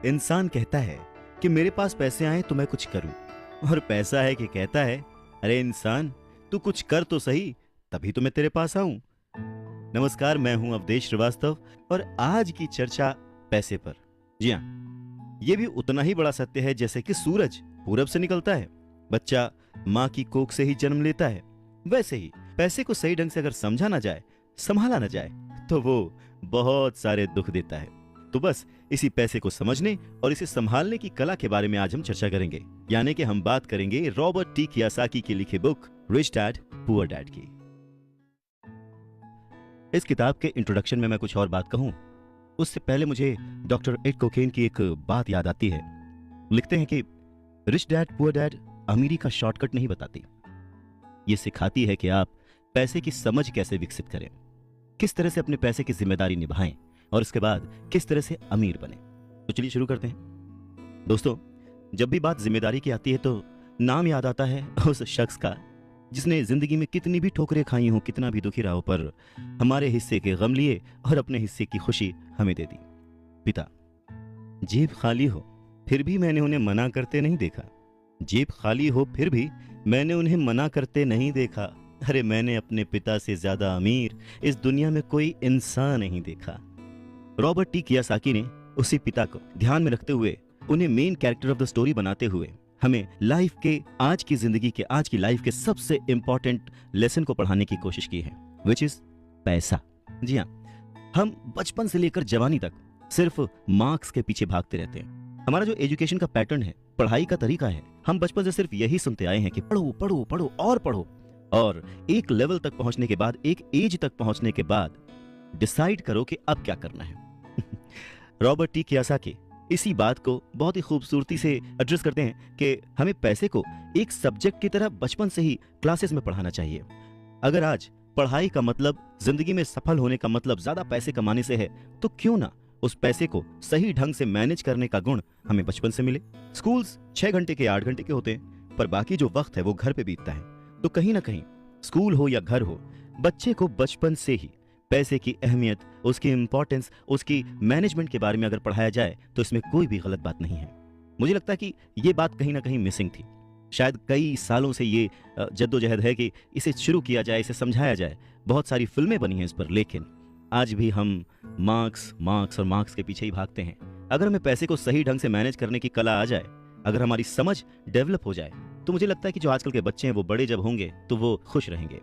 इंसान कहता है कि मेरे पास पैसे आए तो मैं कुछ करूं, और पैसा है कि कहता है अरे इंसान तू कुछ कर तो सही, तभी तो मैं तेरे पास आऊं। नमस्कार, मैं हूं अवधेश श्रीवास्तव और आज की चर्चा पैसे पर। जी हाँ, ये भी उतना ही बड़ा सत्य है जैसे कि सूरज पूरब से निकलता है, बच्चा माँ की कोख से ही जन्म लेता है, वैसे ही पैसे को सही ढंग से अगर समझा ना जाए, संभाला ना जाए, तो वो बहुत सारे दुख देता है। तो बस इसी पैसे को समझने और इसे संभालने की कला के बारे में आज हम चर्चा करेंगे, यानी कि हम बात करेंगे रॉबर्ट टी कियोसाकी की लिखी book rich dad poor dad की। इस किताब के इंट्रोडक्शन में मैं कुछ और बात कहूं, उससे पहले मुझे डॉक्टर एड कोकेन की एक बात याद आती है। लिखते हैं कि रिच डैड पुअर डैड अमीरी का शॉर्टकट नहीं बताती, ये सिखाती है कि आप पैसे की समझ कैसे विकसित करें, किस तरह से अपने पैसे की जिम्मेदारी निभाएं और इसके बाद किस तरह से अमीर बने। तो चलिए शुरू करते हैं। दोस्तों, जब भी बात जिम्मेदारी की आती है तो नाम याद आता है उस शख्स का जिसने जिंदगी में कितनी भी ठोकरें खाई हों, कितना भी दुखी रहा हो, पर हमारे हिस्से के गम लिए और अपने हिस्से की खुशी हमें दे दी। पिता। जेब खाली हो फिर भी मैंने उन्हें मना करते नहीं देखा। जेब खाली हो फिर भी मैंने उन्हें मना करते नहीं देखा। अरे मैंने अपने पिता से ज्यादा अमीर इस दुनिया में कोई इंसान नहीं देखा। रॉबर्ट टी कियोसाकी ने उसी पिता को ध्यान में रखते हुए, उन्हें main character of the story बनाते हुए हमें लाइफ के, आज की जिंदगी के, आज की लाइफ के सबसे इंपॉर्टेंट लेसन को पढ़ाने की कोशिश की है, विच इज पैसा। जी हाँ, हम बचपन से लेकर जवानी तक सिर्फ मार्क्स के पीछे भागते रहते हैं। हमारा जो एजुकेशन का पैटर्न है, पढ़ाई का तरीका है, हम बचपन से सिर्फ यही सुनते आए हैं कि पढ़ो पढ़ो पढ़ो और पढ़ो, और एक लेवल तक पहुंचने के बाद, एक एज तक पहुंचने के बाद डिसाइड करो कि अब क्या करना है। रॉबर्ट टी कियोसाकी इसी बात को बहुत ही खूबसूरती से एड्रेस करते हैं कि हमें पैसे को एक सब्जेक्ट की तरह बचपन से ही क्लासेस में पढ़ाना चाहिए। अगर आज पढ़ाई का मतलब, जिंदगी में सफल होने का मतलब ज्यादा पैसे कमाने से है, तो क्यों ना उस पैसे को सही ढंग से मैनेज करने का गुण हमें बचपन से मिले। स्कूल्स 6 घंटे के 8 घंटे के होते हैं, पर बाकी जो वक्त है वो घर पे बीतता है। तो कहीं ना कहीं स्कूल हो या घर हो, बच्चे को बचपन से ही पैसे की अहमियत, उसकी इंपॉर्टेंस, उसकी मैनेजमेंट के बारे में अगर पढ़ाया जाए तो इसमें कोई भी गलत बात नहीं है। मुझे लगता है कि ये बात कहीं ना कहीं मिसिंग थी। शायद कई सालों से ये जद्दोजहद है कि इसे शुरू किया जाए, इसे समझाया जाए। बहुत सारी फिल्में बनी हैं इस पर, लेकिन आज भी हम मार्क्स मार्क्स और मार्क्स के पीछे ही भागते हैं। अगर हमें पैसे को सही ढंग से मैनेज करने की कला आ जाए, अगर हमारी समझ डेवलप हो जाए, तो मुझे लगता है कि जो आजकल के बच्चे हैं वो बड़े जब होंगे तो वो खुश रहेंगे।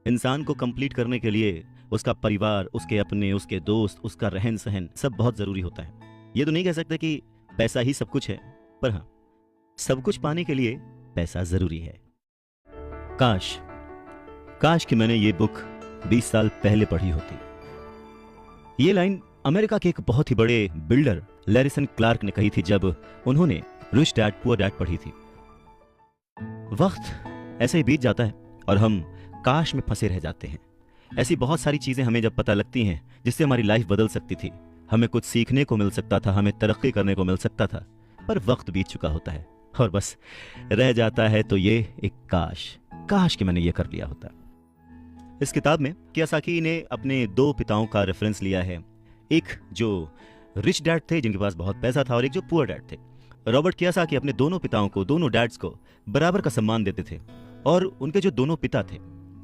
इंसान को कंप्लीट करने के लिए उसका परिवार, उसके अपने, उसके दोस्त, उसका रहन सहन सब बहुत जरूरी होता है। ये तो नहीं कह सकते कि पैसा ही सब कुछ है, पर हाँ, सब कुछ पाने के लिए पैसा जरूरी है। काश काश कि मैंने ये बुक 20 साल पहले पढ़ी होती। ये लाइन अमेरिका के एक बहुत ही बड़े बिल्डर लैरिसन क्लार्क ने कही थी जब उन्होंने रिच डैड पुअर डैड पढ़ी थी। वक्त ऐसे ही बीत जाता है और हम काश में फंसे रह जाते हैं। ऐसी बहुत सारी चीजें हमें जब पता लगती हैं जिससे हमारी लाइफ बदल सकती थी, हमें कुछ सीखने को मिल सकता था, हमें तरक्की करने को मिल सकता था, पर वक्त बीत चुका होता है और बस रह जाता है तो ये एक काश कि मैंने ये कर लिया होता। इस किताब में कियोसाकी ने अपने 2 पिताओं का रेफरेंस लिया है, एक जो रिच डैड थे जिनके पास बहुत पैसा था और एक जो पुअर डैड थे। रॉबर्ट कियोसाकी अपने दोनों पिताओं को, दोनों डैड्स को बराबर का सम्मान देते थे और उनके जो दोनों पिता थे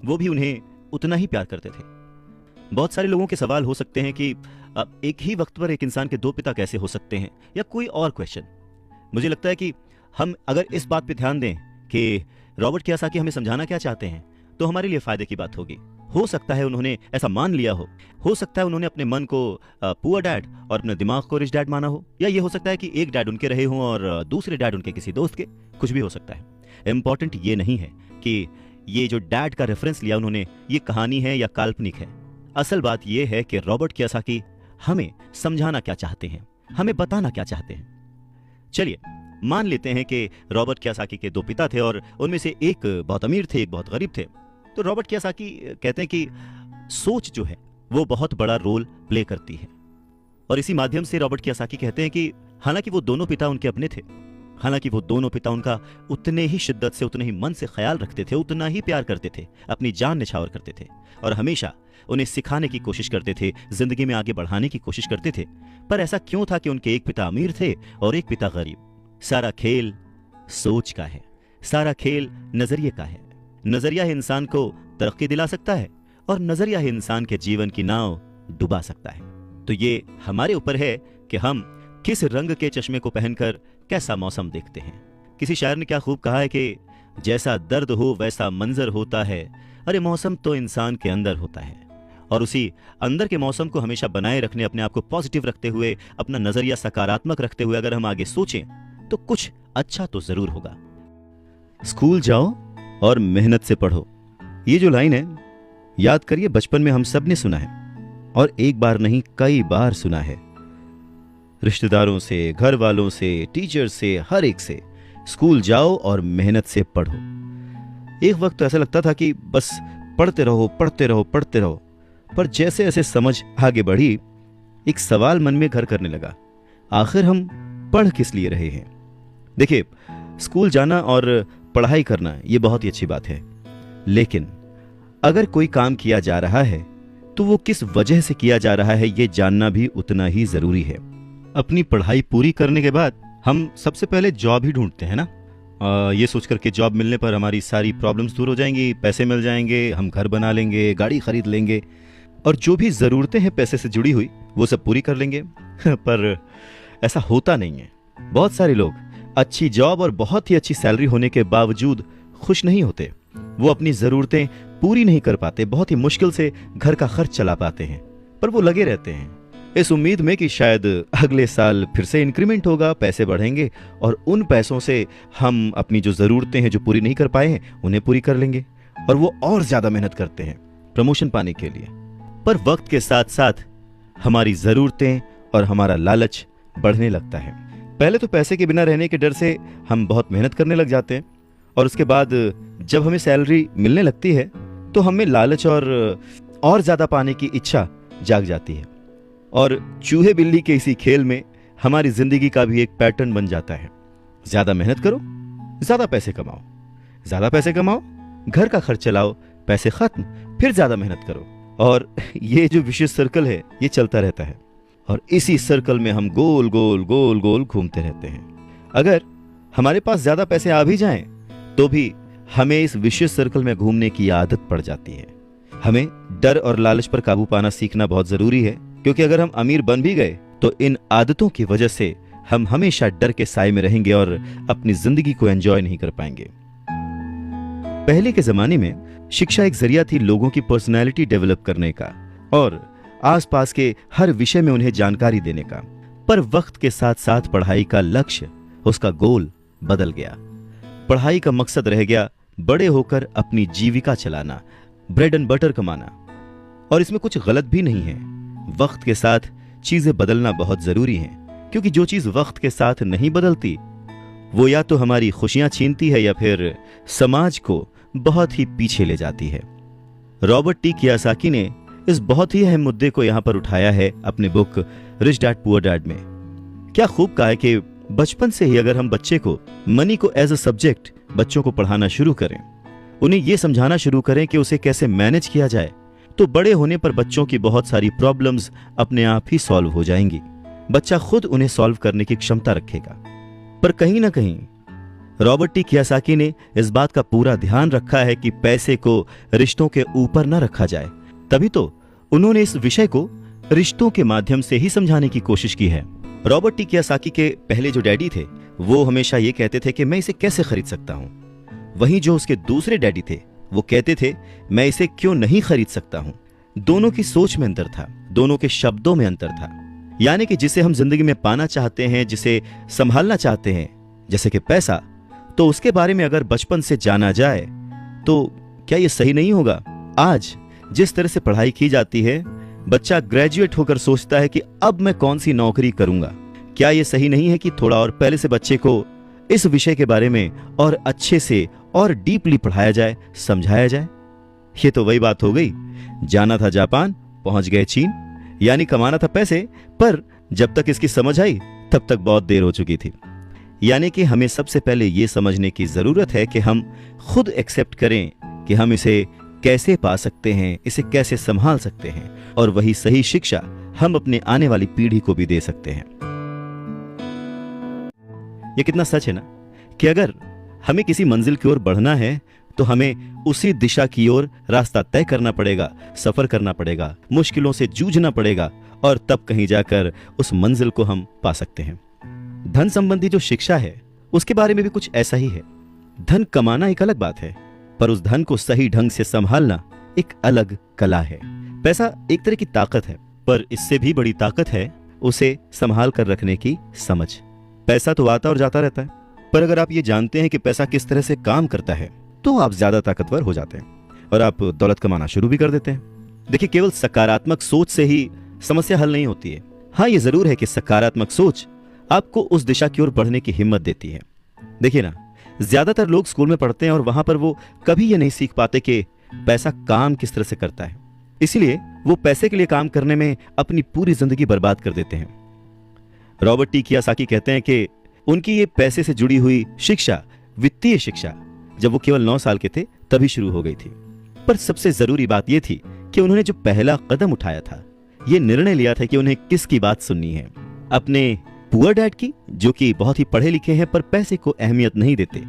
वो भी उन्हें उतना ही प्यार करते थे। बहुत सारे लोगों के सवाल हो सकते हैं कि एक ही वक्त पर एक इंसान के 2 पिता कैसे हो सकते हैं, या कोई और क्वेश्चन। मुझे लगता है कि हम अगर इस बात पे ध्यान दें कि रॉबर्ट कियोसाकी हमें समझाना क्या चाहते हैं, तो हमारे लिए फायदे की बात होगी। हो सकता है उन्होंने ऐसा मान लिया हो सकता है उन्होंने अपने मन को पुअर डैड और अपने दिमाग को रिच डैड माना हो, या ये हो सकता है कि एक डैड उनके रहे हों और दूसरे डैड उनके किसी दोस्त के, कुछ भी हो सकता है। इंपॉर्टेंट ये नहीं है कि ये जो डैड का रेफरेंस लिया उन्होंने, ये कहानी है या काल्पनिक है। असल बात ये है कि रॉबर्ट कियोसाकी हमें समझाना क्या चाहते हैं, हमें बताना क्या चाहते हैं। चलिए मान लेते हैं कि रॉबर्ट कियोसाकी के 2 पिता थे और उनमें से एक बहुत अमीर थे, एक बहुत गरीब थे। तो रॉबर्ट कियोसाकी कहते हैं कि सोच जो है वो बहुत बड़ा रोल प्ले करती है, और इसी माध्यम से रॉबर्ट कियोसाकी कहते हैं कि हालांकि वो दोनों पिता उनके अपने थे, हालांकि वो दोनों पिता उनका उतने ही शिद्दत से, उतने ही मन से ख्याल रखते थे, उतना ही प्यार करते थे, अपनी जान निछावर करते थे, और हमेशा उन्हें सिखाने की कोशिश करते थे, जिंदगी में आगे बढ़ाने की कोशिश करते थे। पर ऐसा क्यों था कि उनके एक पिता अमीर थे और एक पिता गरीब? सारा खेल सोच का है, सारा खेल नजरिए का है। नजरिया ही इंसान को तरक्की दिला सकता है और नजरिया ही इंसान के जीवन की नाव डुबा सकता है। तो ये हमारे ऊपर है कि हम किस रंग के चश्मे को पहनकर कैसा मौसम देखते हैं। किसी शायर ने क्या खूब कहा है कि जैसा दर्द हो वैसा मंजर होता है। अरे मौसम तो इंसान के अंदर होता है, और उसी अंदर के मौसम को हमेशा बनाए रखने, अपने आप को पॉजिटिव रखते हुए, अपना नजरिया सकारात्मक रखते हुए अगर हम आगे सोचें तो कुछ अच्छा तो जरूर होगा। स्कूल जाओ और मेहनत से पढ़ो, ये जो लाइन है याद करिए, बचपन में हम सब ने सुना है और एक बार नहीं कई बार सुना है। रिश्तेदारों से, घर वालों से, टीचर से, हर एक से, स्कूल जाओ और मेहनत से पढ़ो। एक वक्त तो ऐसा लगता था कि बस पढ़ते रहो पढ़ते रहो पढ़ते रहो, पर जैसे जैसे समझ आगे बढ़ी एक सवाल मन में घर करने लगा, आखिर हम पढ़ किस लिए रहे हैं? देखिए, स्कूल जाना और पढ़ाई करना ये बहुत ही अच्छी बात है, लेकिन अगर कोई काम किया जा रहा है तो वो किस वजह से किया जा रहा है ये जानना भी उतना ही जरूरी है। अपनी पढ़ाई पूरी करने के बाद हम सबसे पहले जॉब ही ढूंढते हैं ना, ये सोचकर के जॉब मिलने पर हमारी सारी प्रॉब्लम्स दूर हो जाएंगी, पैसे मिल जाएंगे, हम घर बना लेंगे, गाड़ी खरीद लेंगे और जो भी ज़रूरतें हैं पैसे से जुड़ी हुई वो सब पूरी कर लेंगे। पर ऐसा होता नहीं है। बहुत सारे लोग अच्छी जॉब और बहुत ही अच्छी सैलरी होने के बावजूद खुश नहीं होते। वो अपनी ज़रूरतें पूरी नहीं कर पाते, बहुत ही मुश्किल से घर का खर्च चला पाते हैं, पर वो लगे रहते हैं इस उम्मीद में कि शायद अगले साल फिर से इंक्रीमेंट होगा, पैसे बढ़ेंगे और उन पैसों से हम अपनी जो ज़रूरतें हैं जो पूरी नहीं कर पाए हैं उन्हें पूरी कर लेंगे। और वो और ज़्यादा मेहनत करते हैं प्रमोशन पाने के लिए। पर वक्त के साथ साथ हमारी ज़रूरतें और हमारा लालच बढ़ने लगता है। पहले तो पैसे के बिना रहने के डर से हम बहुत मेहनत करने लग जाते हैं, और उसके बाद जब हमें सैलरी मिलने लगती है तो हमें लालच और ज़्यादा पाने की इच्छा जाग जाती है, और चूहे बिल्ली के इसी खेल में हमारी जिंदगी का भी एक पैटर्न बन जाता है। ज्यादा मेहनत करो, ज्यादा पैसे कमाओ, ज्यादा पैसे कमाओ, घर का खर्च चलाओ, पैसे खत्म, फिर ज्यादा मेहनत करो, और ये जो विशेष सर्कल है ये चलता रहता है, और इसी सर्कल में हम गोल गोल गोल गोल घूमते रहते हैं। अगर हमारे पास ज्यादा पैसे आ भी जाएं तो भी हमें इस विशेष सर्कल में घूमने की आदत पड़ जाती है। हमें डर और लालच पर काबू पाना सीखना बहुत जरूरी है, क्योंकि अगर हम अमीर बन भी गए तो इन आदतों की वजह से हम हमेशा डर के साए में रहेंगे और अपनी जिंदगी को एंजॉय नहीं कर पाएंगे। पहले के जमाने में शिक्षा एक जरिया थी लोगों की पर्सनैलिटी डेवलप करने का और आसपास के हर विषय में उन्हें जानकारी देने का। पर वक्त के साथ साथ पढ़ाई का लक्ष्य, उसका गोल बदल गया। पढ़ाई का मकसद रह गया बड़े होकर अपनी जीविका चलाना, ब्रेड एंड बटर कमाना, और इसमें कुछ गलत भी नहीं है। वक्त के साथ चीजें बदलना बहुत जरूरी है, क्योंकि जो चीज वक्त के साथ नहीं बदलती वो या तो हमारी खुशियां छीनती है या फिर समाज को बहुत ही पीछे ले जाती है। रॉबर्ट टी कियोसाकी ने इस बहुत ही अहम मुद्दे को यहां पर उठाया है अपने book rich dad poor dad में। क्या खूब कहा है कि बचपन से ही अगर हम बच्चे को मनी को एज अ सब्जेक्ट बच्चों को पढ़ाना शुरू करें, उन्हें यह समझाना शुरू करें कि उसे कैसे मैनेज किया जाए, तो बड़े होने पर बच्चों की बहुत सारी प्रॉब्लम्स अपने आप ही सॉल्व हो जाएंगी। बच्चा खुद उन्हें सॉल्व करने की क्षमता रखेगा। पर कहीं ना कहीं रॉबर्ट टी कियोसाकी ने इस बात का पूरा ध्यान रखा है कि पैसे को रिश्तों के ऊपर न रखा जाए। तभी तो उन्होंने इस विषय को रिश्तों के माध्यम से ही समझाने की कोशिश की है। रॉबर्ट टी कियोसाकी के पहले जो डैडी थे वो हमेशा ये कहते थे कि मैं इसे कैसे खरीद सकता हूं, वहीं जो उसके दूसरे डैडी थे वो कहते थे मैं इसे क्यों नहीं खरीद सकता हूं। दोनों की सोच में अंतर था, दोनों के शब्दों में अंतर था। यानी कि जिसे हम जिंदगी में पाना चाहते हैं, जिसे संभालना चाहते हैं, जैसे कि पैसा, तो उसके बारे में अगर बचपन से जाना जाए तो क्या यह सही नहीं होगा? आज जिस तरह से पढ़ाई की जाती है, बच्चा ग्रेजुएट होकर सोचता है कि अब मैं कौन सी नौकरी करूंगा। क्या यह सही नहीं है कि थोड़ा और पहले से बच्चे को इस विषय के बारे में और अच्छे से और डीपली पढ़ाया जाए, समझाया जाए? ये तो वही बात हो गई, जाना था जापान, पहुंच गए चीन, यानी कमाना था पैसे, पर जब तक इसकी समझ आई तब तक बहुत देर हो चुकी थी। यानी कि हमें सबसे पहले यह समझने की जरूरत है कि हम खुद एक्सेप्ट करें कि हम इसे कैसे पा सकते हैं, इसे कैसे संभाल सकते हैं, और वही सही शिक्षा हम अपने आने वाली पीढ़ी को भी दे सकते हैं। ये कितना सच है ना कि अगर हमें किसी मंजिल की ओर बढ़ना है तो हमें उसी दिशा की ओर रास्ता तय करना पड़ेगा, सफर करना पड़ेगा, मुश्किलों से जूझना पड़ेगा, और तब कहीं जाकर उस मंजिल को हम पा सकते हैं। धन संबंधी जो शिक्षा है उसके बारे में भी कुछ ऐसा ही है। धन कमाना एक अलग बात है, पर उस धन को सही ढंग से संभालना एक अलग कला है। पैसा एक तरह की ताकत है, पर इससे भी बड़ी ताकत है उसे संभाल कर रखने की समझ। पैसा तो आता और जाता रहता है, पर अगर आप ये जानते हैं कि पैसा किस तरह से काम करता है तो आप ज्यादा ताकतवर हो जाते हैं और आप दौलत कमाना शुरू भी कर देते हैं। देखिए, केवल सकारात्मक सोच से ही समस्या हल नहीं होती है। हाँ, ये जरूर है कि सकारात्मक सोच आपको उस दिशा की ओर बढ़ने की हिम्मत देती है। देखिए ना, ज्यादातर लोग स्कूल में पढ़ते हैं और वहां पर वो कभी ये नहीं सीख पाते कि पैसा काम किस तरह से करता है, इसलिए वो पैसे के लिए काम करने में अपनी पूरी जिंदगी बर्बाद कर देते हैं। रॉबर्ट टी कियोसाकी कहते हैं कि उनकी ये पैसे से जुड़ी हुई शिक्षा, वित्तीय शिक्षा, जब वो केवल 9 साल के थे तभी शुरू हो गई थी। पर सबसे जरूरी बात यह थी कि उन्होंने जो पहला कदम उठाया था, ये निर्णय लिया था कि उन्हें किसकी बात सुननी है, अपने पुअर डैड की, जो कि बहुत ही पढ़े लिखे हैं पर पैसे को अहमियत नहीं देते,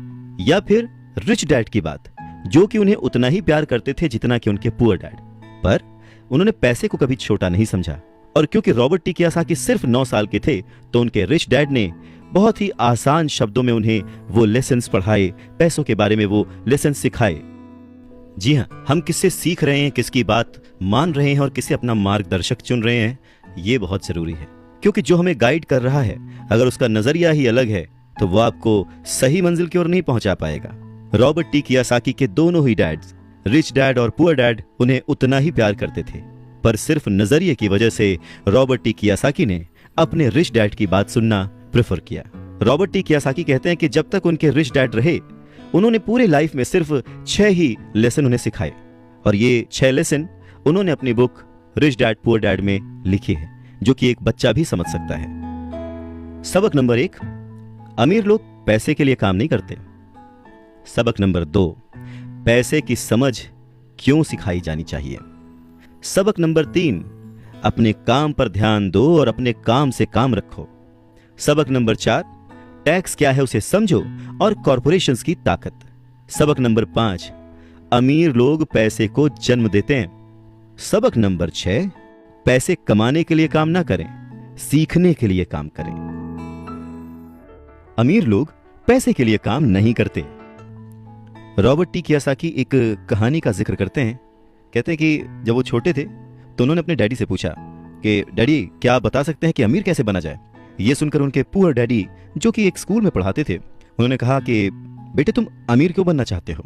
या फिर रिच डैड की बात, जो कि उन्हें उतना ही प्यार करते थे जितना कि उनके पुअर डैड। पर उन्होंने पैसे को कभी छोटा नहीं समझा, और क्योंकि रॉबर्ट टी कियोसाकी सिर्फ 9 साल के थे तो उनके रिच डैड ने बहुत ही आसान शब्दों में उन्हें वो लेसन्स पढ़ाए, पैसों के बारे में वो लेसन्स सिखाए। जी हाँ, हम किससे सीख रहे हैं, किसकी बात मान रहे हैं और किसे अपना मार्गदर्शक चुन रहे हैं, ये बहुत जरूरी है। क्योंकि जो हमें गाइड कर रहा है, अगर उसका नजरिया ही अलग है तो वो आपको सही मंजिल की ओर नहीं पहुंचा पाएगा। रॉबर्ट टी कियोसाकी के दोनों ही डैड्स, रिच डैड और पुअर डैड, उन्हें उतना ही प्यार करते थे, पर सिर्फ नजरिए की वजह से रॉबर्ट टी कियोसाकी ने अपने रिच डैड की बात सुनना प्रेफर किया। रॉबर्ट टी कियोसाकी कहते हैं कि जब तक उनके रिच डैड रहे, उन्होंने पूरे लाइफ में सिर्फ 6 ही लेसन उन्हें सिखाए, और ये 6 लेसन उन्होंने अपनी book rich dad poor dad में लिखी है, जो कि एक बच्चा भी समझ सकता है। सबक नंबर 1, अमीर लोग पैसे के लिए काम नहीं करते। सबक नंबर 2, पैसे की समझ क्यों सिखाई जानी चाहिए। सबक नंबर 3, अपने काम पर ध्यान दो और अपने काम से काम रखो। सबक नंबर 4, टैक्स क्या है उसे समझो और कॉरपोरेशंस की ताकत। सबक नंबर 5, अमीर लोग पैसे को जन्म देते हैं। सबक नंबर 6, पैसे कमाने के लिए काम ना करें, सीखने के लिए काम करें। अमीर लोग पैसे के लिए काम नहीं करते। रॉबर्ट टी कियोसाकी एक कहानी का जिक्र करते हैं। कहते हैं कि जब वो छोटे थे तो उन्होंने अपने डैडी से पूछा कि डैडी, क्या आप बता सकते हैं कि अमीर कैसे बना जाए। ये सुनकर उनके पुअर डैडी, जो कि एक स्कूल में पढ़ाते थे, उन्होंने कहा कि बेटे, तुम अमीर क्यों बनना चाहते हो।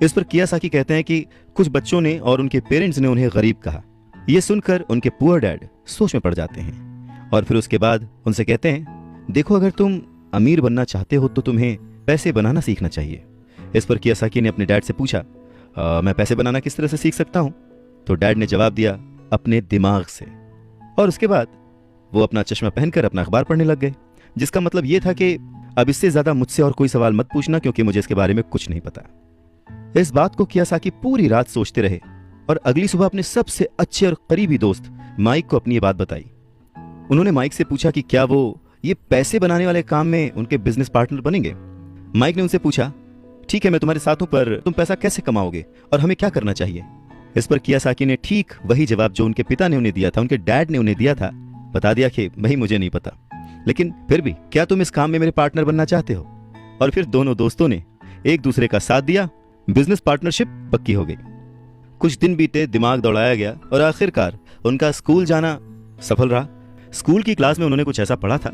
इस पर कियोसाकी कहते हैं कि कुछ बच्चों ने और उनके पेरेंट्स ने उन्हें गरीब कहा। यह सुनकर उनके पुअर डैड सोच में पड़ जाते हैं और फिर उसके बाद उनसे कहते हैं, देखो, अगर तुम अमीर बनना चाहते हो तो तुम्हें पैसे बनाना सीखना चाहिए। इस पर कियोसाकी ने अपने डैड से पूछा, मैं पैसे बनाना किस तरह से सीख सकता हूं। तो डैड ने जवाब दिया, अपने दिमाग से। और उसके बाद वो अपना चश्मा पहनकर अपना अखबार पढ़ने लग गए, जिसका मतलब ये था कि अब इससे ज्यादा मुझसे और कोई सवाल मत पूछना, क्योंकि मुझे इसके बारे में कुछ नहीं पता। इस बात को कियोसाकी पूरी रात सोचते रहे और अगली सुबह अपने सबसे अच्छे और करीबी दोस्त माइक को अपनी ये बात बताई। उन्होंने माइक से पूछा कि क्या वो ये पैसे बनाने वाले काम में उनके बिजनेस पार्टनर बनेंगे। माइक ने उनसे पूछा, ठीक है, मैं तुम्हारे साथ हूं, पर तुम पैसा कैसे कमाओगे और हमें क्या करना चाहिए। इस पर कियोसाकी ने ठीक वही जवाब जो उनके पिता ने उन्हें दिया था, उनके डैड ने उन्हें दिया था, बता दिया कि भाई, मुझे नहीं पता, लेकिन फिर भी क्या तुम इस काम में मेरे पार्टनर बनना चाहते हो। और फिर दोनों दोस्तों ने एक दूसरे का साथ दिया, बिजनेस पार्टनरशिप पक्की हो गई। कुछ दिन बीते, दिमाग दौड़ाया गया और आखिरकार उनका स्कूल जाना सफल रहा। स्कूल की क्लास में उन्होंने कुछ ऐसा पढ़ा था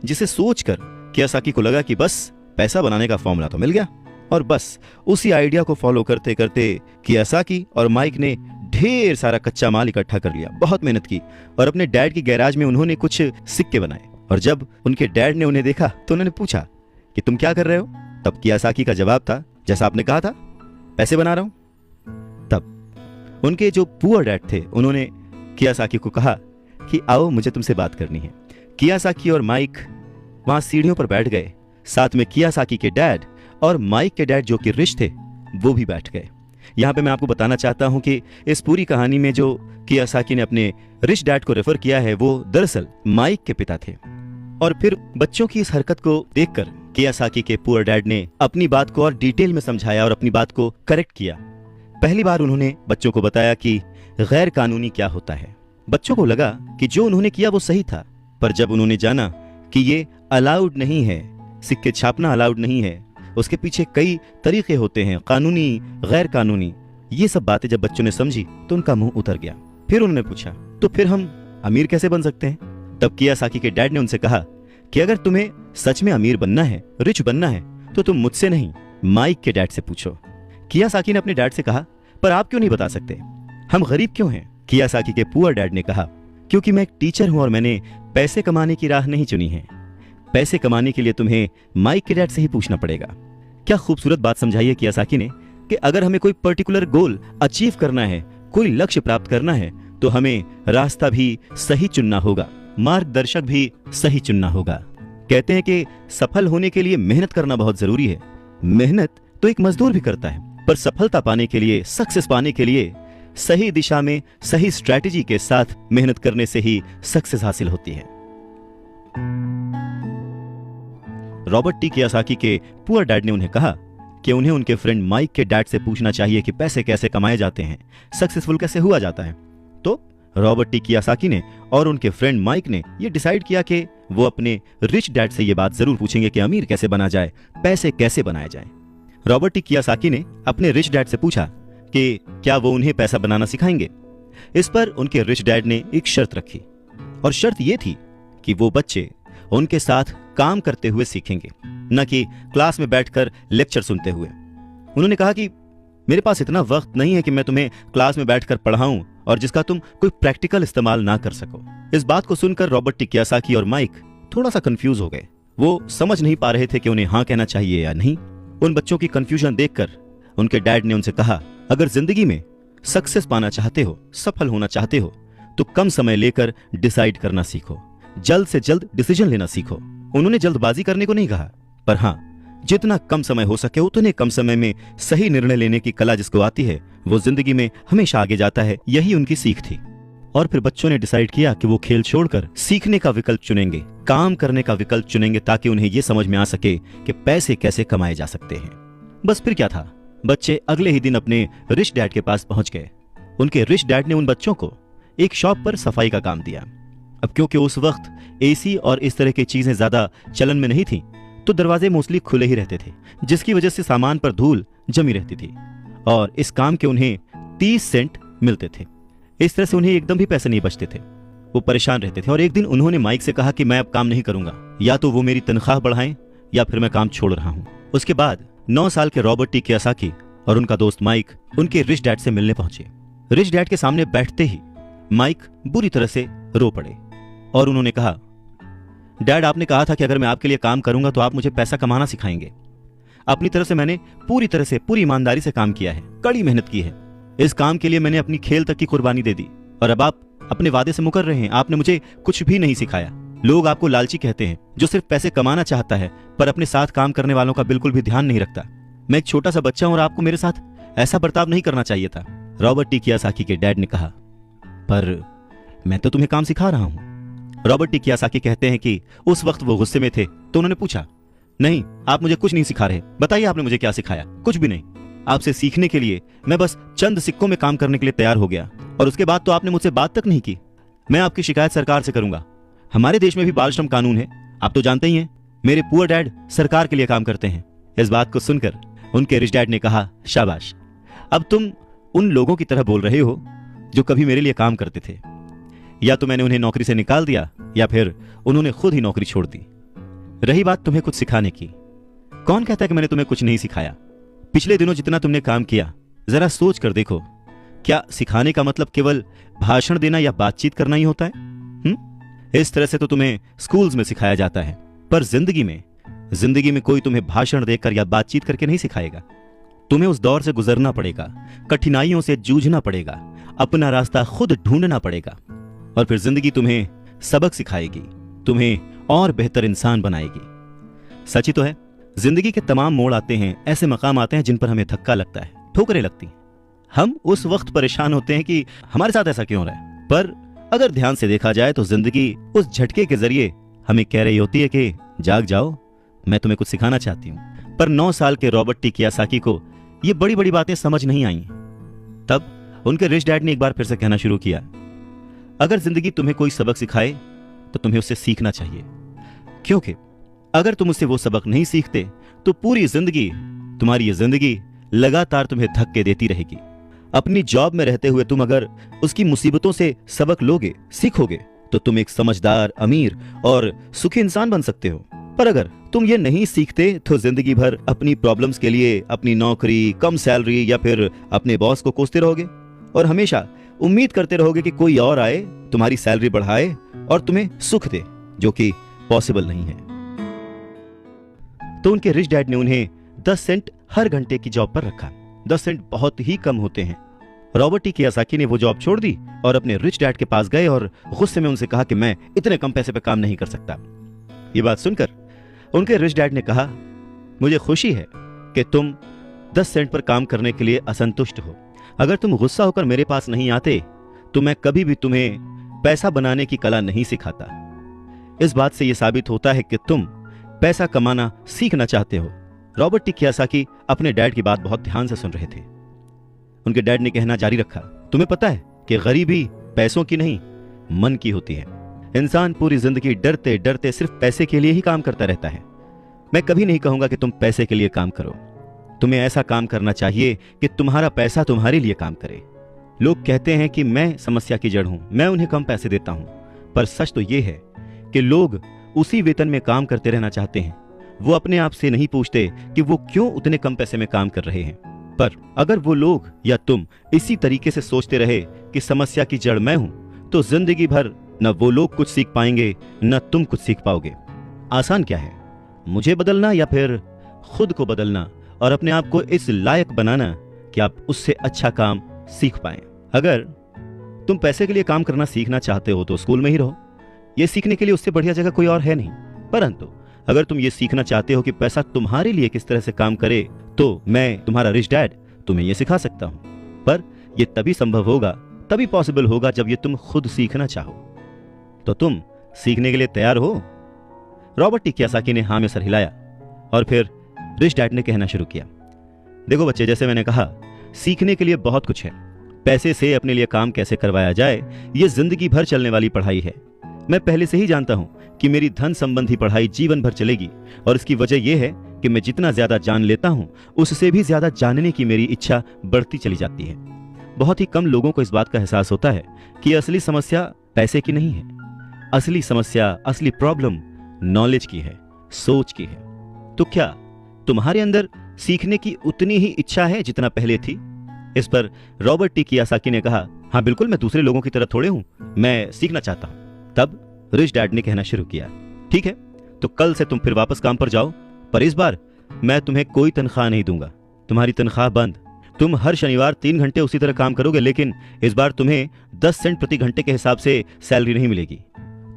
जिसे सोचकर कियोसाकी को लगा कि बस पैसा बनाने का फॉर्मूला तो मिल गया। और बस उसी आइडिया को फॉलो करते करते कियोसाकी और माइक ने ढेर सारा कच्चा माल इकट्ठा कर लिया, बहुत मेहनत की और अपने डैड की गैराज में उन्होंने कुछ सिक्के बनाए। और जब उनके डैड ने उन्हें देखा तो उन्होंने पूछा कि तुम क्या कर रहे हो। तब कियोसाकी का जवाब था, जैसा आपने कहा था, पैसे बना रहा हूं। तब उनके जो पुअर डैड थे, उन्होंने कियोसाकी को कहा कि आओ, मुझे तुमसे बात करनी है। कियोसाकी और माइक वहां सीढ़ियों पर बैठ गए। साथ में कियोसाकी के डैड और माइक के डैड, जो कि रिच थे, वो भी बैठ गए। यहाँ पे मैं आपको बताना चाहता हूँ कि इस पूरी कहानी में जो कियासाकी ने अपने रिच डैड को रेफर किया है वो दरअसल माइक के पिता थे। और फिर बच्चों की इस हरकत को देखकर कियासाकी के पुअर डैड ने अपनी बात को और डिटेल में समझाया और अपनी बात को करेक्ट किया। पहली बार उन्होंने बच्चों को बताया कि गैर कानूनी क्या होता है। बच्चों को लगा कि जो उन्होंने किया वो सही था, पर जब उन्होंने जाना कि ये अलाउड नहीं है, सिक्के छापना अलाउड नहीं है, उसके पीछे कई तरीके होते हैं, कानूनी गैर कानूनी, ये सब बातें जब बच्चों ने समझी तो उनका मुंह उतर गया। फिर उन्होंने पूछा, तो फिर हम अमीर कैसे बन सकते हैं? तब कियासाकी के डैड ने उनसे कहा कि अगर तुम्हें सच में अमीर बनना है, रिच बनना है, तो तुम मुझसे नहीं माइक के डैड से पूछो। कियासाकी ने अपने डैड से कहा, पर आप क्यों नहीं बता सकते, हम गरीब क्यों हैं? कियासाकी के पुअर डैड ने कहा, क्योंकि मैं एक टीचर हूं और मैंने पैसे कमाने की राह नहीं चुनी है। पैसे कमाने के लिए तुम्हें माइक के डैड से ही पूछना पड़ेगा। क्या खूबसूरत बात समझाई है कियासाकी ने कि अगर हमें कोई पर्टिकुलर गोल अचीव करना है, कोई लक्ष्य प्राप्त करना है, तो हमें रास्ता भी सही चुनना होगा, मार्गदर्शक भी सही चुनना होगा। कहते हैं कि सफल होने के लिए मेहनत करना बहुत जरूरी है। मेहनत तो एक मजदूर भी करता है, पर सफलता पाने के लिए, सक्सेस पाने के लिए सही दिशा में सही स्ट्रैटेजी के साथ मेहनत करने से ही सक्सेस हासिल होती है। रॉबर्ट टी कियासाकी के पुअर डैड ने उन्हें कहा कि उन्हें उनके फ्रेंड माइक के डैड से पूछना चाहिए कि पैसे कैसे कमाए जाते हैं, सक्सेसफुल कैसे हुआ जाता है। तो रॉबर्ट टी कियासाकी ने और उनके फ्रेंड माइक ने यह डिसाइड किया कि वो अपने रिच डैड से यह बात जरूर पूछेंगे कि अमीर कैसे बना जाए, पैसे कैसे बनाए जाए। रॉबर्ट टी कियासाकी ने अपने रिच डैड से पूछा कि क्या वो उन्हें पैसा बनाना सिखाएंगे। इस पर उनके रिच डैड ने एक शर्त रखी, और शर्त यह थी कि वो बच्चे उनके साथ काम करते हुए सीखेंगे, न कि क्लास में बैठकर लेक्चर सुनते हुए। उन्होंने कहा कि मेरे पास इतना वक्त नहीं है कि मैं तुम्हें क्लास में बैठकर पढ़ाऊं और जिसका तुम कोई प्रैक्टिकल इस्तेमाल ना कर सको। इस बात को सुनकर रॉबर्ट टी कियासाकी और माइक थोड़ा सा कंफ्यूज हो गए। वो समझ नहीं पा रहे थे कि उन्हें हाँ कहना चाहिए या नहीं। उन बच्चों की कंफ्यूजन देखकर उनके डैड ने उनसे कहा, अगर जिंदगी में सक्सेस पाना चाहते हो, सफल होना चाहते हो, तो कम समय लेकर डिसाइड करना सीखो, जल्द से जल्द डिसीजन लेना सीखो। उन्होंने जल्दबाजी करने को नहीं कहा, पर हाँ, जितना कम समय हो सके उतने कम समय में सही निर्णय लेने की कला जिसको आती है वो जिंदगी में हमेशा आगे जाता है। यही उनकी सीख थी। और फिर बच्चों ने डिसाइड किया कि वो खेल छोड़कर सीखने का विकल्प चुनेंगे, काम करने का विकल्प चुनेंगे, ताकि उन्हें यह समझ में आ सके कि पैसे कैसे कमाए जा सकते हैं। बस फिर क्या था, बच्चे अगले ही दिन अपने रिच डैड के पास पहुंच गए। उनके रिच डैड ने उन बच्चों को एक शॉप पर सफाई का काम दिया। अब क्योंकि उस वक्त एसी और इस तरह की चीजें ज्यादा चलन में नहीं थी, तो दरवाजे मोस्टली खुले ही रहते थे, जिसकी वजह से सामान पर धूल जमी रहती थी और इस काम के उन्हें 30 सेंट मिलते थे। इस तरह से उन्हें एकदम भी पैसे नहीं बचते थे, वो परेशान रहते थे। और एक दिन उन्होंने माइक से कहा कि मैं अब काम नहीं करूंगा, या तो वो मेरी तनख्वाह बढ़ाएं या फिर मैं काम छोड़ रहा हूं। उसके बाद 9 साल के रॉबर्ट टी कियासाकी और उनका दोस्त माइक उनके रिच डैड से मिलने पहुंचे। रिच डैड के सामने बैठते ही माइक बुरी तरह से रो पड़े और उन्होंने कहा, डैड, आपने कहा था कि अगर मैं आपके लिए काम करूंगा तो आप मुझे पैसा कमाना सिखाएंगे। अपनी तरफ से मैंने पूरी तरह से, पूरी ईमानदारी से काम किया है, कड़ी मेहनत की है। इस काम के लिए मैंने अपनी खेल तक की कुर्बानी दे दी और अब आप अपने वादे से मुकर रहे हैं। आपने मुझे कुछ भी नहीं सिखाया। लोग आपको लालची कहते हैं, जो सिर्फ पैसे कमाना चाहता है पर अपने साथ काम करने वालों का बिल्कुल भी ध्यान नहीं रखता। मैं एक छोटा सा बच्चा हूं और आपको मेरे साथ ऐसा बर्ताव नहीं करना चाहिए था। रॉबर्ट टी कियासाकी के डैड ने कहा, पर मैं तो तुम्हें काम सिखा रहा हूं। रॉबर्ट टी कियासाकी कहते हैं कि उस वक्त वो गुस्से में थे, तो उन्होंने पूछा, नहीं, आप मुझे कुछ नहीं सिखा रहे, बताइए आपने मुझे क्या सिखाया। कुछ भी नहीं। आपसे सीखने के लिए मैं बस चंद सिक्कों में काम करने के लिए तैयार हो गया और उसके बाद तो आपने मुझसे बात तक नहीं की। मैं आपकी शिकायत सरकार से करूंगा। हमारे देश में भी बाल श्रम कानून है, आप तो जानते ही हैं। मेरे पुअर डैड सरकार के लिए काम करते हैं। इस बात को सुनकर उनके रिच डैड ने कहा, शाबाश, अब तुम उन लोगों की तरह बोल रहे हो जो कभी मेरे लिए काम करते थे। या तो मैंने उन्हें नौकरी से निकाल दिया या फिर उन्होंने खुद ही नौकरी छोड़ दी। रही बात तुम्हें कुछ सिखाने की, कौन कहता है कि मैंने तुम्हें कुछ नहीं सिखाया? पिछले दिनों जितना तुमने काम किया, जरा सोच कर देखो, क्या सिखाने का मतलब केवल भाषण देना या बातचीत करना ही होता है? इस तरह से तो तुम्हें स्कूल्स में सिखाया जाता है, पर जिंदगी में कोई तुम्हें भाषण देकर या बातचीत करके नहीं सिखाएगा। तुम्हें उस दौर से गुजरना पड़ेगा, कठिनाइयों से जूझना पड़ेगा, अपना रास्ता खुद ढूंढना पड़ेगा और फिर जिंदगी तुम्हें सबक सिखाएगी, तुम्हें और बेहतर इंसान बनाएगी। सच ही तो है, जिंदगी के तमाम मोड़ आते हैं, ऐसे मकाम आते हैं जिन पर हमें धक्का लगता है, ठोकरें लगती हैं, हम उस वक्त परेशान होते हैं कि हमारे साथ ऐसा क्यों हो रहा है, पर अगर ध्यान से देखा जाए तो जिंदगी उस झटके के जरिए हमें कह रही होती है कि जाग जाओ, मैं तुम्हें कुछ सिखाना चाहती हूँ। पर 9 साल के रॉबर्ट टी कियोसाकी को ये बड़ी बड़ी बातें समझ नहीं आई। तब उनके रिच डैड ने एक बार फिर से कहना शुरू किया, अगर जिंदगी तुम्हें कोई सबक सिखाए तो तुम्हें उससे सीखना चाहिए, क्योंकि अगर तुम उससे वो सबक नहीं सीखते तो पूरी जिंदगी, तुम्हारी ये जिंदगी लगातार तुम्हें धक्के देती रहेगी। अपनी जॉब में रहते हुए तुम अगर उसकी मुसीबतों से सबक लोगे, सीखोगे, तो तुम एक समझदार, अमीर और सुखी इंसान बन सकते हो। पर अगर तुम ये नहीं सीखते तो जिंदगी भर अपनी प्रॉब्लम्स के लिए अपनी नौकरी, कम सैलरी या फिर अपने बॉस को कोसते रहोगे और हमेशा उम्मीद करते रहोगे कि कोई और आए, तुम्हारी सैलरी बढ़ाए और तुम्हें सुख दे, जो कि पॉसिबल नहीं है। तो उनके रिच डैड ने उन्हें 10 सेंट हर घंटे की जॉब पर रखा। 10 सेंट बहुत ही कम होते हैं। रॉबर्ट टी कियोसाकी ने वो जॉब छोड़ दी और अपने रिच डैड के पास गए और गुस्से में उनसे कहा कि मैं इतने कम पैसे पे काम नहीं कर सकता। ये बात सुनकर उनके रिच डैड ने कहा, मुझे खुशी है कि तुम 10 सेंट पर काम करने के लिए असंतुष्ट हो। अगर तुम गुस्सा होकर मेरे पास नहीं आते तो मैं कभी भी तुम्हें पैसा बनाने की कला नहीं सिखाता। इस बात से यह साबित होता है कि तुम पैसा कमाना सीखना चाहते हो। रॉबर्ट टी कियोसाकी अपने डैड की बात बहुत ध्यान से सुन रहे थे। उनके डैड ने कहना जारी रखा, तुम्हें पता है कि गरीबी पैसों की नहीं, मन की होती है। इंसान पूरी जिंदगी डरते डरते सिर्फ पैसे के लिए ही काम करता रहता है। मैं कभी नहीं कहूंगा कि तुम पैसे के लिए काम करो। तुम्हें ऐसा काम करना चाहिए कि तुम्हारा पैसा तुम्हारे लिए काम करे। लोग कहते हैं कि मैं समस्या की जड़ हूं, मैं उन्हें कम पैसे देता हूं, पर सच तो यह है कि लोग उसी वेतन में काम करते रहना चाहते हैं। वो अपने आप से नहीं पूछते कि वो क्यों उतने कम पैसे में काम कर रहे हैं। पर अगर वो लोग या तुम इसी तरीके से सोचते रहे कि समस्या की जड़ मैं हूं, तो जिंदगी भर न वो लोग कुछ सीख पाएंगे न तुम कुछ सीख पाओगे। आसान क्या है, मुझे बदलना या फिर खुद को बदलना और अपने आप को इस लायक बनाना कि आप उससे अच्छा काम सीख पाएं। अगर तुम पैसे के लिए काम करना सीखना चाहते हो तो स्कूल में ही रहो। यह सीखने के लिए उससे बढ़िया जगह कोई और है नहीं। परंतु अगर तुम ये सीखना चाहते हो कि पैसा तुम्हारे लिए किस तरह से काम करे, तो मैं तुम्हारा रिच डैड तुम्हें यह सिखा सकता हूं। पर यह तभी संभव होगा, तभी पॉसिबल होगा जब ये तुम खुद सीखना चाहो। तो तुम सीखने के लिए तैयार हो? रॉबर्ट टी कियोसाकी ने हाँ में सर हिलाया और फिर रिच डैड ने कहना शुरू किया, देखो बच्चे, जैसे मैंने कहा, सीखने के लिए बहुत कुछ है। पैसे से अपने लिए काम कैसे करवाया जाए, यह जिंदगी भर चलने वाली पढ़ाई है। मैं पहले से ही जानता हूं कि मेरी धन संबंधी पढ़ाई जीवन भर चलेगी और इसकी वजह यह है कि मैं जितना ज्यादा जान लेता हूं, उससे भी ज्यादा जानने की मेरी इच्छा बढ़ती चली जाती है। बहुत ही कम लोगों को इस बात का एहसास होता है कि असली समस्या पैसे की नहीं है। असली समस्या, असली प्रॉब्लम नॉलेज की है, सोच की है। तो क्या तुम्हारे अंदर सीखने की उतनी ही इच्छा है जितना पहले थी? इस पर रॉबर्ट टी कियोसाकी ने कहा, हाँ बिल्कुल, मैं दूसरे लोगों की तरह थोड़े हूं, मैं सीखना चाहता हूं। तब रिच डैड ने कहना शुरू किया, ठीक है, तो कल से तुम फिर वापस काम पर जाओ, पर इस बार मैं तुम्हें कोई तनख्वाह नहीं दूंगा। तुम्हारी तनख्वाह बंद। तुम हर शनिवार 3 घंटे उसी तरह काम करोगे, लेकिन इस बार तुम्हें 10 सेंट प्रति घंटे के हिसाब से सैलरी नहीं मिलेगी।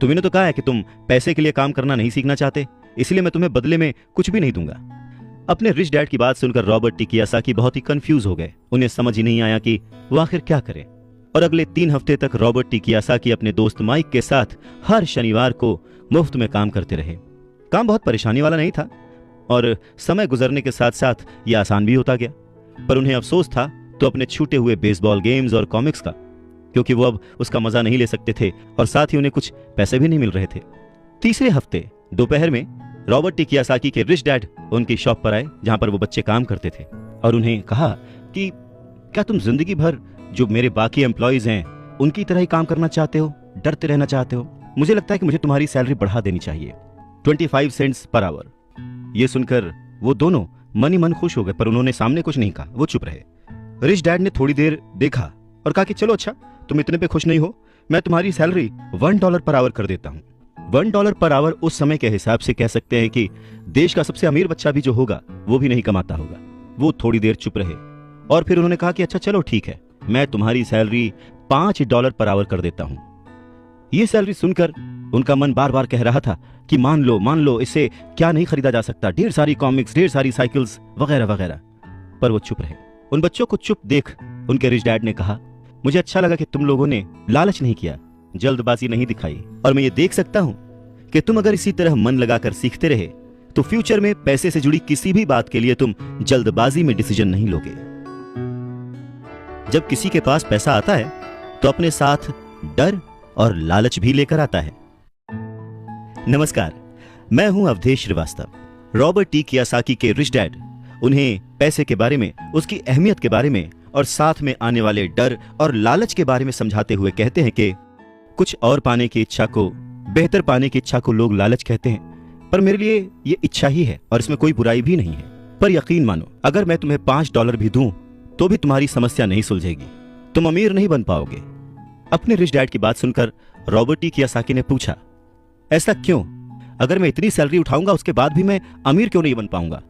तुम्हें तो कहा है कि तुम पैसे के लिए काम करना नहीं सीखना चाहते, इसलिए मैं तुम्हें बदले में कुछ भी नहीं दूंगा। अपने रिच डैड की बात सुनकर रॉबर्ट टी कियोसाकी बहुत ही कंफ्यूज हो गए। उन्हें समझ ही नहीं आया कि वो आखिर क्या करें। और अगले 3 हफ्ते तक रॉबर्ट टी कियोसाकी अपने दोस्त माइक के साथ हर शनिवार को मुफ्त में काम करते रहे। काम बहुत परेशानी वाला नहीं था और समय गुजरने के साथ साथ यह आसान भी होता गया। पर उन्हें अफसोस था तो अपने छूटे हुए बेसबॉल गेम्स और कॉमिक्स का, क्योंकि वो अब उसका मजा नहीं ले सकते थे और साथ ही उन्हें कुछ पैसे भी नहीं मिल रहे थे। तीसरे हफ्ते दोपहर में रॉबर्ट टी कियोसाकी के रिच डैड उनकी शॉप पर आए, जहां पर वो बच्चे काम करते थे, और उन्हें कहा कि क्या तुम जिंदगी भर जो मेरे बाकी एम्प्लॉइज हैं उनकी तरह ही काम करना चाहते हो, डरते रहना चाहते हो? मुझे लगता है कि मुझे तुम्हारी सैलरी बढ़ा देनी चाहिए, 25 सेंट्स पर आवर। ये सुनकर वो दोनों मन ही मन खुश हो गए, पर उन्होंने सामने कुछ नहीं कहा, वो चुप रहे। रिच डैड ने थोड़ी देर देखा और कहा कि चलो अच्छा, तुम इतने पे खुश नहीं हो, मैं तुम्हारी सैलरी $1 पर आवर कर देता हूं। $1 पर आवर उस समय के हिसाब से कह सकते हैं कि देश का सबसे अमीर बच्चा भी जो होगा वो भी नहीं कमाता होगा। वो थोड़ी देर चुप रहे और फिर उन्होंने कहा कि अच्छा चलो ठीक है, मैं तुम्हारी सैलरी $5 पर आवर कर देता हूं। ये सैलरी सुनकर उनका मन बार बार कह रहा था कि मान लो, इससे क्या नहीं खरीदा जा सकता, ढेर सारी कॉमिक्स, ढेर सारी साइकिल्स वगैरह वगैरह। पर वो चुप रहे। उन बच्चों को चुप देख उनके रिच डैड ने कहा, मुझे अच्छा लगा कि तुम लोगों ने लालच नहीं किया, जल्दबाजी नहीं दिखाई, और मैं ये देख सकता हूं कि तुम अगर इसी तरह मन लगाकर सीखते रहे तो फ्यूचर में पैसे से जुड़ी किसी भी बात के लिए तुम जल्दबाजी में डिसीजन नहीं लोगे। जब किसी के पास पैसा आता है तो अपने साथ डर और लालच भी लेकर आता है। नमस्कार, मैं हूं Awadhesh Srivastava. Robert T Kiyosaki के रिच डैड उन्हें पैसे के बारे में, उसकी अहमियत के बारे में और साथ में आने वाले डर और लालच के बारे में समझाते हुए कहते हैं कि कुछ और पाने की इच्छा को, बेहतर पाने की इच्छा को लोग लालच कहते हैं, पर मेरे लिए ये इच्छा ही है और इसमें कोई बुराई भी नहीं है। पर यकीन मानो, अगर मैं तुम्हें $5 भी दूं तो भी तुम्हारी समस्या नहीं सुलझेगी, तुम अमीर नहीं बन पाओगे। अपने रिच डैड की बात सुनकर रॉबर्ट टी कियोसाकी ने पूछा, ऐसा क्यों? अगर मैं इतनी सैलरी उठाऊंगा उसके बाद भी मैं अमीर क्यों नहीं बन पाऊंगा?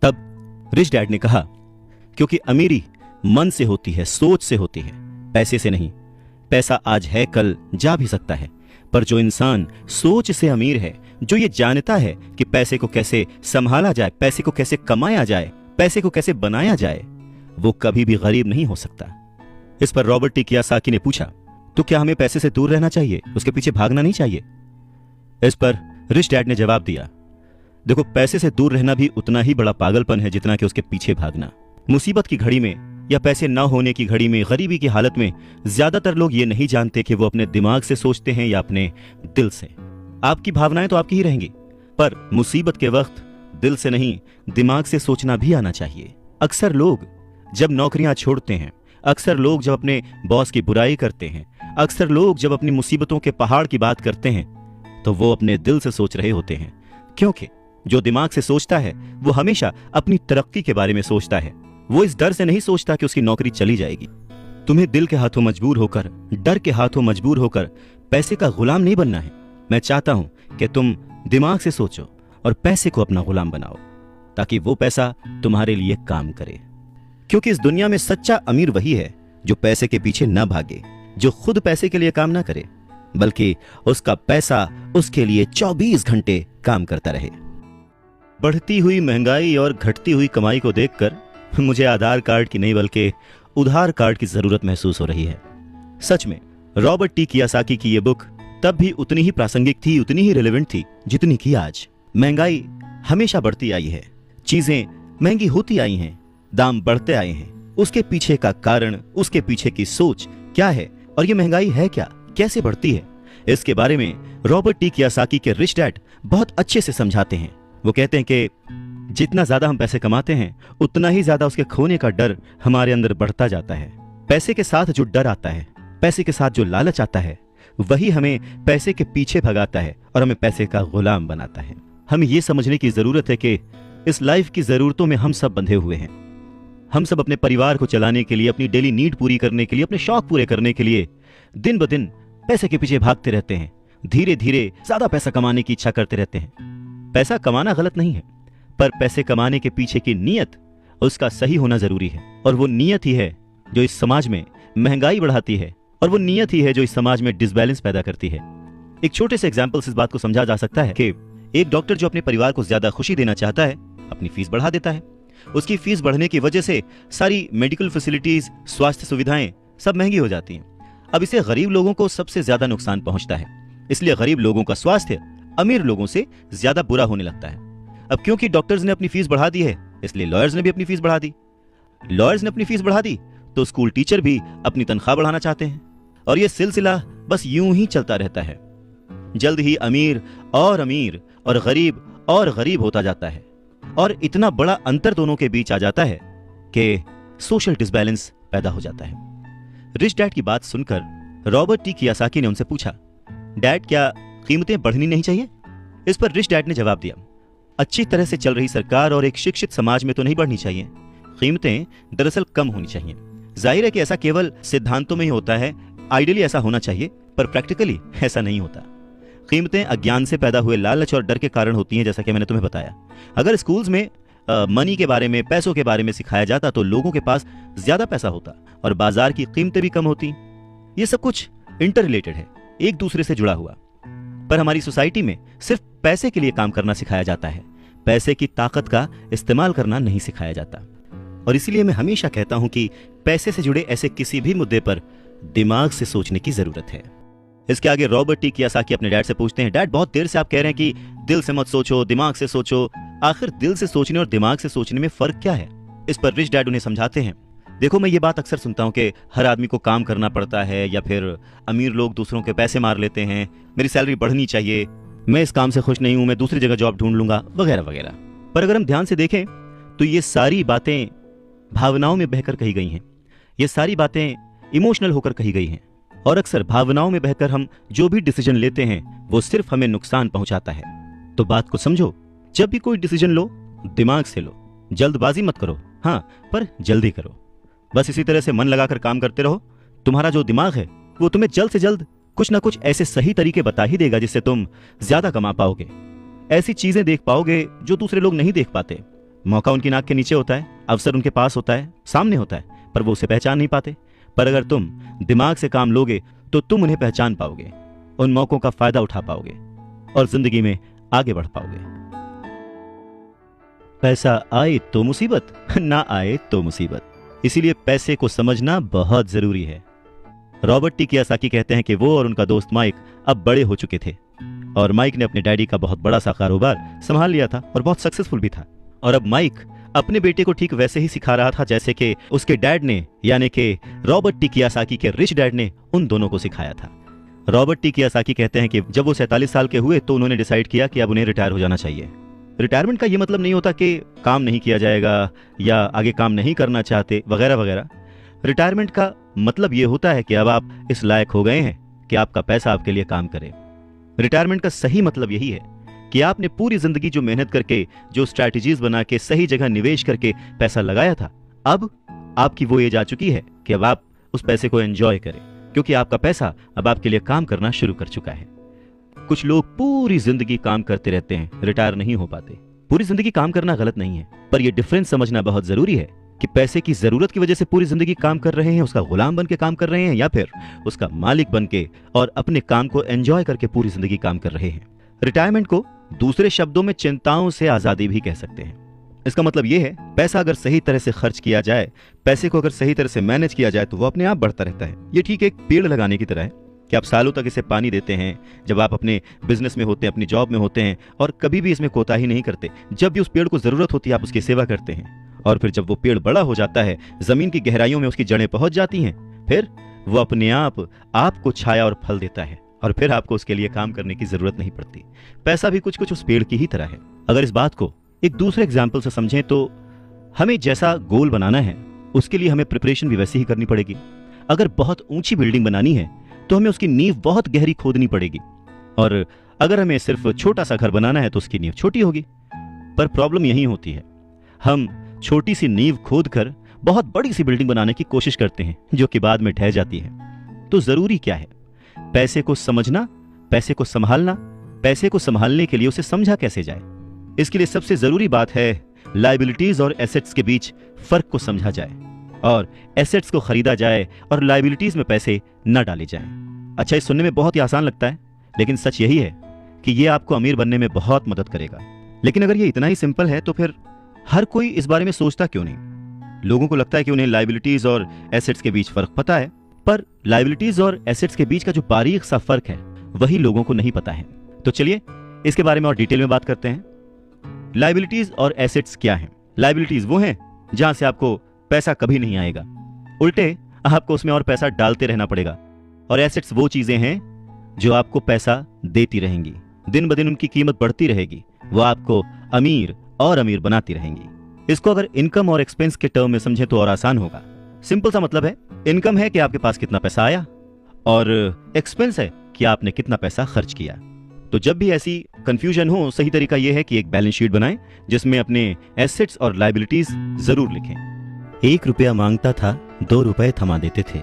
तब रिच डैड ने कहा, क्योंकि अमीरी मन से होती है, सोच से होती है, पैसे से नहीं। पैसा आज है, कल जा भी सकता है, पर जो इंसान सोच से अमीर है, जो ये जानता है कि पैसे को कैसे संभाला जाए, पैसे को कैसे कमाया जाए, पैसे को कैसे बनाया जाए, वो कभी भी गरीब नहीं हो सकता। इस पर रॉबर्ट टी कियोसाकी ने पूछा, तो क्या हमें पैसे से दूर रहना चाहिए, उसके पीछे भागना नहीं चाहिए? इस पर रिच डैड ने जवाब दिया, देखो, पैसे से दूर रहना भी उतना ही बड़ा पागलपन है जितना कि उसके पीछे भागना। मुसीबत की घड़ी में या पैसे न होने की घड़ी में, गरीबी की हालत में ज्यादातर लोग ये नहीं जानते कि वो अपने दिमाग से सोचते हैं या अपने दिल से। आपकी भावनाएं तो आपकी ही रहेंगी, पर मुसीबत के वक्त दिल से नहीं, दिमाग से सोचना भी आना चाहिए। अक्सर लोग जब नौकरियां छोड़ते हैं, अक्सर लोग जब अपने बॉस की बुराई करते हैं, अक्सर लोग जब अपनी मुसीबतों के पहाड़ की बात करते हैं, तो वो अपने दिल से सोच रहे होते हैं, क्योंकि जो दिमाग से सोचता है वो हमेशा अपनी तरक्की के बारे में सोचता है। वो इस डर से नहीं सोचता कि उसकी नौकरी चली जाएगी। तुम्हें दिल के हाथों मजबूर होकर, डर के हाथों मजबूर होकर पैसे का गुलाम नहीं बनना है। मैं चाहता हूं कि तुम दिमाग से सोचो और पैसे को अपना गुलाम बनाओ, ताकि वो पैसा तुम्हारे लिए काम करे। क्योंकि इस दुनिया में सच्चा अमीर वही है जो पैसे के पीछे न भागे, जो खुद पैसे के लिए काम ना करे, बल्कि उसका पैसा उसके लिए 24 घंटे काम करता रहे। बढ़ती हुई महंगाई और घटती हुई कमाई को देखकर मुझे आधार कार्ड की नहीं बल्कि उधार कार्ड की जरूरत महसूस हो रही है। सच में रॉबर्ट टी कियोसाकी की यह बुक तब भी उतनी ही प्रासंगिक थी, उतनी ही रिलेवेंट थी जितनी कि आज। महंगाई हमेशा बढ़ती आई है, चीजें महंगी होती आई हैं, दाम बढ़ते आए हैं। उसके पीछे का कारण, उसके पीछे की सोच क्या है और ये महंगाई है क्या, कैसे बढ़ती है, इसके बारे में रॉबर्ट टी कियोसाकी के रिच डैड बहुत अच्छे से समझाते हैं। वो कहते हैं कि जितना ज्यादा हम पैसे कमाते हैं उतना ही ज्यादा उसके खोने का डर हमारे अंदर बढ़ता जाता है। पैसे के साथ जो डर आता है, पैसे के साथ जो लालच आता है, वही हमें पैसे के पीछे भगाता है और हमें पैसे का गुलाम बनाता है। हमें यह समझने की जरूरत है कि इस लाइफ की जरूरतों में हम सब बंधे हुए हैं। हम सब अपने परिवार को चलाने के लिए, अपनी डेली नीड पूरी करने के लिए, अपने शौक पूरे करने के लिए दिन ब दिन पैसे के पीछे भागते रहते हैं। धीरे धीरे ज्यादा पैसा कमाने की इच्छा करते रहते हैं। पैसा कमाना गलत नहीं है, पर पैसे कमाने के पीछे की नीयत, उसका सही होना जरूरी है। और वो नीयत ही है जो इस समाज में महंगाई बढ़ाती है, और वो नीयत ही है जो इस समाज में डिसबैलेंस पैदा करती है। एक छोटे से एग्जाम्पल से इस बात को समझा जा सकता है कि एक डॉक्टर जो अपने परिवार को ज्यादा खुशी देना चाहता है, अपनी फीस बढ़ा देता है। उसकी फीस बढ़ने की वजह से सारी मेडिकल फैसिलिटीज, स्वास्थ्य सुविधाएं सब महंगी हो जाती हैं। अब इससे गरीब लोगों को सबसे ज्यादा नुकसान पहुंचता है, इसलिए गरीब लोगों का स्वास्थ्य अमीर लोगों से ज्यादा बुरा होने लगता है। अब क्योंकि डॉक्टर्स ने अपनी फीस बढ़ा दी है, इसलिए लॉयर्स ने भी अपनी फीस बढ़ा दी। लॉयर्स ने अपनी फीस बढ़ा दी तो स्कूल टीचर भी अपनी तनख्वाह बढ़ाना चाहते हैं, और यह सिलसिला बस यूं ही चलता रहता है। जल्द ही अमीर और गरीब होता जाता है, और इतना बड़ा अंतर दोनों के बीच आ जाता है कि सोशल डिसबैलेंस पैदा हो जाता है। रिच डैड की बात सुनकर रॉबर्ट टी कियोसाकी ने उनसे पूछा, डैड, क्या कीमतें बढ़नी नहीं चाहिए? इस पर रिच डैड ने जवाब दिया, अच्छी तरह से चल रही सरकार और एक शिक्षित समाज में तो नहीं बढ़नी चाहिए, कीमतें दरअसल कम होनी चाहिए। जाहिर है कि ऐसा केवल सिद्धांतों में ही होता है, आइडियली ऐसा होना चाहिए, पर प्रैक्टिकली ऐसा नहीं होता। कीमतें अज्ञान से पैदा हुए लालच और डर के कारण होती हैं, जैसा कि मैंने तुम्हें बताया। अगर स्कूल्स में मनी के बारे में, पैसों के बारे में सिखाया जाता तो लोगों के पास ज्यादा पैसा होता और बाजार की कीमतें भी कम होती। ये सब कुछ इंटर रिलेटेड है, एक दूसरे से जुड़ा हुआ। पर हमारी सोसाइटी में सिर्फ पैसे के लिए काम करना सिखाया जाता है, पैसे की ताकत का इस्तेमाल करना नहीं सिखाया जाता। और इसीलिए मैं हमेशा कहता हूं कि पैसे से जुड़े ऐसे किसी भी मुद्दे पर दिमाग से सोचने की जरूरत है। इसके आगे रॉबर्ट टी कियोसाकी अपने डैड से पूछते हैं, डैड बहुत देर से आप कह रहे हैं कि दिल से मत सोचो, दिमाग से सोचो, आखिर दिल से सोचने और दिमाग से सोचने में फर्क क्या है? इस पर रिच डैड उन्हें समझाते हैं, देखो मैं ये बात अक्सर सुनता हूं कि हर आदमी को काम करना पड़ता है, या फिर अमीर लोग दूसरों के पैसे मार लेते हैं, मेरी सैलरी बढ़नी चाहिए, मैं इस काम से खुश नहीं हूं, मैं दूसरी जगह जॉब ढूंढ लूंगा, वगैरह वगैरह। पर अगर हम ध्यान से देखें तो ये सारी बातें भावनाओं में बहकर कही गई हैं, ये सारी बातें इमोशनल होकर कही गई हैं, और अक्सर भावनाओं में बहकर हम जो भी डिसीजन लेते हैं वो सिर्फ हमें नुकसान पहुंचाता है। तो बात को समझो, जब भी कोई डिसीजन लो दिमाग से लो, जल्दबाजी मत करो, हाँ पर जल्दी करो। बस इसी तरह से मन लगाकर काम करते रहो, तुम्हारा जो दिमाग है वो तुम्हें जल्द से जल्द कुछ ना कुछ ऐसे सही तरीके बता ही देगा जिससे तुम ज्यादा कमा पाओगे, ऐसी चीजें देख पाओगे जो दूसरे लोग नहीं देख पाते। मौका उनकी नाक के नीचे होता है, अवसर उनके पास होता है, सामने होता है, पर वो उसे पहचान नहीं पाते। पर अगर तुम दिमाग से काम लोगे तो तुम उन्हें पहचान पाओगे, उन मौकों का फायदा उठा पाओगे और जिंदगी में आगे बढ़ पाओगे। पैसा आए तो मुसीबत, ना आए तो मुसीबत, इसीलिए पैसे को समझना बहुत जरूरी है। रॉबर्ट टी कियोसाकी कहते हैं कि वो और उनका दोस्त माइक अब बड़े हो चुके थे, और माइक ने अपने डैडी का बहुत बड़ा सा कारोबार संभाल लिया था और बहुत सक्सेसफुल भी था। और अब माइक अपने बेटे को ठीक वैसे ही सिखा रहा था जैसे कि उसके डैड ने, यानी कि रॉबर्ट टी कियोसाकी के रिच डैड ने उन दोनों को सिखाया था। रॉबर्ट टी कियोसाकी कहते हैं कि जब वो 47 साल के हुए तो उन्होंने डिसाइड किया कि अब उन्हें रिटायर हो जाना चाहिए। रिटायरमेंट का ये मतलब नहीं होता कि काम नहीं किया जाएगा या आगे काम नहीं करना चाहते वगैरह वगैरह। रिटायरमेंट का मतलब ये होता है कि अब आप इस लायक हो गए हैं कि आपका पैसा आपके लिए काम करे। रिटायरमेंट का सही मतलब यही है कि आपने पूरी जिंदगी जो मेहनत करके, जो स्ट्रैटेजीज बना के, सही जगह निवेश करके पैसा लगाया था, अब आपकी वो एज आ चुकी है कि अब आप उस पैसे को एंजॉय करें, क्योंकि आपका पैसा अब आपके लिए काम करना शुरू कर चुका है। कुछ लोग पूरी जिंदगी काम करते रहते हैं, रिटायर नहीं हो पाते। पूरी जिंदगी काम करना गलत नहीं है, पर यह डिफरेंस समझना बहुत जरूरी है कि पैसे की जरूरत की वजह से पूरी जिंदगी काम कर रहे हैं, उसका गुलाम बन के काम कर रहे हैं, या फिर उसका मालिक बन के और अपने काम को एंजॉय करके पूरी जिंदगी काम कर रहे हैं। रिटायरमेंट को दूसरे शब्दों में चिंताओं से आजादी भी कह सकते हैं। इसका मतलब यह है, पैसा अगर सही तरह से खर्च किया जाए, पैसे को अगर सही तरह से मैनेज किया जाए तो वो अपने आप बढ़ता रहता है। ये ठीक एक पेड़ लगाने की तरह है कि आप सालों तक इसे पानी देते हैं, जब आप अपने बिजनेस में होते हैं, अपनी जॉब में होते हैं, और कभी भी इसमें कोताही नहीं करते। जब भी उस पेड़ को जरूरत होती है आप उसकी सेवा करते हैं, और फिर जब वो पेड़ बड़ा हो जाता है, जमीन की गहराइयों में उसकी जड़ें पहुंच जाती हैं, फिर वो अपने आप आपको छाया और फल देता है, और फिर आपको उसके लिए काम करने की जरूरत नहीं पड़ती। पैसा भी कुछ कुछ उस पेड़ की ही तरह है। अगर इस बात को एक दूसरे एग्जाम्पल से समझें तो हमें जैसा गोल बनाना है उसके लिए हमें प्रिपरेशन भी वैसी ही करनी पड़ेगी। अगर बहुत ऊंची बिल्डिंग बनानी है तो हमें उसकी नींव बहुत गहरी खोदनी पड़ेगी, और अगर हमें सिर्फ छोटा सा घर बनाना है तो उसकी नींव छोटी होगी। पर प्रॉब्लम यही होती है, हम छोटी सी नींव खोद कर बहुत बड़ी सी बिल्डिंग बनाने की कोशिश करते हैं जो कि बाद में ढह जाती है। तो जरूरी क्या है? पैसे को समझना, पैसे को संभालना। पैसे को संभालने के लिए उसे समझा कैसे जाए, इसके लिए सबसे जरूरी बात है लायबिलिटीज और एसेट्स के बीच फर्क को समझा जाए, और एसेट्स को खरीदा जाए और लायबिलिटीज में पैसे न डाले जाएं। अच्छा, ये सुनने में बहुत ही आसान लगता है, लेकिन सच यही है कि ये आपको अमीर बनने में बहुत मदद करेगा। लेकिन अगर ये इतना ही सिंपल है तो फिर हर कोई इस बारे में सोचता क्यों नहीं? लोगों को लगता है कि उन्हें लायबिलिटीज और एसेट्स के बीच फर्क पता है, पर लायबिलिटीज और एसेट्स के बीच का जो बारीक सा फर्क है वही लोगों को नहीं पता है। तो चलिए इसके बारे में और डिटेल में बात करते हैं। लायबिलिटीज और एसेट्स क्या हैं? लायबिलिटीज वो हैं जहां से आपको पैसा कभी नहीं आएगा, उल्टे आपको उसमें और पैसा डालते रहना पड़ेगा। और एसेट्स वो चीजें हैं जो आपको पैसा देती रहेंगी, दिन ब दिन उनकी कीमत बढ़ती रहेगी, वो आपको अमीर और अमीर बनाती रहेंगी। इसको अगर इनकम और एक्सपेंस के टर्म में समझे तो और आसान होगा। सिंपल सा मतलब है, इनकम है कि आपके पास कितना पैसा आया, और एक्सपेंस है कि आपने कितना पैसा खर्च किया। तो जब भी ऐसी कंफ्यूजन हो, सही तरीका यह है कि एक बैलेंस शीट बनाएं जिसमें अपने एसेट्स और लायबिलिटीज जरूर लिखें। 1 रुपया मांगता था 2 रुपए थमा देते थे,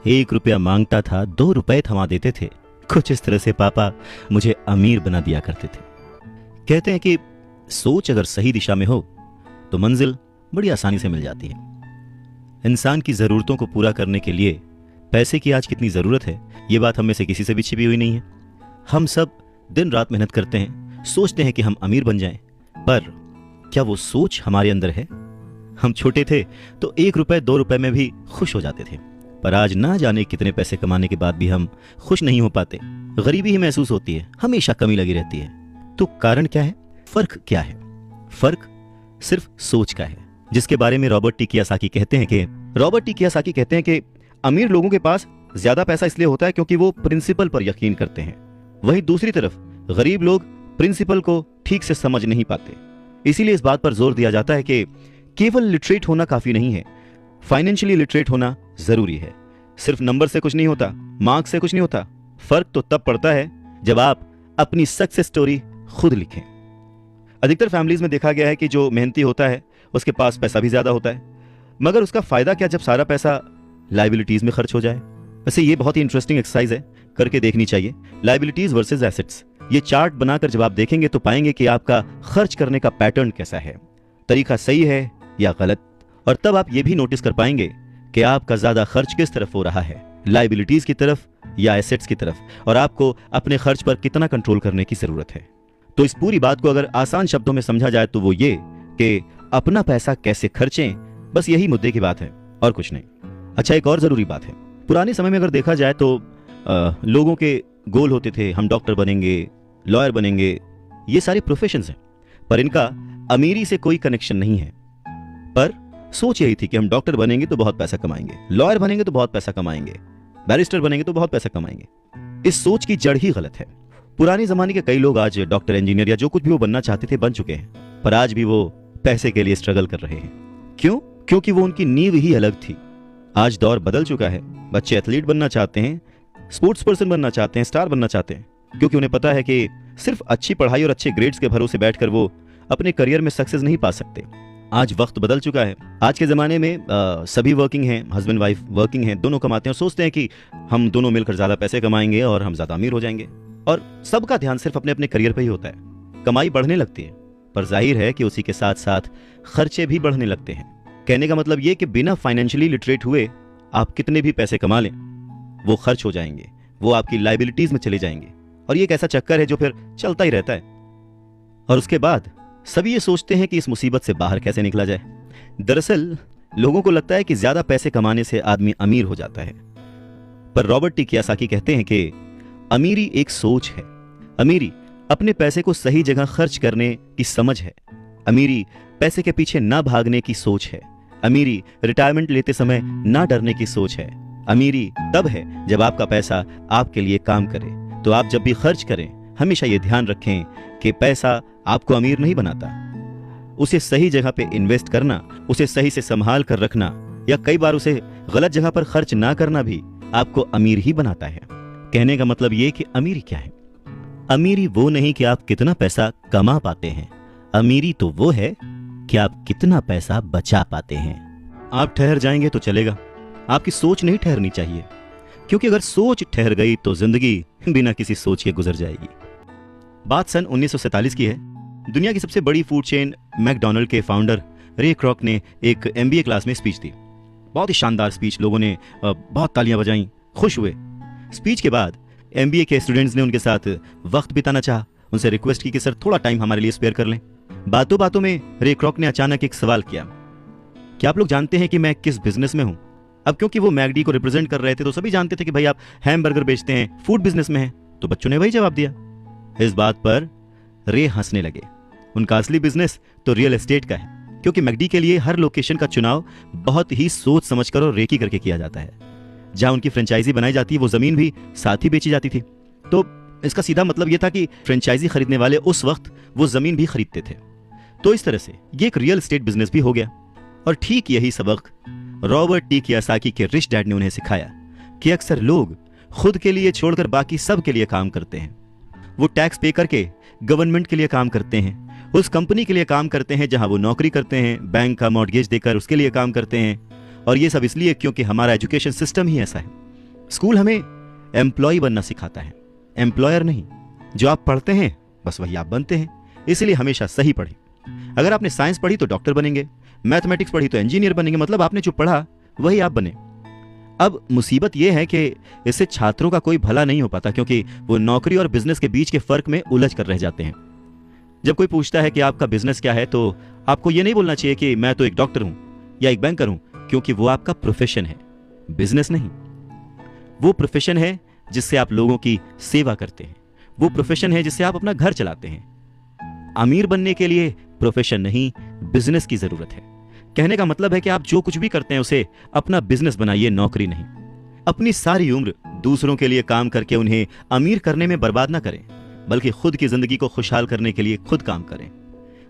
1 रुपया मांगता था 2 रुपए थमा देते थे। कुछ इस तरह से पापा मुझे अमीर बना दिया करते थे। कहते हैं कि सोच अगर सही दिशा में हो तो मंजिल बड़ी आसानी से मिल जाती है। इंसान की जरूरतों को पूरा करने के लिए पैसे की आज कितनी जरूरत है, ये बात हम में से किसी से भी छिपी हुई नहीं है। हम सब दिन रात मेहनत करते हैं, सोचते हैं कि हम अमीर बन जाएं, पर क्या वो सोच हमारे अंदर है? हम छोटे थे तो 1 रुपए 2 रुपए में भी खुश हो जाते थे, पर आज ना जाने कितने पैसे कमाने के बाद भी हम खुश नहीं हो पाते। गरीबी ही महसूस होती है, हमेशा कमी लगी रहती है। तो कारण क्या है? फर्क क्या है? फर्क सिर्फ सोच का है, जिसके बारे में रॉबर्ट टी कियोसाकी कहते हैं कि अमीर लोगों के पास ज्यादा पैसा इसलिए होता है क्योंकि वो प्रिंसिपल पर यकीन करते हैं, वहीं दूसरी तरफ गरीब लोग प्रिंसिपल को ठीक से समझ नहीं पाते। इसीलिए इस बात पर जोर दिया जाता है कि केवल लिटरेट होना काफी नहीं है, फाइनेंशियली लिटरेट होना जरूरी है। सिर्फ नंबर से कुछ नहीं होता, मार्क्स से कुछ नहीं होता। फर्क तो तब पड़ता है जब आप अपनी सक्सेस स्टोरी खुद लिखें। अधिकतर फैमिलीज में देखा गया है कि जो मेहनती होता है उसके पास पैसा भी ज्यादा होता है, मगर उसका फायदा क्या जब सारा पैसा लायबिलिटीज में खर्च हो जाए। वैसे ये बहुत ही इंटरेस्टिंग एक्सरसाइज है, करके देखनी चाहिए। लायबिलिटीज वर्सेस एसेट्स, ये चार्ट बनाकर जब आप देखेंगे तो पाएंगे कि आपका खर्च करने का पैटर्न कैसा है, तरीका सही है या गलत। और तब आप ये भी नोटिस कर पाएंगे कि आपका ज्यादा खर्च किस तरफ हो रहा है, लायबिलिटीज की तरफ या एसेट्स की तरफ, और आपको अपने खर्च पर कितना कंट्रोल करने की जरूरत है। तो इस पूरी बात को अगर आसान शब्दों में समझा जाए तो वो ये कि अपना पैसा कैसे खर्चें, बस यही मुद्दे की बात है और कुछ नहीं। अच्छा, एक और जरूरी बात है, पुराने समय में अगर देखा जाए तो लोगों के गोल होते थे, हम डॉक्टर बनेंगे, लॉयर बनेंगे, ये सारे प्रोफेशंस हैं, पर इनका अमीरी से कोई कनेक्शन नहीं है। पर सोच यही थी कि हम डॉक्टर बनेंगे तो बहुत पैसा कमाएंगे, लॉयर बनेंगे तो बहुत पैसा कमाएंगे, बैरिस्टर बनेंगे तो बहुत पैसा कमाएंगे। इस सोच की जड़ ही गलत है। पुराने जमाने के कई लोग आज डॉक्टर, इंजीनियर या जो कुछ भी वो बनना चाहते थे बन चुके हैं, पर आज भी वो पैसे के लिए स्ट्रगल कर रहे हैं। क्यों? क्योंकि वो उनकी नींव ही अलग थी। आज दौर बदल चुका है, बच्चे एथलीट बनना चाहते हैं, स्पोर्ट्स पर्सन बनना चाहते हैं, स्टार बनना चाहते हैं, क्योंकि उन्हें पता है कि सिर्फ अच्छी पढ़ाई और अच्छे ग्रेड्स के भरोसे बैठकर वो अपने करियर में सक्सेस नहीं पा सकते। आज वक्त बदल चुका है। आज के ज़माने में सभी वर्किंग हैं, हस्बैंड वाइफ वर्किंग हैं, दोनों कमाते हैं और सोचते हैं कि हम दोनों मिलकर ज़्यादा पैसे कमाएंगे और हम ज़्यादा अमीर हो जाएंगे। और सबका ध्यान सिर्फ अपने अपने करियर पर ही होता है। कमाई बढ़ने लगती है, पर जाहिर है कि उसी के साथ साथ खर्चे भी बढ़ने लगते हैं। कहने का मतलब ये कि बिना फाइनेंशियली लिटरेट हुए आप कितने भी पैसे कमा लें, वो खर्च हो जाएंगे, वो आपकी लायबिलिटीज में चले जाएंगे, और ये एक ऐसा चक्कर है जो फिर चलता ही रहता है। और उसके बाद सभी ये सोचते हैं कि इस मुसीबत से बाहर कैसे निकला जाए। दरअसल लोगों को लगता है कि ज्यादा पैसे कमाने से आदमी अमीर हो जाता है, पर रॉबर्ट टी कियोसाकी कहते हैं कि अमीरी एक सोच है। अमीरी अपने पैसे को सही जगह खर्च करने की समझ है। अमीरी पैसे के पीछे ना भागने की सोच है। अमीरी रिटायरमेंट लेते समय ना डरने की सोच है। अमीरी तब है जब आपका पैसा आपके लिए काम करे। तो आप जब भी खर्च करें हमेशा ये ध्यान रखें कि पैसा आपको अमीर नहीं बनाता। उसे सही जगह पे इन्वेस्ट करना, उसे सही से संभाल कर रखना, या कई बार उसे गलत जगह पर खर्च ना करना भी आपको अमीर ही बनाता है। कहने का मतलब ये कि अमीरी क्या है? अमीरी वो नहीं कि आप कितना पैसा कमा पाते हैं, अमीरी तो वो है कि आप कितना पैसा बचा पाते हैं। आप ठहर जाएंगे तो चलेगा, आपकी सोच नहीं ठहरनी चाहिए, क्योंकि अगर सोच ठहर गई तो जिंदगी बिना किसी सोच के गुजर जाएगी। बात सन 1947 की है। दुनिया की सबसे बड़ी फूड चेन मैकडॉनल्ड के फाउंडर रे क्रॉक ने एक MBA क्लास में स्पीच दी। बहुत ही शानदार स्पीच, लोगों ने बहुत तालियां बजाईं, खुश हुए। स्पीच के बाद MBA के स्टूडेंट्स ने उनके साथ वक्त बिताना चाहा, उनसे रिक्वेस्ट की कि सर थोड़ा टाइम हमारे लिए स्पेयर कर लें। बातों बातों में रे क्रॉक ने अचानक एक सवाल किया, क्या आप लोग जानते हैं कि मैं किस बिजनेस में हूं? अब क्योंकि वो मैगडी को रिप्रेजेंट कर रहे थे तो सभी जानते थे कि भाई आप हैमबर्गर बेचते हैं, फूड बिजनेस में हैं, तो बच्चों ने वही जवाब दिया। इस बात पर रे हंसने लगे। उनका असली बिजनेस तो रियल एस्टेट का है, क्योंकि मैगडी के लिए हर लोकेशन का चुनाव बहुत ही सोच समझकर और रेकी करके किया जाता है। जहां उनकी फ्रेंचाइजी बनाई जाती है वो जमीन भी साथ ही बेची जाती थी। तो इसका सीधा मतलब यह था कि फ्रेंचाइजी खरीदने वाले उस वक्त वो जमीन भी खरीदते थे। तो इस तरह से ये एक रियल एस्टेट बिजनेस भी हो गया। और ठीक यही सबक रॉबर्ट टी कियोसाकी के रिच डैड ने उन्हें सिखाया कि अक्सर लोग खुद के लिए छोड़कर बाकी सब के लिए काम करते हैं। वो टैक्स पे करके गवर्नमेंट के लिए काम करते हैं, उस कंपनी के लिए काम करते हैं जहां वो नौकरी करते हैं, बैंक का मॉर्गेज देकर उसके लिए काम करते हैं। और ये सब इसलिए क्योंकि हमारा एजुकेशन सिस्टम ही ऐसा है। स्कूल हमें एम्प्लॉय बनना सिखाता है, एम्प्लॉयर नहीं। जो आप पढ़ते हैं बस वही आप बनते हैं, इसलिए हमेशा सही पढ़ें। अगर आपने साइंस पढ़ी तो डॉक्टर बनेंगे, मैथमेटिक्स पढ़ी तो इंजीनियर बनेंगे, मतलब आपने जो पढ़ा वही आप बने। अब मुसीबत यह है कि इससे छात्रों का कोई भला नहीं हो पाता, क्योंकि वो नौकरी और बिजनेस के बीच के फर्क में उलझ कर रह जाते हैं। जब कोई पूछता है कि आपका बिजनेस क्या है तो आपको ये नहीं बोलना चाहिए कि मैं तो एक डॉक्टर हूं, या एक बैंकर हूं, क्योंकि वो आपका प्रोफेशन है, बिजनेस नहीं। वो प्रोफेशन है जिससे आप लोगों की सेवा करते हैं, वो प्रोफेशन है जिससे आप अपना घर चलाते हैं। अमीर बनने के लिए प्रोफेशन नहीं, बिजनेस की जरूरत है। कहने का मतलब है कि आप जो कुछ भी करते हैं उसे अपना बिजनेस बनाइए, नौकरी नहीं। अपनी सारी उम्र दूसरों के लिए काम करके उन्हें अमीर करने में बर्बाद ना करें, बल्कि खुद की जिंदगी को खुशहाल करने के लिए खुद काम करें।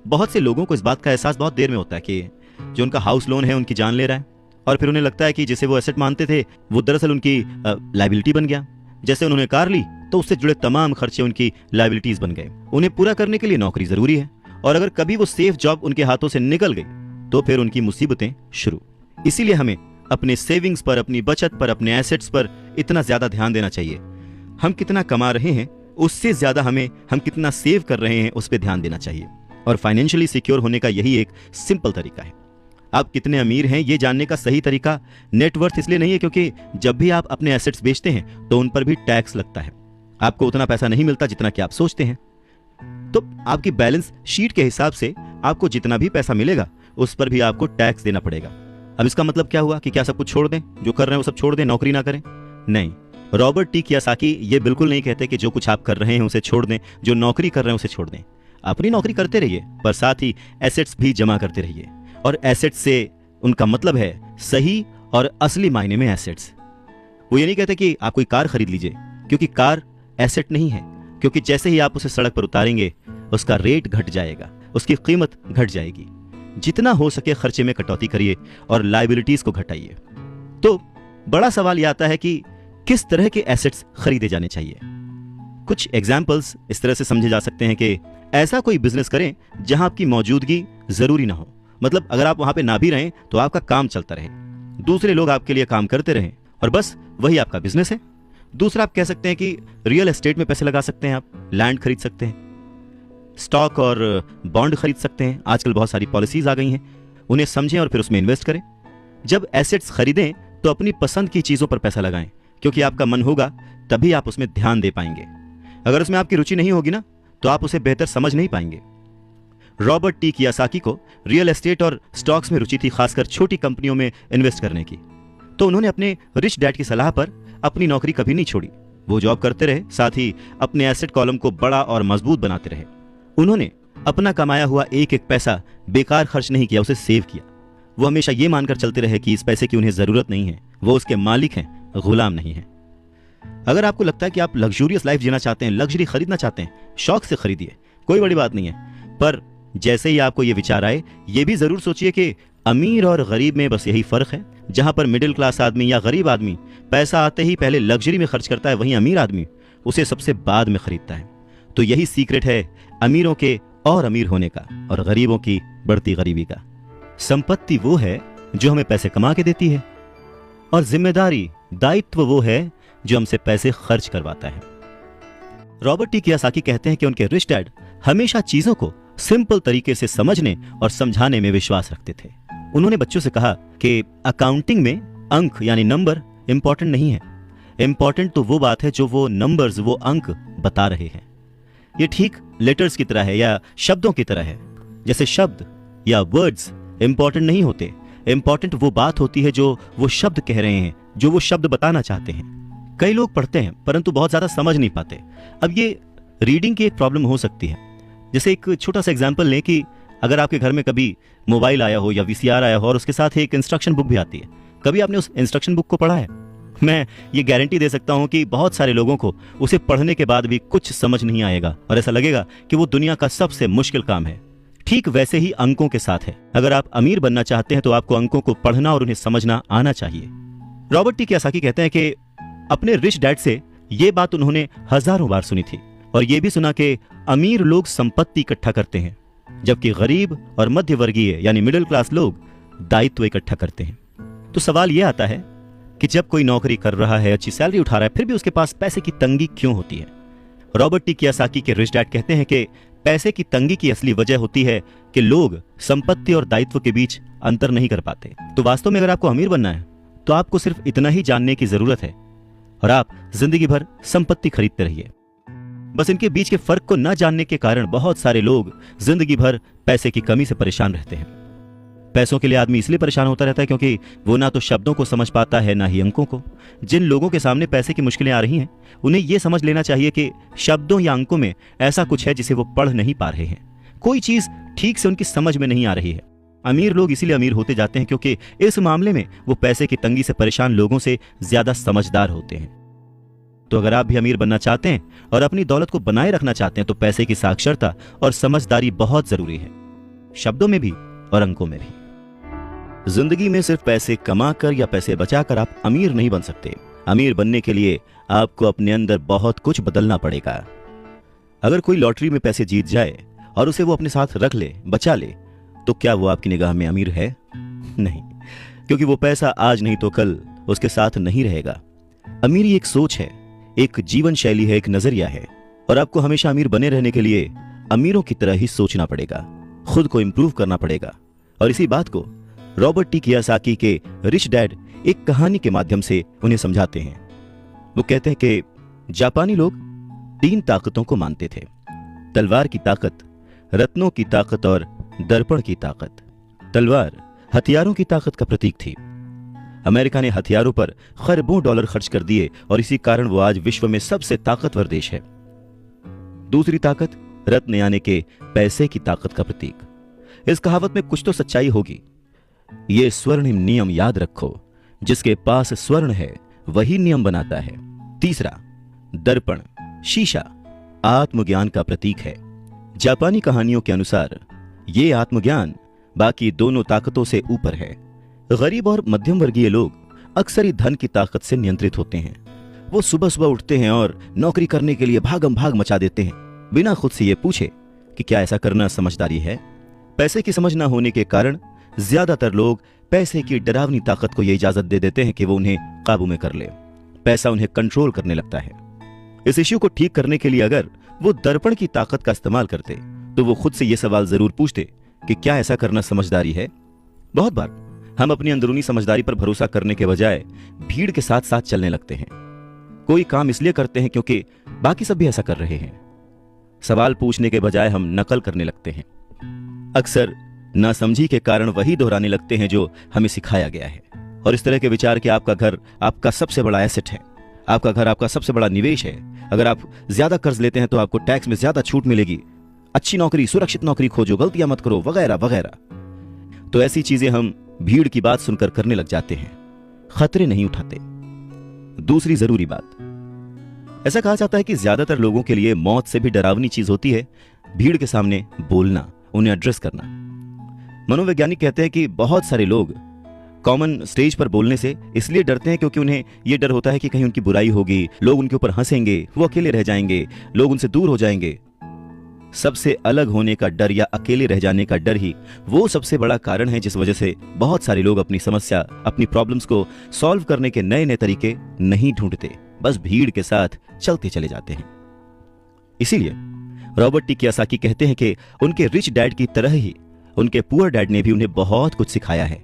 बहुत से लोगों को इस बात का एहसास बहुत देर में होता है कि जो उनका हाउस लोन है उनकी जान ले रहा है, और फिर उन्हें लगता है कि जिसे वो एसेट मानते थे वो दरअसल उनकी लायबिलिटी बन गया। जैसे उन्होंने कार ली तो उससे जुड़े तमाम खर्चे उनकी लायबिलिटीज बन गए। उन्हें पूरा करने के लिए नौकरी जरूरी है, और अगर कभी वो सेफ जॉब उनके हाथों से निकल गई तो फिर उनकी मुसीबतें शुरू। इसीलिए हमें अपने सेविंग्स पर, अपनी बचत पर, अपने एसेट्स पर इतना ज्यादा ध्यान देना चाहिए। हम कितना कमा रहे हैं उससे ज्यादा हम कितना सेव कर रहे हैं उस पर ध्यान देना चाहिए। और फाइनेंशियली सिक्योर होने का यही एक सिंपल तरीका है। आप कितने अमीर हैं ये जानने का सही तरीका नेटवर्थ इसलिए नहीं है क्योंकि जब भी आप अपने एसेट्स बेचते हैं तो उन पर भी टैक्स लगता है। आपको उतना पैसा नहीं मिलता जितना कि आप सोचते हैं। तो आपकी बैलेंस शीट के हिसाब से आपको जितना भी पैसा मिलेगा उस पर भी आपको टैक्स देना पड़ेगा। अब इसका मतलब क्या हुआ कि क्या सब कुछ छोड़ दें, जो कर रहे हैं वो सब छोड़ दें, नौकरी ना करें? नहीं, रॉबर्ट टी कियोसाकी ये बिल्कुल नहीं कहते कि जो कुछ आप कर रहे हैं उसे छोड़ दें, जो नौकरी कर रहे हैं उसे छोड़ दें। अपनी नौकरी करते रहिए, पर साथ ही एसेट्स भी जमा करते रहिए। और एसेट्स से उनका मतलब है सही और असली मायने में एसेट्स। वो ये नहीं कहते कि आप कोई कार खरीद लीजिए, क्योंकि कार एसेट नहीं है, क्योंकि जैसे ही आप उसे सड़क पर उतारेंगे उसका रेट घट जाएगा, उसकी कीमत घट जाएगी। जितना हो सके खर्चे में कटौती करिए और लायबिलिटीज को घटाइए। तो बड़ा सवाल यह आता है कि किस तरह के एसेट्स खरीदे जाने चाहिए। कुछ एग्जाम्पल्स इस तरह से समझे जा सकते हैं कि ऐसा कोई बिजनेस करें जहां आपकी मौजूदगी जरूरी ना हो। मतलब अगर आप वहां पे ना भी रहें तो आपका काम चलता रहे, दूसरे लोग आपके लिए काम करते रहें, और बस वही आपका बिजनेस है। दूसरा, आप कह सकते हैं कि रियल एस्टेट में पैसे लगा सकते हैं, आप लैंड खरीद सकते हैं, स्टॉक और बॉन्ड खरीद सकते हैं। आजकल बहुत सारी पॉलिसीज आ गई हैं, उन्हें समझें और फिर उसमें इन्वेस्ट करें। जब एसेट्स खरीदें तो अपनी पसंद की चीजों पर पैसा लगाएं, क्योंकि आपका मन होगा तभी आप उसमें ध्यान दे पाएंगे। अगर उसमें आपकी रुचि नहीं होगी ना तो आप उसे बेहतर समझ नहीं पाएंगे। रॉबर्ट टी कियोसाकी को रियल एस्टेट और स्टॉक्स में रुचि थी, खासकर छोटी कंपनियों में इन्वेस्ट करने की। तो उन्होंने अपने रिच डैड की सलाह पर अपनी नौकरी कभी नहीं छोड़ी। वो जॉब करते रहे, साथ ही अपने एसेट कॉलम को बड़ा और मजबूत बनाते रहे। उन्होंने अपना कमाया हुआ एक एक पैसा बेकार खर्च नहीं किया, उसे सेव किया। वो हमेशा ये मानकर चलते रहे कि इस पैसे की उन्हें जरूरत नहीं है, वो उसके मालिक हैं, गुलाम नहीं है। अगर आपको लगता है कि आप लग्जूरियस लाइफ जीना चाहते हैं, लग्जरी खरीदना चाहते हैं, शौक से खरीदिए, कोई बड़ी बात नहीं है। पर जैसे ही आपको ये विचार आए, ये भी जरूर सोचिए कि अमीर और गरीब में बस यही फर्क है। जहां पर मिडिल क्लास आदमी या गरीब आदमी पैसा आते ही पहले लग्जरी में खर्च करता है, वहीं अमीर आदमी उसे सबसे बाद में खरीदता है। तो यही सीक्रेट है अमीरों के और अमीर होने का और गरीबों की बढ़ती गरीबी का। संपत्ति वो है जो हमें पैसे कमा के देती है, और जिम्मेदारी, दायित्व वो है जो हमसे पैसे खर्च करवाता है। रॉबर्ट टी कियोसाकी कहते हैं कि उनके रिच डैड हमेशा चीजों को सिंपल तरीके से समझने और समझाने में विश्वास रखते थे। उन्होंने बच्चों से कहा कि अकाउंटिंग में अंक यानी नंबर इंपॉर्टेंट नहीं है, इंपॉर्टेंट तो वो बात है जो वो नंबर्स, वो अंक बता रहे हैं। ये ठीक लेटर्स की तरह है या शब्दों की तरह है। जैसे शब्द या वर्ड्स इंपॉर्टेंट नहीं होते, इंपॉर्टेंट वो बात होती है जो वो शब्द कह रहे हैं, जो वो शब्द बताना चाहते हैं। कई लोग पढ़ते हैं परंतु बहुत ज्यादा समझ नहीं पाते। अब ये रीडिंग की एक प्रॉब्लम हो सकती है। जैसे एक छोटा सा एग्जांपल लें कि अगर आपके घर में कभी मोबाइल आया हो या वीसीआर आया हो और उसके साथ एक इंस्ट्रक्शन बुक भी आती है, कभी आपने उस इंस्ट्रक्शन बुक को पढ़ा है? मैं ये गारंटी दे सकता हूं कि बहुत सारे लोगों को उसे पढ़ने के बाद भी कुछ समझ नहीं आएगा और ऐसा लगेगा कि वो दुनिया का सबसे मुश्किल काम है। ठीक वैसे ही अंकों के साथ है। अगर आप अमीर बनना चाहते हैं तो आपको अंकों को पढ़ना और उन्हें समझना आना चाहिए। रॉबर्ट टी कियोसाकी कहते हैं कि अपने रिच डैड से ये बात उन्होंने हजारों बार सुनी थी, और ये भी सुना कि अमीर लोग संपत्ति इकट्ठा करते हैं, जबकि गरीब और मध्य वर्गीय यानी मिडिल क्लास लोग दायित्व इकट्ठा करते हैं। तो सवाल यह आता है कि जब कोई नौकरी कर रहा है, अच्छी सैलरी उठा रहा है, फिर भी उसके पास पैसे की तंगी क्यों होती है? रॉबर्ट टी कियोसाकी के रिच डैड कहते हैं कि पैसे की तंगी की असली वजह होती है कि लोग संपत्ति और दायित्व के बीच अंतर नहीं कर पाते। तो वास्तव में अगर आपको अमीर बनना है तो आपको सिर्फ इतना ही जानने की जरूरत है, और आप जिंदगी भर संपत्ति खरीदते रहिए। बस इनके बीच के फर्क को न जानने के कारण बहुत सारे लोग जिंदगी भर पैसे की कमी से परेशान रहते हैं। पैसों के लिए आदमी इसलिए परेशान होता रहता है क्योंकि वो ना तो शब्दों को समझ पाता है ना ही अंकों को। जिन लोगों के सामने पैसे की मुश्किलें आ रही हैं, उन्हें यह समझ लेना चाहिए कि शब्दों या अंकों में ऐसा कुछ है जिसे वो पढ़ नहीं पा रहे हैं। कोई चीज ठीक से उनकी समझ में नहीं आ रही है। अमीर लोग इसीलिए अमीर होते जाते हैं क्योंकि इस मामले में वो पैसे की तंगी से परेशान लोगों से ज्यादा समझदार होते हैं। तो अगर आप भी अमीर बनना चाहते हैं और अपनी दौलत को बनाए रखना चाहते हैं तो पैसे की साक्षरता और समझदारी बहुत जरूरी है, शब्दों में भी और अंकों में भी। जिंदगी में सिर्फ पैसे कमाकर या पैसे बचाकर आप अमीर नहीं बन सकते। अमीर बनने के लिए आपको अपने अंदर बहुत कुछ बदलना पड़ेगा। अगर कोई लॉटरी में पैसे जीत जाए और उसे वो अपने साथ रख ले, बचा ले, तो क्या वो आपकी निगाह में अमीर है? नहीं, क्योंकि वो पैसा आज नहीं तो कल उसके साथ नहीं रहेगा। अमीरी एक सोच है, एक जीवन शैली है, एक नजरिया है, और आपको हमेशा अमीर बने रहने के लिए अमीरों की तरह ही सोचना पड़ेगा, खुद को इंप्रूव करना पड़ेगा। और इसी बात को रॉबर्ट टी कियोसाकी के रिच डैड एक कहानी के माध्यम से उन्हें समझाते हैं। वो कहते हैं कि जापानी लोग 3 ताकतों को मानते थे: तलवार की ताकत, रत्नों की ताकत और दर्पण की ताकत। तलवार हथियारों की ताकत का प्रतीक थी। अमेरिका ने हथियारों पर खरबों डॉलर खर्च कर दिए और इसी कारण वो आज विश्व में सबसे ताकतवर देश है। दूसरी ताकत रत्न यानी के पैसे की ताकत का प्रतीक। इस कहावत में कुछ तो सच्चाई होगी। ये स्वर्णिम नियम याद रखो, जिसके पास स्वर्ण है वही नियम बनाता है। तीसरा दर्पण, शीशा, आत्मज्ञान का प्रतीक है। जापानी कहानियों के अनुसार ये आत्मज्ञान बाकी दोनों ताकतों से ऊपर है। गरीब और मध्यम वर्गीय लोग अक्सर ही धन की ताकत से नियंत्रित होते हैं। वो सुबह सुबह उठते हैं और नौकरी करने के लिए भागम भाग मचा देते हैं, बिना खुद से ये पूछे कि क्या ऐसा करना समझदारी है। पैसे की समझ ना होने के कारण ज्यादातर लोग पैसे की डरावनी ताकत को यह इजाजत दे देते हैं कि वो उन्हें काबू में कर ले। पैसा उन्हें कंट्रोल करने लगता है। इस इश्यू को ठीक करने के लिए अगर वो दर्पण की ताकत का इस्तेमाल करते तो वो खुद से यह सवाल जरूर पूछते कि क्या ऐसा करना समझदारी है। बहुत बार हम अपनी अंदरूनी समझदारी पर भरोसा करने के बजाय भीड़ के साथ साथ चलने लगते हैं। कोई काम इसलिए करते हैं क्योंकि बाकी सब भी ऐसा कर रहे हैं। सवाल पूछने के बजाय हम नकल करने लगते हैं। अक्सर नासमझी के कारण वही दोहराने लगते हैं जो हमें सिखाया गया है। और इस तरह के विचार कि आपका घर आपका सबसे बड़ा एसेट है, आपका घर आपका सबसे बड़ा निवेश है, अगर आप ज्यादा कर्ज लेते हैं तो आपको टैक्स में ज्यादा छूट मिलेगी, अच्छी नौकरी, सुरक्षित नौकरी खोजो, गलतियां मत करो, वगैरह वगैरह। तो ऐसी चीजें हम भीड़ की बात सुनकर करने लग जाते हैं, खतरे नहीं उठाते। दूसरी जरूरी बात, ऐसा कहा जाता है कि ज्यादातर लोगों के लिए मौत से भी डरावनी चीज होती है भीड़ के सामने बोलना, उन्हें एड्रेस करना। मनोवैज्ञानिक कहते हैं कि बहुत सारे लोग कॉमन स्टेज पर बोलने से इसलिए डरते हैं क्योंकि उन्हें यह डर होता है कि कहीं उनकी बुराई होगी, लोग उनके ऊपर हंसेंगे, वो अकेले रह जाएंगे, लोग उनसे दूर हो जाएंगे। सबसे अलग होने का डर या अकेले रह जाने का डर ही वो सबसे बड़ा कारण है जिस वजह से बहुत सारे लोग अपनी समस्या, अपनी प्रॉब्लम्स को सॉल्व करने के नए नए तरीके नहीं ढूंढते, बस भीड़ के साथ चलते चले जाते हैं। इसीलिए रॉबर्ट टी कियोसाकी कहते हैं कि उनके रिच डैड की तरह ही उनके पुअर डैड ने भी उन्हें बहुत कुछ सिखाया है।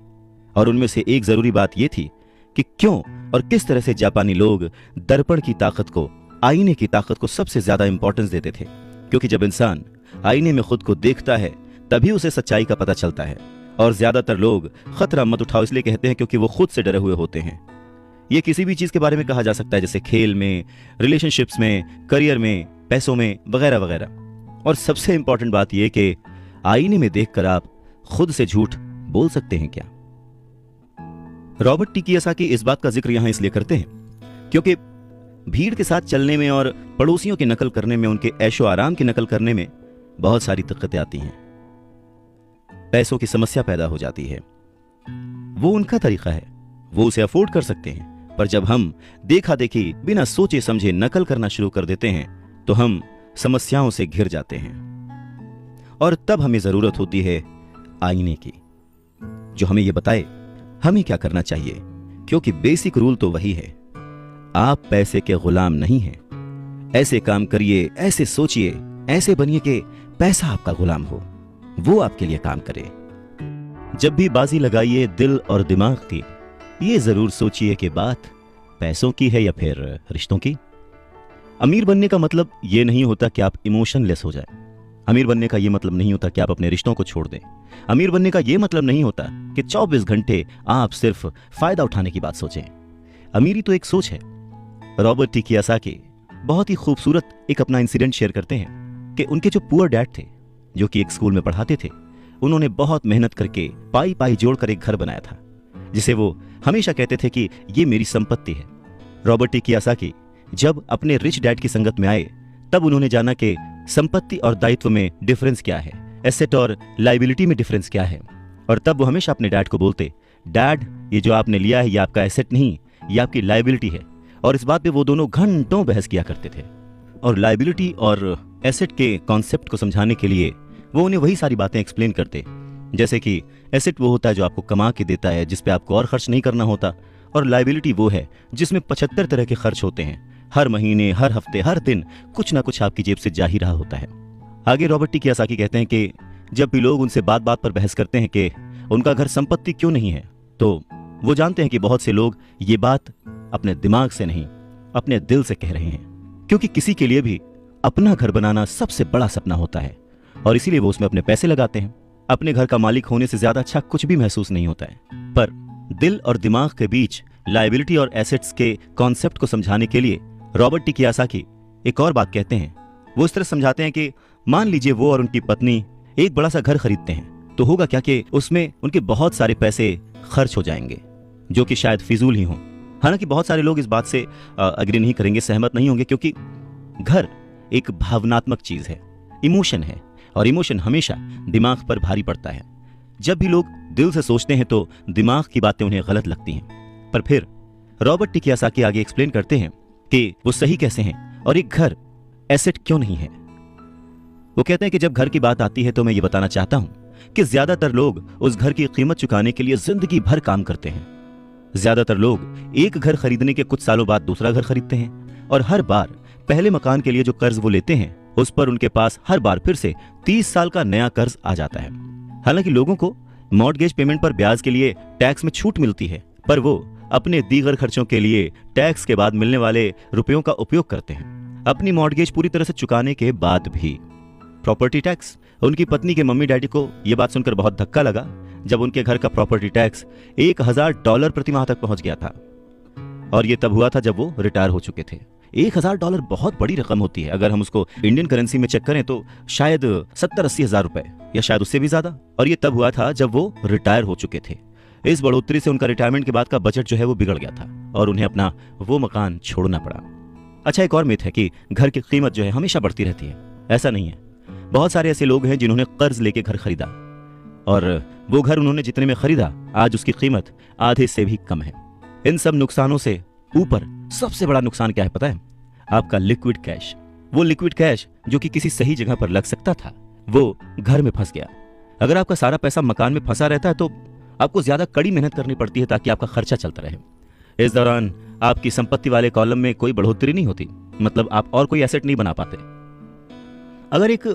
और उनमें से एक जरूरी बात यह थी कि क्यों और किस तरह से जापानी लोग दर्पण की ताकत को, आईने की ताकत को सबसे ज्यादा इंपॉर्टेंस देते थे। क्योंकि जब इंसान आईने में खुद को देखता है तभी उसे सच्चाई का पता चलता है। और ज्यादातर लोग खतरा मत उठाओ इसलिए कहते हैं क्योंकि वो खुद से डरे हुए होते हैं। ये किसी भी चीज के बारे में कहा जा सकता है, जैसे खेल में, रिलेशनशिप्स में, करियर में, पैसों में, वगैरह वगैरह। और सबसे इंपॉर्टेंट बात यह कि आईने में देखकर आप खुद से झूठ बोल सकते हैं क्या? रॉबर्ट टी कियोसाकी इस बात का जिक्र यहां इसलिए करते हैं क्योंकि भीड़ के साथ चलने में और पड़ोसियों की नकल करने में, उनके ऐशो आराम की नकल करने में बहुत सारी दिक्कतें आती हैं। पैसों की समस्या पैदा हो जाती है। वो उनका तरीका है, वो उसे अफोर्ड कर सकते हैं, पर जब हम देखा देखी बिना सोचे समझे नकल करना शुरू कर देते हैं तो हम समस्याओं से घिर जाते हैं। और तब हमें जरूरत होती है आईने की, जो हमें यह बताए हमें क्या करना चाहिए। क्योंकि बेसिक रूल तो वही है, आप पैसे के गुलाम नहीं हैं। ऐसे काम करिए, ऐसे सोचिए, ऐसे बनिए कि पैसा आपका गुलाम हो, वो आपके लिए काम करे। जब भी बाजी लगाइए दिल और दिमाग की, ये जरूर सोचिए कि बात पैसों की है या फिर रिश्तों की। अमीर बनने का मतलब ये नहीं होता कि आप इमोशनलेस हो जाए। अमीर बनने का ये मतलब नहीं होता कि आप अपने रिश्तों को छोड़ दें। अमीर बनने का ये मतलब नहीं होता कि 24 घंटे आप सिर्फ फायदा उठाने की बात सोचें। अमीरी तो एक सोच है। रॉबर्ट टी कियोसाकी बहुत ही खूबसूरत एक अपना इंसिडेंट शेयर करते हैं कि उनके जो पुअर डैड थे, जो कि एक स्कूल में पढ़ाते थे, उन्होंने बहुत मेहनत करके पाई पाई जोड़कर एक घर बनाया था, जिसे वो हमेशा कहते थे कि ये मेरी संपत्ति है। रॉबर्ट टी कियोसाकी जब अपने रिच डैड की संगत में आए, तब उन्होंने जाना कि संपत्ति और दायित्व में डिफरेंस क्या है, एसेट और लायबिलिटी में डिफरेंस क्या है। और तब वो हमेशा अपने डैड को बोलते, डैड, ये जो आपने लिया है ये आपका एसेट नहीं, ये आपकी लायबिलिटी है। और इस बात पे वो दोनों घंटों बहस किया करते थे। और लायबिलिटी और एसेट के कॉन्सेप्ट को समझाने के लिए वो उन्हें वही सारी बातें एक्सप्लेन करते, जैसे कि एसेट वो होता है जो आपको कमा के देता है, जिस पे आपको और खर्च नहीं करना होता, और लायबिलिटी वो है जिसमें 75 तरह के खर्च होते हैं। हर महीने, हर हफ्ते, हर दिन कुछ ना कुछ आपकी जेब से जा ही रहा होता है। आगे रॉबर्ट टी कियोसाकी कहते हैं कि जब भी लोग उनसे बात बात पर बहस करते हैं कि उनका घर संपत्ति क्यों नहीं है, तो वो जानते हैं कि बहुत से लोग ये बात अपने दिमाग से नहीं, अपने दिल से कह रहे हैं, क्योंकि किसी के लिए भी अपना घर बनाना सबसे बड़ा सपना होता है और इसीलिए वो उसमें अपने पैसे लगाते हैं। अपने घर का मालिक होने से ज्यादा अच्छा कुछ भी महसूस नहीं होता है। पर दिल और दिमाग के बीच लायबिलिटी और एसेट्स के कॉन्सेप्ट को समझाने के लिए रॉबर्ट टी कियोसाकी एक और बात कहते हैं। वो इस तरह समझाते हैं कि मान लीजिए वो और उनकी पत्नी एक बड़ा सा घर खरीदते हैं, तो होगा क्या कि उसमें उनके बहुत सारे पैसे खर्च हो जाएंगे, जो कि शायद फिजूल ही हों। हालांकि बहुत सारे लोग इस बात से अग्री नहीं करेंगे, सहमत नहीं होंगे, क्योंकि घर एक भावनात्मक चीज है, इमोशन है, और इमोशन हमेशा दिमाग पर भारी पड़ता है। जब भी लोग दिल से सोचते हैं तो दिमाग की बातें उन्हें गलत लगती हैं। पर फिर रॉबर्ट टी कियोसाकी आगे एक्सप्लेन करते हैं कि वो सही कैसे हैं और एक घर एसेट क्यों नहीं है। वो कहते हैं कि जब घर की बात आती है तो मैं ये बताना चाहता हूं कि ज्यादातर लोग उस घर की कीमत चुकाने के लिए जिंदगी भर काम करते हैं। ज्यादातर लोग एक घर खरीदने के कुछ सालों बाद दूसरा घर खरीदते हैं, और हर बार पहले मकान के लिए जो कर्ज वो लेते हैं उस पर उनके पास हर बार फिर से 30 साल का नया कर्ज आ जाता है। हालांकि लोगों को मॉर्टगेज पेमेंट पर ब्याज के लिए टैक्स में छूट मिलती है, पर वो अपने दीगर खर्चों के लिए टैक्स के बाद मिलने वाले रुपयों का उपयोग करते हैं। अपनी मॉर्टगेज पूरी तरह से चुकाने के बाद भी प्रॉपर्टी टैक्स। उनकी पत्नी के मम्मी डैडी को यह बात सुनकर बहुत धक्का लगा जब उनके घर का प्रॉपर्टी टैक्स $1000 प्रति माह तक पहुंच गया था। और यह तब हुआ था जब वो रिटायर हो चुके थे। $1000 बहुत बड़ी रकम होती है। अगर हम उसको इंडियन करेंसी में चेक करें तो शायद 70-80 हजार रुपए, या शायद उससे भी ज्यादा। और ये तब हुआ था जब वो रिटायर हो चुके थे। इस बढ़ोतरी से उनका रिटायरमेंट के बाद का बजट जो है वो बिगड़ गया था और उन्हें अपना वो मकान छोड़ना पड़ा। अच्छा, एक और मिथ है कि घर की कीमत जो है हमेशा बढ़ती रहती है। ऐसा नहीं है। बहुत सारे ऐसे लोग हैं जिन्होंने कर्ज लेके घर खरीदा, और वो घर उन्होंने जितने में खरीदा आज उसकी कीमत आधे से भी कम है। इन सब नुकसानों से ऊपर सबसे बड़ा नुकसान क्या है पता है? आपका लिक्विड कैश। वो लिक्विड कैश जो कि किसी सही जगह पर लग सकता था, वो घर में फंस गया। अगर आपका सारा पैसा मकान में फंसा रहता है तो आपको ज्यादा कड़ी मेहनत करनी पड़ती है ताकि आपका खर्चा चलता रहे। इस दौरान आपकी संपत्ति वाले कॉलम में कोई बढ़ोतरी नहीं होती, मतलब आप और कोई एसेट नहीं बना पाते। अगर एक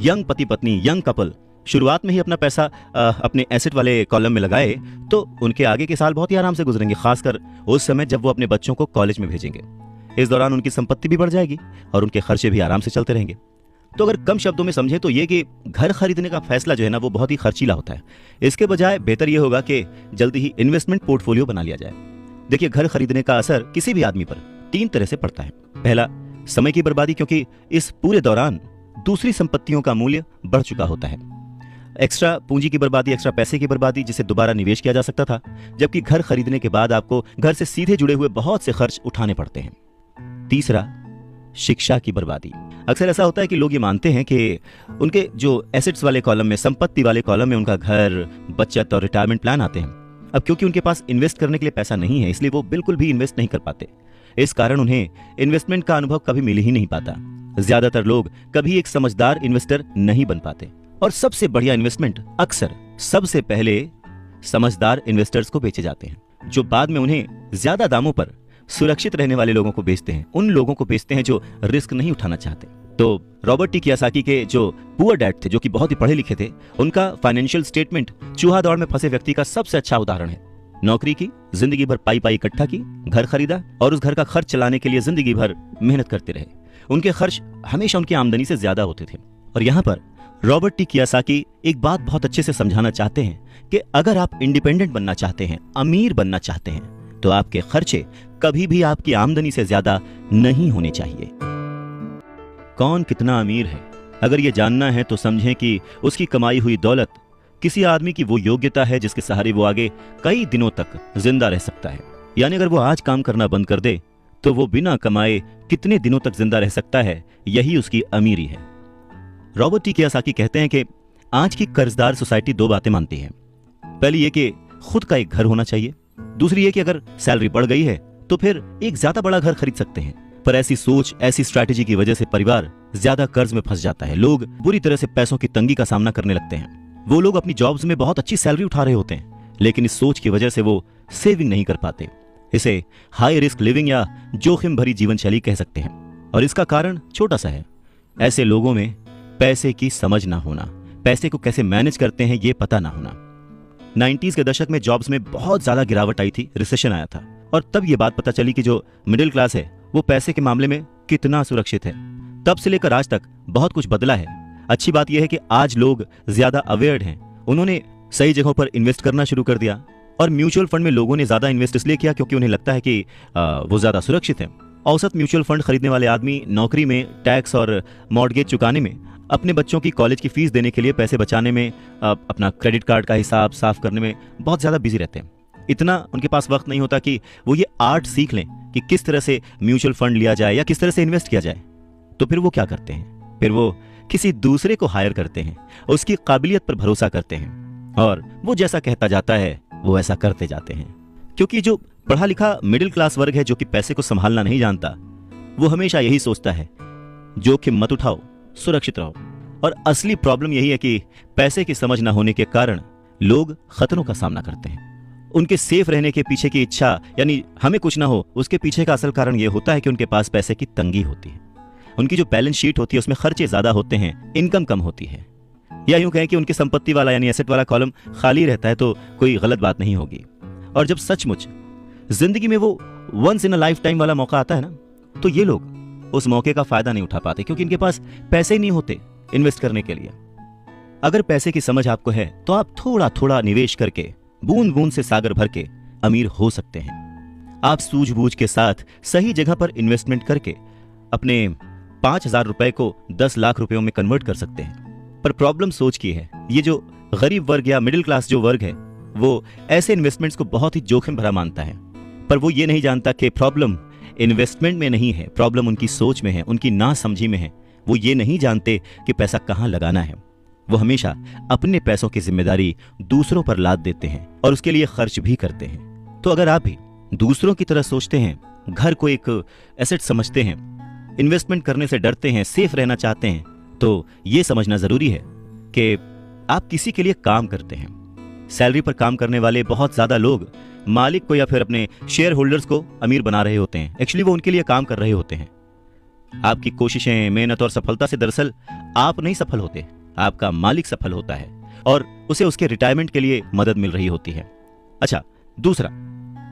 यंग पति पत्नी, यंग कपल शुरुआत में ही अपना पैसा अपने एसेट वाले कॉलम में लगाए तो उनके आगे के साल बहुत ही आराम से गुजरेंगे, खासकर उस समय जब वो अपने बच्चों को कॉलेज में भेजेंगे। इस दौरान उनकी संपत्ति भी बढ़ जाएगी और उनके खर्चे भी आराम से चलते रहेंगे। तो अगर कम शब्दों में समझे तो ये कि घर खरीदने का फैसला जो है ना वो बहुत ही खर्चीला होता है। इसके बजाय बेहतर यह होगा कि जल्दी ही इन्वेस्टमेंट पोर्टफोलियो बना लिया जाए। देखिए, घर खरीदने का असर किसी भी आदमी पर 3 तरह से पड़ता है। पहला, समय की बर्बादी, क्योंकि इस पूरे दौरान दूसरी संपत्तियों का मूल्य बढ़ चुका होता है। एक्स्ट्रा पूंजी की बर्बादी, एक्स्ट्रा पैसे की बर्बादी जिसे दोबारा निवेश किया जा सकता था, जबकि घर खरीदने के बाद आपको घर से सीधे जुड़े हुए बहुत से खर्च उठाने पड़ते हैं। तीसरा, शिक्षा की बर्बादी। अक्सर ऐसा होता है कि लोग ये मानते हैं कि उनके जो एसेट्स वाले कॉलम में, संपत्ति वाले कॉलम में उनका घर, बचत और रिटायरमेंट प्लान आते हैं। अब क्योंकि उनके पास इन्वेस्ट करने के लिए पैसा नहीं है, इसलिए वो बिल्कुल भी इन्वेस्ट नहीं कर पाते। इस कारण उन्हें इन्वेस्टमेंट का अनुभव कभी मिल ही नहीं पाता। ज्यादातर लोग कभी एक समझदार इन्वेस्टर नहीं बन पाते, और सबसे बढ़िया इन्वेस्टमेंट अक्सर सबसे पहले समझदार इन्वेस्टर्स को बेचे जाते हैं, जो बाद में उन्हें ज्यादा दामों पर सुरक्षित रहने वाले लोगों को बेचते हैं। उन लोगों को बेचते हैं जो रिस्क नहीं उठाना चाहते। तो रॉबर्ट टी कियोसाकी के जो पुअर डैड थे, जो कि बहुत ही पढ़े लिखे थे, उनका फाइनेंशियल स्टेटमेंट चूहा दौड़ में फंसे व्यक्ति का सबसे अच्छा उदाहरण है। नौकरी की, जिंदगी भर पाई पाई इकट्ठा की, घर खरीदा और उस घर का खर्च चलाने के लिए जिंदगी भर मेहनत करते रहे। उनके खर्च हमेशा उनकी आमदनी से ज्यादा होते थे। और यहां पर रॉबर्ट टी कियोसाकी एक बात बहुत अच्छे से समझाना चाहते हैं कि अगर आप इंडिपेंडेंट बनना चाहते हैं, अमीर बनना चाहते हैं, तो आपके खर्चे कभी भी आपकी आमदनी से ज्यादा नहीं होने चाहिए। कौन कितना अमीर है, अगर ये जानना है तो समझें कि उसकी कमाई हुई दौलत किसी आदमी की वो योग्यता है जिसके सहारे वो आगे कई दिनों तक जिंदा रह सकता है। यानी अगर वो आज काम करना बंद कर दे तो वो बिना कमाए कितने दिनों तक जिंदा रह सकता है, यही उसकी अमीरी है। रॉबर्ट टी कियोसाकी कहते हैं कि आज की कर्जदार सोसाइटी दो बातें मानती है। पहली ये कि खुद का एक घर होना चाहिए, दूसरी ये कि अगर सैलरी बढ़ गई है तो फिर एक ज्यादा बड़ा घर खरीद सकते हैं। पर ऐसी सोच, ऐसी स्ट्रैटेजी की वजह से परिवार ज्यादा कर्ज में फंस जाता है। लोग बुरी तरह से पैसों की तंगी का सामना करने लगते हैं। वो लोग अपनी जॉब्स में बहुत अच्छी सैलरी उठा रहे होते हैं, लेकिन इस सोच की वजह से वो सेविंग नहीं कर पाते। इसे हाई रिस्क लिविंग या जोखिम भरी जीवन शैली कह सकते हैं। और इसका कारण छोटा सा है, ऐसे लोगों में पैसे की समझ ना होना, पैसे को कैसे मैनेज करते हैं ये पता ना होना। 90s के दशक में जॉब्स में बहुत ज्यादा गिरावट आई थी, रिसेशन आया था, और तब ये बात पता चली कि जो मिडिल क्लास है वो पैसे के मामले में कितना सुरक्षित है। तब से लेकर आज तक बहुत कुछ बदला है। अच्छी बात यह है कि आज लोग ज्यादा अवेयर्ड हैं, उन्होंने सही जगहों पर इन्वेस्ट करना शुरू कर दिया। और म्यूचुअल फंड में लोगों ने ज्यादा इन्वेस्ट इसलिए किया क्योंकि उन्हें लगता है कि वो ज्यादा सुरक्षित है। औसत म्यूचुअल फंड खरीदने वाले आदमी नौकरी में, टैक्स और मॉर्गेज चुकाने में, अपने बच्चों की कॉलेज की फीस देने के लिए पैसे बचाने में, अपना क्रेडिट कार्ड का हिसाब साफ करने में बहुत ज्यादा बिजी रहते हैं। इतना उनके पास वक्त नहीं होता कि वो ये आर्ट सीख लें कि किस तरह से म्यूचुअल फंड लिया जाए या किस तरह से इन्वेस्ट किया जाए। तो फिर वो क्या करते हैं, फिर वो किसी दूसरे को हायर करते हैं, उसकी काबिलियत पर भरोसा करते हैं, और वो जैसा कहता जाता है वो ऐसा करते जाते हैं। क्योंकि जो पढ़ा लिखा मिडिल क्लास वर्ग है जो कि पैसे को संभालना नहीं जानता, वो हमेशा यही सोचता है जोखिम मत उठाओ, सुरक्षित रहो। और असली प्रॉब्लम यही है कि पैसे की समझ न होने के कारण लोग खतरों का सामना करते हैं। उनके सेफ रहने के पीछे की इच्छा, यानी हमें कुछ ना हो, उसके पीछे का असल कारण यह होता है कि उनके पास पैसे की तंगी होती है। उनकी जो बैलेंस शीट होती है उसमें खर्चे ज्यादा होते हैं, इनकम कम होती है। या यूं कहें कि उनकी संपत्ति वाला यानी एसेट वाला कॉलम खाली रहता है, तो कोई गलत बात नहीं होगी। और जब सचमुच जिंदगी में वो once in a lifetime वाला मौका आता है ना, तो ये लोग उस मौके का फायदा नहीं उठा पाते क्योंकि इनके पास पैसे ही नहीं होते इन्वेस्ट करने के लिए। अगर पैसे की समझ आपको है तो आप थोड़ा थोड़ा निवेश करके, बूंद बूंद से सागर भर के अमीर हो सकते हैं। आप सूझबूझ के साथ सही जगह पर इन्वेस्टमेंट करके अपने 5,000 रुपए को 10 लाख रुपयों में कन्वर्ट कर सकते हैं। पर प्रॉब्लम सोच की है, ये जो गरीब वर्ग या मिडिल क्लास जो वर्ग है वो ऐसे इन्वेस्टमेंट्स को बहुत ही जोखिम भरा मानता है। पर वो ये नहीं जानता कि प्रॉब्लम इन्वेस्टमेंट में नहीं है, प्रॉब्लम उनकी सोच में है, उनकी नासमझी में है। वो ये नहीं जानते कि पैसा कहाँ लगाना है। वो हमेशा अपने पैसों की जिम्मेदारी दूसरों पर लाद देते हैं और उसके लिए खर्च भी करते हैं। तो अगर आप भी दूसरों की तरह सोचते हैं, घर को एक एसेट समझते हैं, इन्वेस्टमेंट करने से डरते हैं, सेफ रहना चाहते हैं, तो ये समझना जरूरी है कि आप किसी के लिए काम करते हैं। सैलरी पर काम करने वाले बहुत ज्यादा लोग मालिक को या फिर अपने शेयर होल्डर्स को अमीर बना रहे होते हैं। एक्चुअली वो उनके लिए काम कर रहे होते हैं। आपकी कोशिशें, मेहनत और सफलता से दरअसल आप नहीं सफल होते, आपका मालिक सफल होता है और उसे उसके रिटायरमेंट के लिए मदद मिल रही होती है। अच्छा, दूसरा,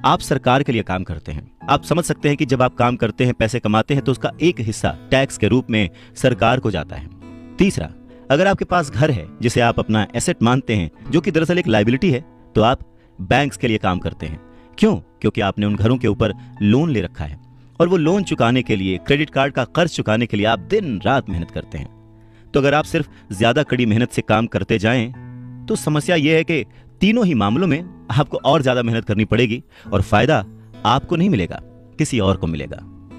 आप सरकार के लिए काम करते हैं। आप समझ सकते हैं कि जब आप काम करते हैं, पैसे कमाते हैं, तो उसका एक हिस्सा टैक्स के रूप में सरकार को जाता है। तीसरा, अगर आपके पास घर है जिसे आप अपना एसेट मानते हैं, जो कि दरअसल एक लायबिलिटी है, तो आप बैंक्स के लिए काम करते हैं। क्यों? क्योंकि आपने उन घरों के ऊपर लोन ले रखा है और वो लोन चुकाने के लिए, क्रेडिट कार्ड का कर्ज चुकाने के लिए आप दिन रात मेहनत करते हैं। तो अगर आप सिर्फ ज्यादा कड़ी मेहनत से काम करते जाएं, तो समस्या यह है कि तीनों ही मामलों में आपको और ज्यादा मेहनत करनी पड़ेगी और फायदा आपको नहीं मिलेगा, किसी और को मिलेगा।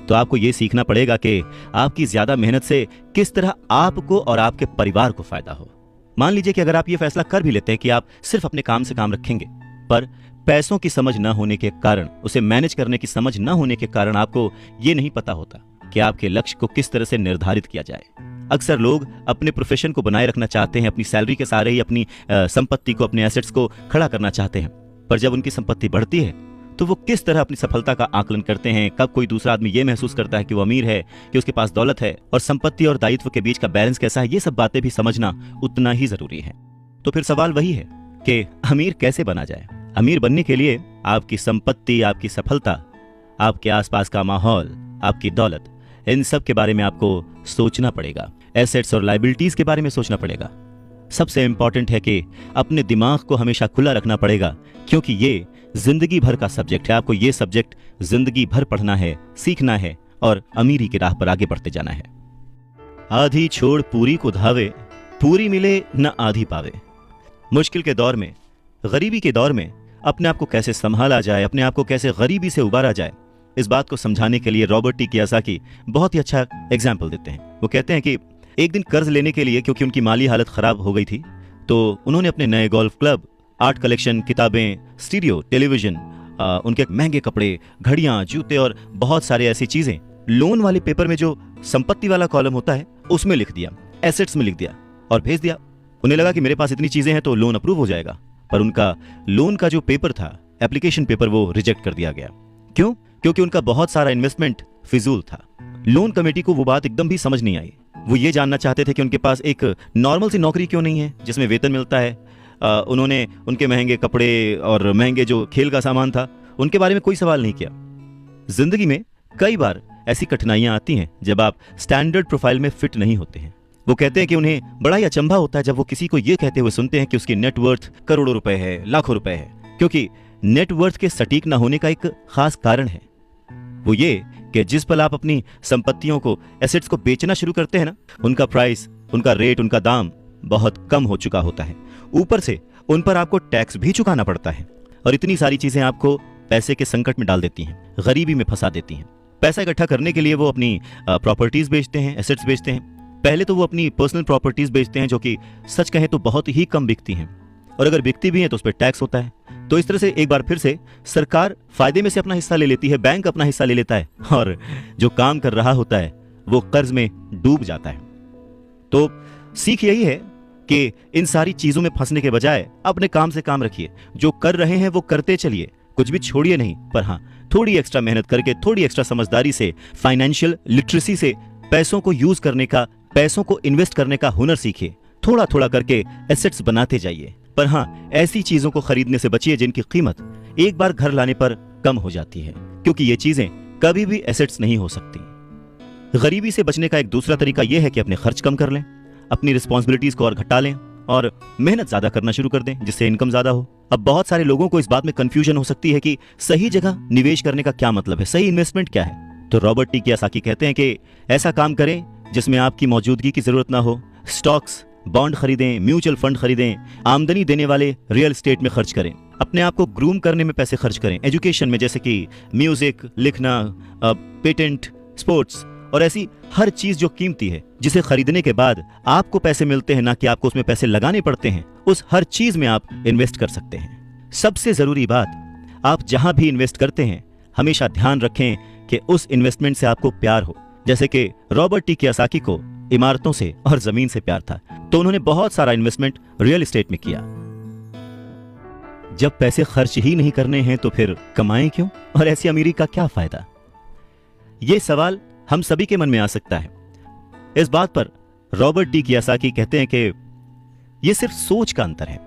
तो आपको यह सीखना पड़ेगा कि आपकी ज्यादा मेहनत से किस तरह आपको और आपके परिवार को फायदा हो। मान लीजिए कि अगर आप ये फैसला कर भी लेते हैं कि आप सिर्फ अपने काम से काम रखेंगे, पर पैसों की समझ न होने के कारण, उसे मैनेज करने की समझ न होने के कारण आपको ये नहीं पता होता कि आपके लक्ष्य को किस तरह से निर्धारित किया जाए। अक्सर लोग अपने प्रोफेशन को बनाए रखना चाहते हैं, अपनी सैलरी के सहारे ही अपनी संपत्ति को, अपने एसेट्स को खड़ा करना चाहते हैं। पर जब उनकी संपत्ति बढ़ती है तो वो किस तरह अपनी सफलता का आकलन करते हैं, कब कोई दूसरा आदमी ये महसूस करता है कि वो अमीर है, कि उसके पास दौलत है, और संपत्ति और दायित्व के बीच का बैलेंस कैसा है, ये सब बातें भी समझना उतना ही जरूरी है। तो फिर सवाल वही है कि अमीर कैसे बना जाए। अमीर बनने के लिए आपकी संपत्ति, आपकी सफलता, आपके आसपास का माहौल, आपकी दौलत, इन सब के बारे में आपको सोचना पड़ेगा, एसेट्स और लायबिलिटीज के बारे में सोचना पड़ेगा। सबसे इंपॉर्टेंट है कि अपने दिमाग को हमेशा खुला रखना पड़ेगा, क्योंकि ये जिंदगी भर का सब्जेक्ट है। आपको ये सब्जेक्ट जिंदगी भर पढ़ना है, सीखना है और अमीरी की राह पर आगे बढ़ते जाना है। आधी छोड़ पूरी को धावे, पूरी मिले न आधी पावे। मुश्किल के दौर में, गरीबी के दौर में अपने आप को कैसे संभाला जाए, अपने आप को कैसे गरीबी से उबारा जाए, इस बात को समझाने के लिए रॉबर्ट टी कियोसाकी बहुत ही अच्छा एग्जाम्पल देते हैं। वो कहते हैं कि एक दिन कर्ज लेने के लिए, क्योंकि उनकी माली हालत खराब हो गई थी, तो उन्होंने अपने नए गोल्फ क्लब, आर्ट कलेक्शन, किताबें, स्टीरियो, टेलीविजन, उनके महंगे कपड़े, घड़ियां, जूते और बहुत सारे ऐसी चीजें लोन वाले पेपर में जो संपत्ति वाला कॉलम होता है उसमें लिख दिया, एसेट्स में लिख दिया और भेज दिया। उन्हें लगा कि मेरे पास इतनी चीजें हैं तो लोन अप्रूव हो जाएगा, पर उनका लोन का जो पेपर था, एप्लीकेशन पेपर, वो रिजेक्ट कर दिया गया। क्यों? क्योंकि उनका बहुत सारा इन्वेस्टमेंट फिजूल था। लोन कमेटी को वो बात एकदम भी समझ नहीं आई। वो ये जानना चाहते थे कि उनके पास एक नॉर्मल सी नौकरी क्यों नहीं है जिसमें वेतन मिलता है। उन्होंने उनके महंगे कपड़े और महंगे जो खेल का सामान था उनके बारे में कोई सवाल नहीं किया। जिंदगी में कई बार ऐसी कठिनाइयां आती हैं जब आप स्टैंडर्ड प्रोफाइल में फिट नहीं होते हैं। वो कहते हैं कि उन्हें बड़ा ही अचंभा होता है जब वो किसी को ये कहते हुए सुनते हैं कि उसकी नेटवर्थ करोड़ों रुपए है, लाखों रुपए है, क्योंकि नेटवर्थ के सटीक ना होने का एक खास कारण है। वो ये कि जिस पल आप अपनी संपत्तियों को, एसेट्स को बेचना शुरू करते हैं ना, उनका प्राइस, उनका रेट, उनका दाम बहुत कम हो चुका होता है। ऊपर से उन पर आपको टैक्स भी चुकाना पड़ता है और इतनी सारी चीजें आपको पैसे के संकट में डाल देती हैं, गरीबी में फंसा देती हैं। पैसा इकट्ठा करने के लिए वो अपनी प्रॉपर्टीज बेचते हैं, एसेट्स बेचते हैं। पहले तो वो अपनी पर्सनल प्रॉपर्टीज बेचते हैं जो कि सच कहें तो बहुत ही कम बिकती हैं, और अगर बिकती भी हैं तो उस पर टैक्स होता है। तो इस तरह से एक बार फिर से सरकार फायदे में से अपना हिस्सा ले लेती है, बैंक अपना हिस्सा ले लेता है और जो काम कर रहा होता है वो कर्ज में डूब जाता है। तो सीख यही है कि इन सारी चीजों में फंसने के बजाय अपने काम से काम रखिए। जो कर रहे हैं वो करते चलिए, कुछ भी छोड़िए नहीं, पर हाँ थोड़ी एक्स्ट्रा मेहनत करके, थोड़ी एक्स्ट्रा समझदारी से, फाइनेंशियल लिटरेसी से पैसों को यूज करने का, पैसों को इन्वेस्ट करने का हुनर सीखिए। थोड़ा थोड़ा करके एसेट्स बनाते जाइए, पर हाँ ऐसी चीजों को खरीदने से बचिए जिनकी कीमत एक बार घर लाने पर कम हो जाती है, क्योंकि ये चीजें कभी भी एसेट्स नहीं हो सकती। गरीबी से बचने का एक दूसरा तरीका यह है कि अपने खर्च कम कर लें, अपनी रिस्पॉन्सिबिलिटीज को और घटा लें और मेहनत ज्यादा करना शुरू कर दें, जिससे इनकम ज्यादा हो। अब बहुत सारे लोगों को इस बात में कंफ्यूजन हो सकती है कि सही जगह निवेश करने का क्या मतलब है, सही इन्वेस्टमेंट क्या है। तो रॉबर्ट टी कियोसाकी कहते हैं कि ऐसा काम करें जिसमें आपकी मौजूदगी की जरूरत ना हो। स्टॉक्स, बॉन्ड खरीदें, म्यूचुअल फंड खरीदें, आमदनी देने वाले रियल एस्टेट में खर्च करें, अपने आप को ग्रूम करने में पैसे खर्च करें, एजुकेशन में जैसे कि म्यूजिक, लिखना, पेटेंट, स्पोर्ट्स और ऐसी हर चीज जो कीमती है, जिसे खरीदने के बाद आपको पैसे मिलते हैं, ना कि आपको उसमें पैसे लगाने पड़ते हैं, उस हर चीज में आप इन्वेस्ट कर सकते हैं। सबसे जरूरी बात, आप जहां भी इन्वेस्ट करते हैं हमेशा ध्यान रखें कि उस इन्वेस्टमेंट से आपको प्यार हो। जैसे कि रॉबर्ट टी कियोसाकी को इमारतों से और जमीन से प्यार था, तो उन्होंने बहुत सारा इन्वेस्टमेंट रियल एस्टेट में किया। जब पैसे खर्च ही नहीं करने हैं तो फिर कमाएं क्यों, और ऐसी अमीरी का क्या फायदा? यह सवाल हम सभी के मन में आ सकता है। इस बात पर रॉबर्ट टी कियोसाकी कहते हैं कि यह सिर्फ सोच का अंतर है।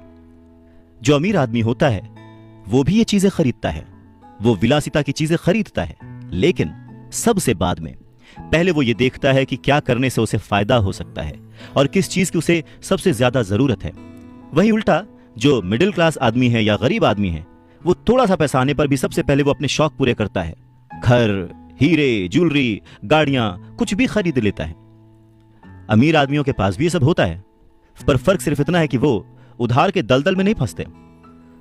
जो अमीर आदमी होता है वो भी ये चीजें खरीदता है, वो विलासिता की चीजें खरीदता है, लेकिन सबसे बाद में पहले वो ये देखता है कि क्या करने से उसे फायदा हो सकता है और किस चीज की उसे सबसे ज्यादा जरूरत है। वहीं उल्टा जो मिडिल क्लास आदमी है या गरीब आदमी है, वो थोड़ा सा पैसा आने पर भी सबसे पहले वो अपने शौक पूरे करता है, घर, हीरे, ज्वेलरी, गाड़ियां, कुछ भी खरीद लेता है। अमीर आदमियों के पास भी ये सब होता है, पर फर्क सिर्फ इतना है कि वो उधार के दलदल में नहीं फंसते।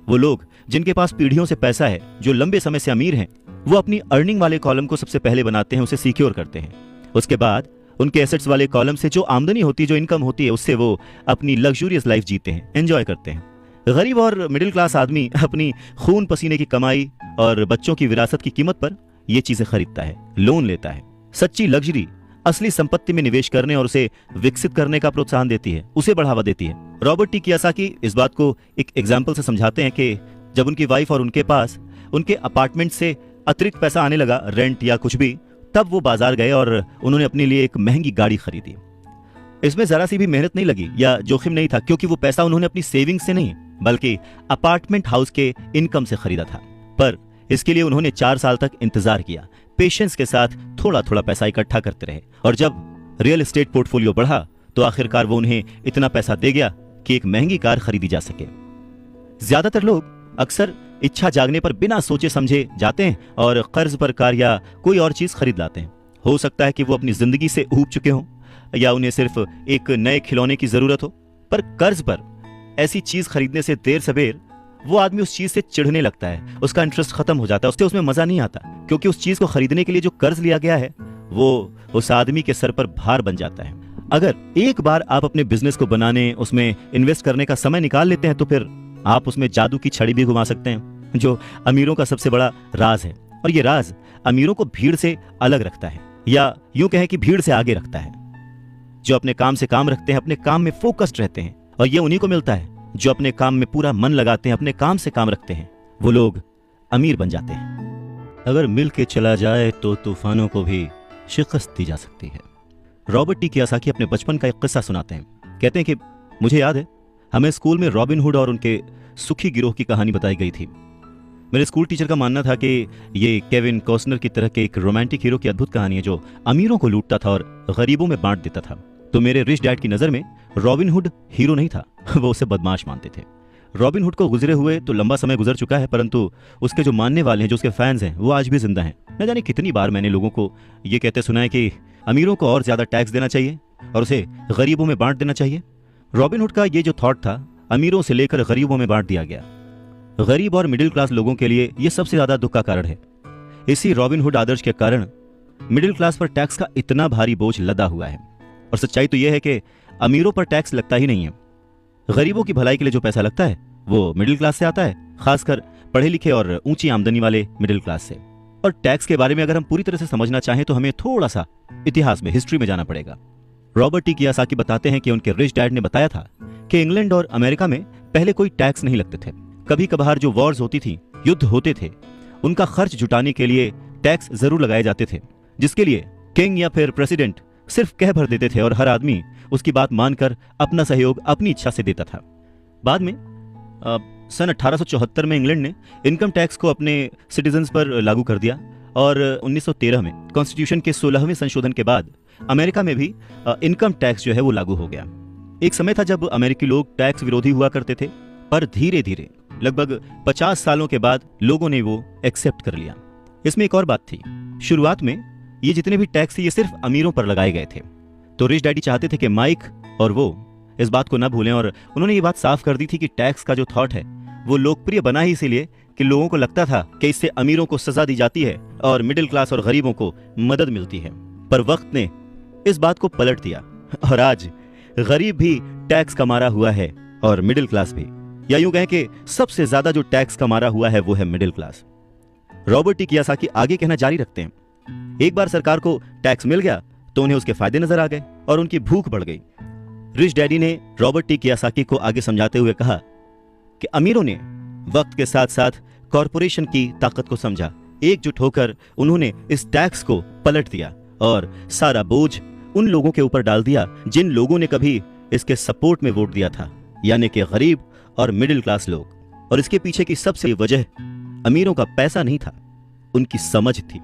वो लोग जिनके पास पीढ़ियों से पैसा है, जो लंबे समय से अमीर हैं, वो अपनी अर्निंग वाले कॉलम को सबसे पहले बनाते हैं, उसे सिक्योर करते हैं। उसके बाद उनके एसेट्स वाले कॉलम से जो आमदनी होती है, जो इनकम होती है, उससे वो अपनी लग्जूरियस लाइफ जीते हैं, एंजॉय करते हैं। गरीब और मिडिल क्लास आदमी अपनी खून पसीने की कमाई और बच्चों की विरासत की कीमत पर ये चीजें खरीदता है, लोन लेता है। सच्ची लग्जरी असली संपत्ति में निवेश करने और उसे विकसित करने का प्रोत्साहन देती है, उसे बढ़ावा देती है। रॉबर्ट टी कियोसाकी इस बात को एक एग्जाम्पल से समझाते हैं कि जब उनकी वाइफ और उनके पास उनके अपार्टमेंट से अतिरिक्त पैसा आने लगा, रेंट या कुछ भी, तब वो बाजार गए और उन्होंने अपने लिए एक महंगी गाड़ी खरीदी। इसमें जरा सी भी मेहनत नहीं लगी या जोखिम नहीं था, क्योंकि वो पैसा उन्होंने अपनी सेविंग्स से नहीं बल्कि अपार्टमेंट हाउस के इनकम से खरीदा था। पर इसके लिए उन्होंने 4 साल तक इंतजार किया, पेशेंस के साथ थोड़ा थोड़ा पैसा इकट्ठा करते रहे, और जब रियल एस्टेट पोर्टफोलियो बढ़ा तो आखिरकार वो उन्हें इतना पैसा दे गया कि एक महंगी कार खरीदी जा सके। ज्यादातर लोग अक्सर इच्छा जागने पर बिना सोचे समझे जाते हैं और कर्ज पर कार या कोई और चीज खरीद लाते हैं। हो सकता है कि वो अपनी जिंदगी से ऊब चुके हों या उन्हें सिर्फ एक नए खिलौने की जरूरत हो, पर कर्ज पर ऐसी चीज खरीदने से देर सवेर वो आदमी उस चीज से चिढ़ने लगता है, उसका इंटरेस्ट खत्म हो जाता है, उससे उसमें मजा नहीं आता, क्योंकि उस चीज को खरीदने के लिए जो कर्ज लिया गया है वो उस आदमी के सर पर भार बन जाता है। अगर एक बार आप अपने बिजनेस को बनाने, उसमें इन्वेस्ट करने का समय निकाल लेते हैं तो फिर आप उसमें जादू की छड़ी भी घुमा सकते हैं, जो अमीरों का सबसे बड़ा राज है। और ये राज अमीरों को भीड़ से अलग रखता है, या यूं कहें कि भीड़ से आगे रखता है। जो अपने काम से काम रखते हैं, अपने काम में फोकस्ड रहते हैं, और ये उन्हीं को मिलता है जो अपने काम में पूरा मन लगाते हैं, अपने काम से काम रखते हैं, वो लोग अमीर बन जाते हैं। अगर मिल के चला जाए तो तूफानों को भी शिकस्त दी जा सकती है। रॉबर्ट टी कियोसाकी अपने बचपन का एक किस्सा सुनाते हैं। कहते हैं कि मुझे याद है, हमें स्कूल में रॉबिन हुड और उनके सुखी गिरोह की कहानी बताई गई थी। मेरे स्कूल टीचर का मानना था कि ये केविन कॉस्नर की तरह के एक रोमांटिक हीरो की अद्भुत कहानी है जो अमीरों को लूटता था और गरीबों में बांट देता था। तो मेरे रिच डैड की नजर में रॉबिन हुड हीरो नहीं था, वो उसे बदमाश मानते थे। रॉबिन हुड को गुजरे हुए तो लंबा समय गुजर चुका है, परंतु उसके जो मानने वाले हैं, जो उसके फैंस हैं, वो आज भी जिंदा हैं। न जाने कितनी बार मैंने लोगों को ये कहते सुना है कि अमीरों को और ज्यादा टैक्स देना चाहिए और उसे गरीबों में बांट देना चाहिए। रॉबिन हुड का ये जो थॉट था, अमीरों से लेकर गरीबों में बांट दिया गया। गरीब और मिडिल क्लास लोगों के लिए यह सबसे ज्यादा दुख का कारण है। इसी रॉबिन हुड आदर्श के कारण मिडिल क्लास पर टैक्स का इतना भारी बोझ लदा हुआ है। और सच्चाई तो यह है कि अमीरों पर टैक्स लगता ही नहीं है। गरीबों की भलाई के लिए जो पैसा लगता है वो मिडिल क्लास से आता है, खासकर पढ़े लिखे और ऊंची आमदनी वाले मिडिल क्लास से। और टैक्स के बारे में अगर हम पूरी तरह से समझना चाहें तो हमें थोड़ा सा इतिहास में, हिस्ट्री में जाना पड़ेगा। रॉबर्ट टी कियोसाकी बताते हैं कि उनके रिच डैड ने बताया था कि इंग्लैंड और अमेरिका में पहले कोई टैक्स नहीं लगते थे। कभी कभार जो वॉर्स होती थी, युद्ध होते थे, उनका खर्च जुटाने के लिए टैक्स जरूर लगाए जाते थे, जिसके लिए किंग या फिर प्रेसिडेंट सिर्फ कह भर देते थे और हर आदमी उसकी बात मानकर अपना सहयोग अपनी इच्छा से देता था। बाद में सन 1874 में इंग्लैंड ने इनकम टैक्स को अपने सिटीजन्स पर लागू कर दिया और 1913 में कॉन्स्टिट्यूशन के 16वें संशोधन के बाद अमेरिका में भी इनकम टैक्स जो है वो लागू हो गया। एक समय था जब अमेरिकी लोग टैक्स विरोधी हुआ करते थे, पर धीरे धीरे लगभग 50 सालों के बाद लोगों ने वो एक्सेप्ट कर लिया। इसमें एक और बात थी, शुरुआत में ये जितने भी टैक्स थे ये सिर्फ अमीरों पर लगाए गए थे। तो रिच डैडी चाहते थे कि माइक और वो इस बात को न भूलें, और उन्होंने ये बात साफ कर दी थी कि टैक्स का जो थॉट है वो लोकप्रिय बना ही इसीलिए कि लोगों को लगता था कि इससे अमीरों को सजा दी जाती है और मिडिल क्लास और गरीबों को मदद मिलती है। पर वक्त ने इस बात को पलट दिया और आज गरीब भी टैक्स कमा रहा हुआ है और मिडिल क्लास भी, या यूं कहें कि सबसे ज्यादा जो टैक्स कमा रहा हुआ है वो है middle class. Robert T Kiyosaki आगे कहना जारी रखते हैं, एक बार सरकार को टैक्स मिल गया तो उन्हें उसके फायदे नजर आ गए और उनकी भूख बढ़ गई। रिच डैडी ने रॉबर्ट टी कियोसाकी को आगे समझाते हुए कहा कि अमीरों ने वक्त के साथ साथ कॉरपोरेशन की ताकत को समझा। एकजुट होकर उन्होंने इस टैक्स को पलट दिया और सारा बोझ उन लोगों के ऊपर डाल दिया जिन लोगों ने कभी इसके सपोर्ट में वोट दिया था, यानी कि गरीब और मिडिल क्लास लोग। और इसके पीछे की सबसे वजह अमीरों का पैसा नहीं था, उनकी समझ थी,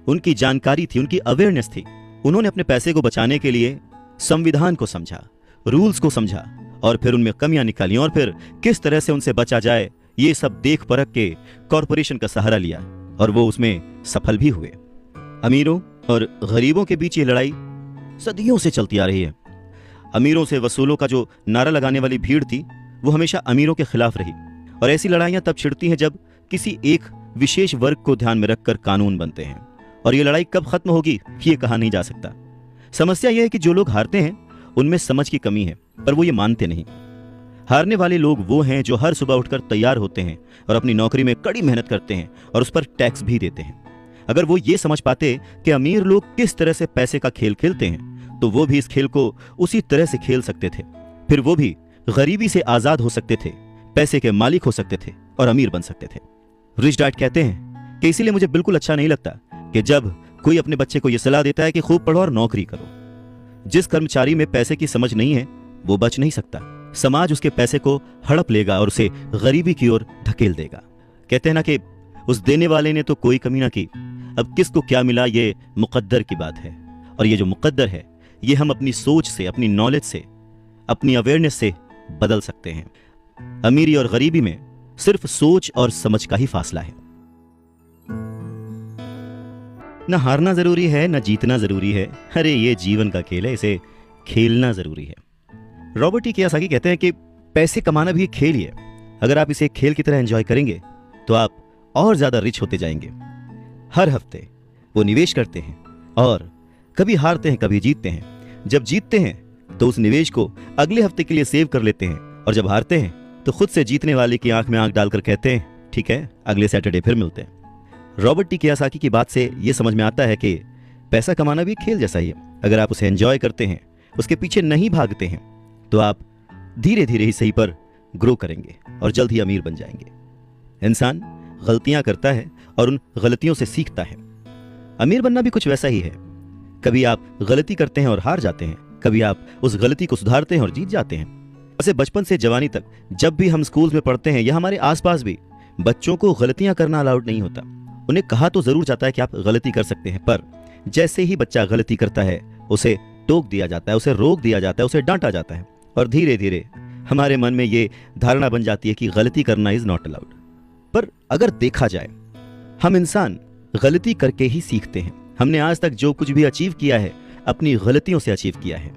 उनकी जानकारी थी, उनकी अवेयरनेस थी। उन्होंने अपने पैसे को बचाने के लिए संविधान को समझा, रूल्स को समझा और फिर उनमें कमियां निकाली और फिर किस तरह से उनसे बचा जाए ये सब देख परख के कॉरपोरेशन का सहारा लिया और वो उसमें सफल भी हुए। अमीरों और गरीबों के बीच ये लड़ाई सदियों से चलती आ रही है। अमीरों से वसूलों का जो नारा लगाने वाली भीड़ थी वो हमेशा अमीरों के खिलाफ रही, और ऐसी लड़ाइयां तब छिड़ती हैं जब किसी एक विशेष वर्ग को ध्यान में रखकर कानून बनते हैं, और ये लड़ाई कब खत्म होगी ये कहा नहीं जा सकता। समस्या यह है कि जो लोग हारते हैं उनमें समझ की कमी है, पर वो ये मानते नहीं। हारने वाले लोग वो हैं जो हर सुबह उठकर तैयार होते हैं और अपनी नौकरी में कड़ी मेहनत करते हैं और उस पर टैक्स भी देते हैं। अगर वो ये समझ पाते कि अमीर लोग किस तरह से पैसे का खेल खेलते हैं तो वो भी इस खेल को उसी तरह से खेल सकते थे, फिर वो भी गरीबी से आजाद हो सकते थे, पैसे के मालिक हो सकते थे और अमीर बन सकते थे। रिच डैड कहते हैं कि इसीलिए मुझे बिल्कुल अच्छा नहीं लगता कि जब कोई अपने बच्चे को यह सलाह देता है कि खूब पढ़ो और नौकरी करो। जिस कर्मचारी में पैसे की समझ नहीं है वो बच नहीं सकता, समाज उसके पैसे को हड़प लेगा और उसे गरीबी की ओर धकेल देगा। कहते हैं ना कि उस देने वाले ने तो कोई कमी ना की, अब किसको क्या मिला ये मुकद्दर की बात है, और ये जो मुकद्दर है ये हम अपनी सोच से, अपनी नॉलेज से, अपनी अवेयरनेस से बदल सकते हैं। अमीरी और गरीबी में सिर्फ सोच और समझ का ही फासला है। न हारना जरूरी है, न जीतना जरूरी है। अरे ये जीवन का खेल है, इसे खेलना जरूरी है। रॉबर्ट टी कियोसाकी कहते हैं कि पैसे कमाना भी एक खेल ही है। अगर आप इसे एक खेल की तरह एंजॉय करेंगे तो आप और ज्यादा रिच होते जाएंगे। हर हफ्ते वो निवेश करते हैं और कभी हारते हैं, कभी जीतते हैं। जब जीतते हैं तो उस निवेश को अगले हफ्ते के लिए सेव कर लेते हैं, और जब हारते हैं तो खुद से जीतने वाले की आंख में आंख डालकर कहते हैं, ठीक है, अगले सैटरडे फिर मिलते हैं। रॉबर्ट टी कियोसाकी की बात से यह समझ में आता है कि पैसा कमाना भी एक खेल जैसा ही है। अगर आप उसे एंजॉय करते हैं, उसके पीछे नहीं भागते हैं, तो आप धीरे धीरे ही सही पर ग्रो करेंगे और जल्द ही अमीर बन जाएंगे। इंसान गलतियां करता है और उन गलतियों से सीखता है। अमीर बनना भी कुछ वैसा ही है। कभी आप गलती करते हैं और हार जाते हैं, कभी आप उस गलती को सुधारते हैं और जीत जाते हैं। वैसे बचपन से जवानी तक जब भी हम स्कूल में पढ़ते हैं या हमारे आसपास भी, बच्चों को गलतियां करना अलाउड नहीं होता। उन्हें कहा तो जरूर जाता है कि आप गलती कर सकते हैं, पर जैसे ही बच्चा गलती करता है उसे टोक दिया जाता है, उसे रोक दिया जाता है, उसे डांटा जाता है, और धीरे धीरे हमारे मन में ये धारणा बन जाती है कि गलती करना इज नॉट अलाउड। पर अगर देखा जाए, हम इंसान गलती करके ही सीखते हैं। हमने आज तक जो कुछ भी अचीव किया है, अपनी गलतियों से अचीव किया है।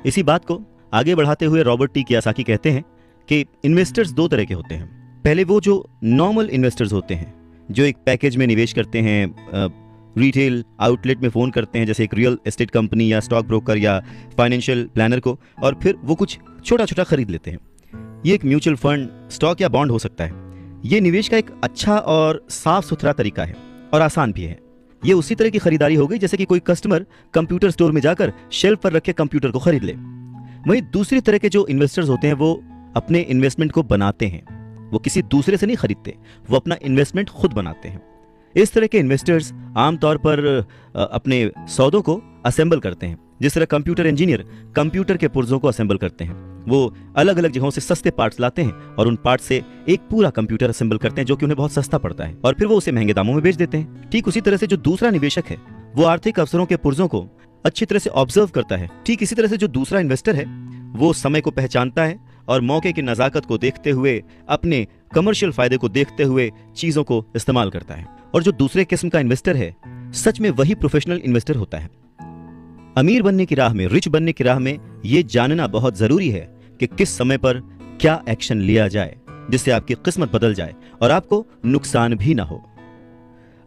इसी बात को आगे बढ़ाते हुए रॉबर्ट टी कियोसाकी कहते हैं कि इन्वेस्टर्स दो तरह के होते हैं। पहले वो जो नॉर्मल इन्वेस्टर्स होते हैं, जो एक पैकेज में निवेश करते हैं, रिटेल आउटलेट में फ़ोन करते हैं, जैसे एक रियल एस्टेट कंपनी या स्टॉक ब्रोकर या फाइनेंशियल प्लानर को, और फिर वो कुछ छोटा छोटा खरीद लेते हैं। ये एक म्यूचुअल फंड, स्टॉक या बॉन्ड हो सकता है। ये निवेश का एक अच्छा और साफ सुथरा तरीका है और आसान भी है। ये उसी तरह की खरीदारी हो गई जैसे कि कोई कस्टमर कंप्यूटर स्टोर में जाकर शेल्फ पर रखे कंप्यूटर को खरीद ले। वहीं दूसरी तरह के जो इन्वेस्टर्स होते हैं, वो अपने इन्वेस्टमेंट को बनाते हैं। वो किसी दूसरे से नहीं खरीदते, वो अपना इन्वेस्टमेंट खुद बनाते हैं। इस तरह के इन्वेस्टर्स आमतौर पर अपने सौदों को असेंबल करते हैं। जिस तरह कंप्यूटर इंजीनियर कंप्यूटर के पुर्जों को असेंबल करते हैं, वो अलग अलग जगहों से सस्ते पार्ट्स लाते हैं और उन पार्ट से एक पूरा कंप्यूटर असेंबल करते हैं, जो कि उन्हें बहुत सस्ता पड़ता है, और फिर वो उसे महंगे दामों में बेच देते हैं। ठीक उसी तरह से जो दूसरा निवेशक है, वो आर्थिक अवसरों के पुर्जों को अच्छी तरह से ऑब्जर्व करता है। ठीक इसी तरह से जो दूसरा इन्वेस्टर है, वो समय को पहचानता है और मौके की नजाकत को देखते हुए, अपने कमर्शियल फायदे को देखते हुए चीजों को इस्तेमाल करता है। और जो दूसरे किस्म का इन्वेस्टर है, सच में वही प्रोफेशनल इन्वेस्टर होता है। अमीर बनने की राह में, रिच बनने की राह में ये जानना बहुत जरूरी है कि किस समय पर क्या एक्शन लिया जाए जिससे आपकी किस्मत बदल जाए और आपको नुकसान भी ना हो।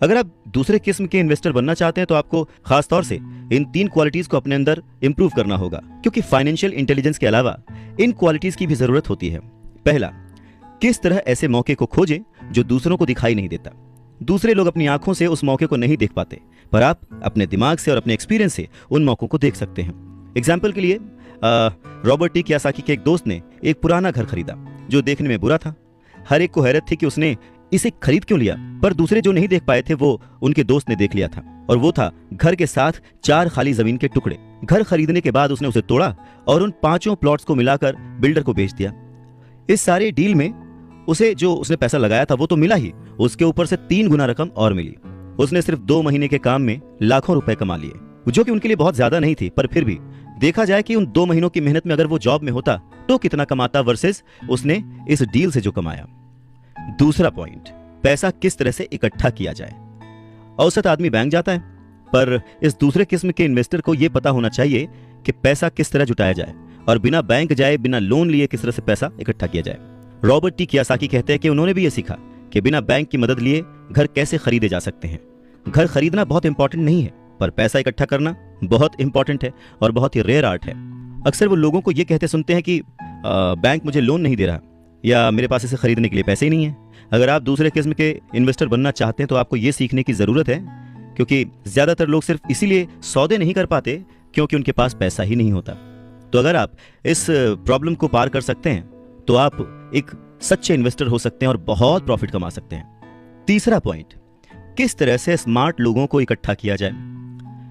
अगर आप दूसरे किस्म के इन्वेस्टर बनना चाहते हैं तो आपको खास तौर से इन 3 क्वालिटीज को अपने अंदर इंप्रूव करना होगा, क्योंकि फाइनेंशियल इंटेलिजेंस के अलावा इन क्वालिटीज की भी जरूरत होती है। पहला, किस तरह ऐसे मौके को खोजें जो दूसरों को दिखाई नहीं देता। दूसरे लोग अपनी आंखों से उस मौके को नहीं देख पाते, पर आप अपने दिमाग से और अपने एक्सपीरियंस से उन मौकों को देख सकते हैं। एग्जाम्पल के लिए रॉबर्ट टी कियोसाकी के एक दोस्त ने एक पुराना घर खरीदा जो देखने में बुरा था। हर एक को हैरत थी कि उसने इसे खरीद क्यों लिया, पर दूसरे जो नहीं देख पाए थे वो उनके दोस्त ने देख लिया था, और वो था घर के साथ 4 खाली जमीन के टुकड़े। घर खरीदने के बाद उसने उसे तोड़ा और उन 5 प्लॉट्स को मिलाकर बिल्डर को बेच दिया। इस सारे डील में उसे जो उसने पैसा लगाया था वो तो मिला ही, उसके ऊपर से 3 गुना रकम और मिली। उसने सिर्फ 2 महीने के काम में लाखों रुपए कमा लिए, जो कि उनके लिए बहुत ज्यादा नहीं थी, पर फिर भी देखा जाए कि उन 2 महीनों की मेहनत में अगर वो जॉब में होता तो कितना कमाता वर्सेस उसने इस डील से जो कमाया। दूसरा पॉइंट, पैसा किस तरह से इकट्ठा किया जाए। औसत आदमी बैंक जाता है, पर इस दूसरे किस्म के इन्वेस्टर को यह पता होना चाहिए कि पैसा किस तरह जुटाया जाए और बिना बैंक जाए, बिना लोन लिए किस तरह से पैसा इकट्ठा किया जाए। रॉबर्ट टी कियोसाकी कहते हैं कि उन्होंने भी यह सीखा कि बिना बैंक की मदद लिए घर कैसे खरीदे जा सकते हैं। घर खरीदना बहुत इंपॉर्टेंट नहीं है, पर पैसा इकट्ठा करना बहुत इंपॉर्टेंट है और बहुत ही रेयर आर्ट है। अक्सर वो लोगों को ये कहते सुनते हैं कि बैंक मुझे लोन नहीं दे रहा, या मेरे पास इसे खरीदने के लिए पैसे ही नहीं है। अगर आप दूसरे किस्म के इन्वेस्टर बनना चाहते हैं तो आपको ये सीखने की जरूरत है, क्योंकि ज्यादातर लोग सिर्फ इसीलिए सौदे नहीं कर पाते क्योंकि उनके पास पैसा ही नहीं होता। तो अगर आप इस प्रॉब्लम को पार कर सकते हैं तो आप एक सच्चे इन्वेस्टर हो सकते हैं और बहुत प्रॉफिट कमा सकते हैं। तीसरा पॉइंट, किस तरह से स्मार्ट लोगों को इकट्ठा किया जाए।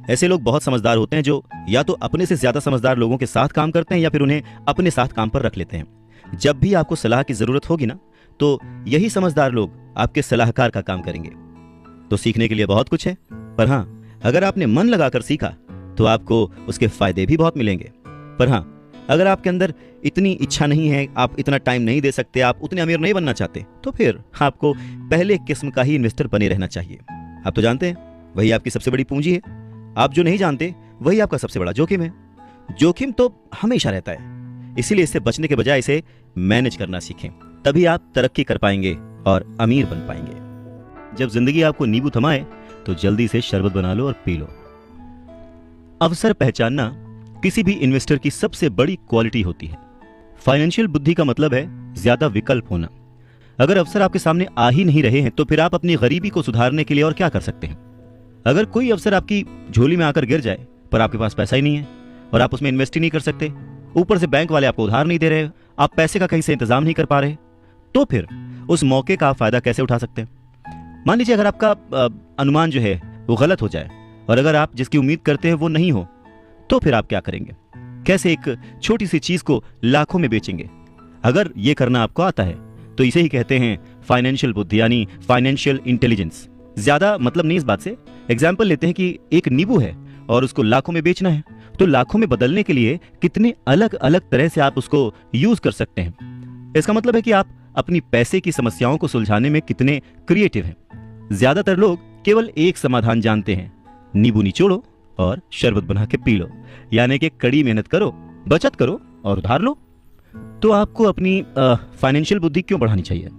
ऐसे लोग बहुत समझदार होते हैं जो या तो अपने से ज्यादा समझदार लोगों के साथ काम करते हैं या फिर उन्हें अपने साथ काम पर रख लेते हैं। जब भी आपको सलाह की जरूरत होगी ना, तो यही समझदार लोग आपके सलाहकार का काम करेंगे। तो सीखने के लिए बहुत कुछ है, पर हाँ, अगर आपने मन लगाकर सीखा तो आपको उसके फायदे भी बहुत मिलेंगे। पर हाँ, अगर आपके अंदर इतनी इच्छा नहीं है, आप इतना टाइम नहीं दे सकते, आप उतने अमीर नहीं बनना चाहते, तो फिर आपको पहले किस्म का ही इन्वेस्टर बने रहना चाहिए। आप तो जानते हैं वही आपकी सबसे बड़ी पूंजी है। आप जो नहीं जानते वही आपका सबसे बड़ा जोखिम है। जोखिम तो हमेशा रहता है, इसीलिए इससे बचने के बजाय इसे मैनेज करना सीखें, तभी आप तरक्की कर पाएंगे और अमीर बन पाएंगे। जब जिंदगी आपको नींबू थमाए तो जल्दी से शरबत बना लो और पी लो। अवसर पहचानना किसी भी इन्वेस्टर की सबसे बड़ी क्वालिटी होती है। फाइनेंशियल बुद्धि का मतलब है ज्यादा विकल्प होना। अगर अवसर आपके सामने आ ही नहीं रहे हैं तो फिर आप अपनी गरीबी को सुधारने के लिए और क्या कर सकते हैं। अगर कोई अवसर आपकी झोली में आकर गिर जाए पर आपके पास पैसा ही नहीं है और आप उसमें इन्वेस्ट ही नहीं कर सकते, ऊपर से बैंक वाले आपको उधार नहीं दे रहे, आप पैसे का कहीं से इंतजाम नहीं कर पा रहे, तो फिर उस मौके का आप फायदा कैसे उठा सकते हैं। मान लीजिए अगर आपका अनुमान जो है वो गलत हो जाए और अगर आप जिसकी उम्मीद करते हैं वो नहीं हो, तो फिर आप क्या करेंगे? कैसे एक छोटी सी चीज को लाखों में बेचेंगे? अगर ये करना आपको आता है तो इसे ही कहते हैं फाइनेंशियल बुद्धि, यानी फाइनेंशियल इंटेलिजेंस। ज्यादा मतलब नहीं इस बात से। एग्जाम्पल लेते हैं कि एक नींबू है और उसको लाखों में बेचना है, तो लाखों में बदलने के लिए कितने अलग अलग तरह से आप उसको यूज कर सकते हैं। इसका मतलब है कि आप अपनी पैसे की समस्याओं को सुलझाने में कितने क्रिएटिव हैं। ज्यादातर लोग केवल एक समाधान जानते हैं, नींबू निचोड़ो और शरबत बना के पी लो, यानी कि कड़ी मेहनत करो, बचत करो और उधार लो। तो आपको अपनी फाइनेंशियल बुद्धि क्यों बढ़ानी चाहिए?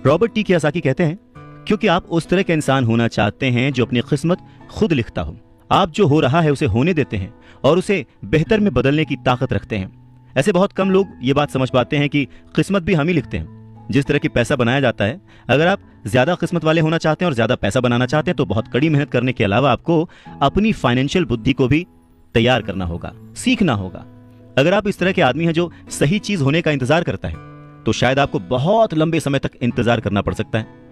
रॉबर्ट टी कियोसाकी कहते हैं, क्योंकि आप उस तरह के इंसान होना चाहते हैं जो अपनी किस्मत खुद लिखता हो। आप जो हो रहा है उसे होने देते हैं और उसे बेहतर में बदलने की ताकत रखते हैं। ऐसे बहुत कम लोग ये बात समझ पाते हैं कि किस्मत भी हम ही लिखते हैं। जिस तरह की पैसा बनाया जाता है, अगर आप ज्यादा किस्मत वाले होना चाहते हैं और ज्यादा पैसा बनाना चाहते हैं तो बहुत कड़ी मेहनत करने के अलावा आपको अपनी फाइनेंशियल बुद्धि को भी तैयार करना होगा, सीखना होगा। अगर आप इस तरह के आदमी हैं जो सही चीज होने का इंतजार करता है तो शायद आपको बहुत लंबे समय तक इंतजार करना पड़ सकता है।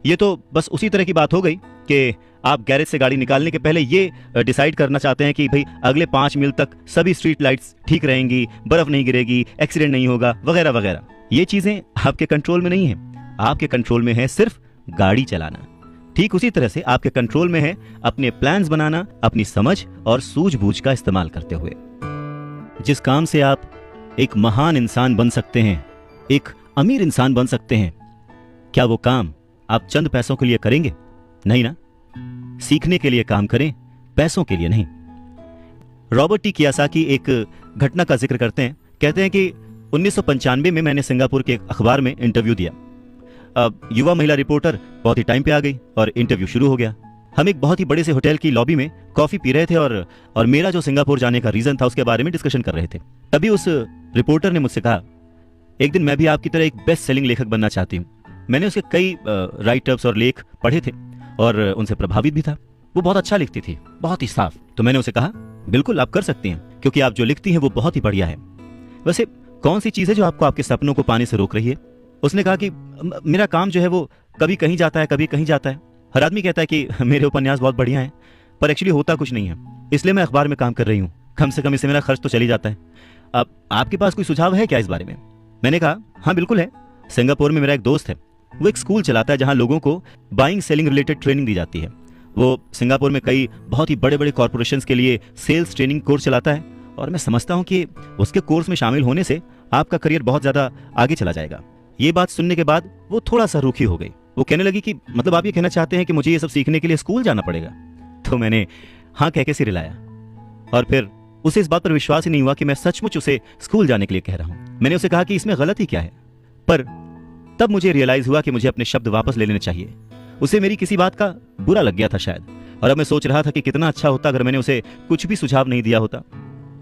ये तो बस उसी तरह की बात हो गई कि आप गैरेज से गाड़ी निकालने के पहले ये डिसाइड करना चाहते हैं कि भाई अगले 5 मील तक सभी स्ट्रीट लाइट्स ठीक रहेंगी, बर्फ नहीं गिरेगी, एक्सीडेंट नहीं होगा, वगैरह वगैरह। ये चीजें आपके कंट्रोल में नहीं है। आपके कंट्रोल में है सिर्फ गाड़ी चलाना। ठीक उसी तरह से आपके कंट्रोल में है अपने प्लान्स बनाना, अपनी समझ और सूझबूझ का इस्तेमाल करते हुए। जिस काम से आप एक महान इंसान बन सकते हैं, एक अमीर इंसान बन सकते हैं, क्या वो काम आप चंद पैसों के लिए करेंगे? नहीं ना। सीखने के लिए काम करें, पैसों के लिए नहीं। रॉबर्ट टी कियोसाकी एक घटना का जिक्र करते हैं। कहते हैं कि 1995 में मैंने सिंगापुर के एक अखबार में इंटरव्यू दिया। युवा महिला रिपोर्टर बहुत ही टाइम पे आ गई और इंटरव्यू शुरू हो गया। हम एक बहुत ही बड़े से होटल की लॉबी में कॉफी पी रहे थे और मेरा जो सिंगापुर जाने का रीजन था उसके बारे में डिस्कशन कर रहे थे। तभी उस रिपोर्टर ने मुझसे कहा, एक दिन मैं भी आपकी तरह एक बेस्ट सेलिंग लेखक बनना चाहती हूँ। मैंने उसके कई राइटअप्स और लेख पढ़े थे और उनसे प्रभावित भी था। वो बहुत अच्छा लिखती थी, बहुत ही साफ। तो मैंने उसे कहा, बिल्कुल आप कर सकती हैं, क्योंकि आप जो लिखती हैं वो बहुत ही बढ़िया है। वैसे कौन सी चीज है जो आपको आपके सपनों को पाने से रोक रही है? उसने कहा कि मेरा काम जो है वो कभी कहीं जाता है, कभी कहीं जाता है। हर आदमी कहता है कि मेरे उपन्यास बहुत बढ़िया हैं, पर एक्चुअली होता कुछ नहीं है, इसलिए मैं अखबार में काम कर रही हूँ। कम से कम इससे मेरा खर्च तो चली जाता है। अब आपके पास कोई सुझाव है क्या इस बारे में? मैंने कहा, हाँ बिल्कुल है। सिंगापुर में मेरा एक दोस्त है, वो एक स्कूल चलाता है जहां लोगों को बाइंग सेलिंग रिलेटेड ट्रेनिंग दी जाती है। वो सिंगापुर में कई बहुत ही बड़े बड़े कॉर्पोरेशंस के लिए सेल्स ट्रेनिंग कोर्स चलाता है और मैं समझता हूं कि उसके कोर्स में शामिल होने से आपका करियर बहुत ज्यादा आगे चला जाएगा। ये बात सुनने के बाद वो थोड़ा सा रूखी हो गई। वो कहने लगी कि मतलब आप ये कहना चाहते हैं कि मुझे ये सब सीखने के लिए स्कूल जाना पड़ेगा? तो मैंने हाँ कह के सिर हिलाया और फिर उसे इस बात पर विश्वास ही नहीं हुआ कि मैं सचमुच उसे स्कूल जाने के लिए कह रहा हूं। मैंने उसे कहा कि इसमें गलत ही क्या है, पर तब मुझे रियलाइज हुआ कि मुझे अपने शब्द वापस ले लेने चाहिए। उसे मेरी किसी बात का बुरा लग गया था शायद, और अब मैं सोच रहा था कि कितना अच्छा होता अगर मैंने उसे कुछ भी सुझाव नहीं दिया होता।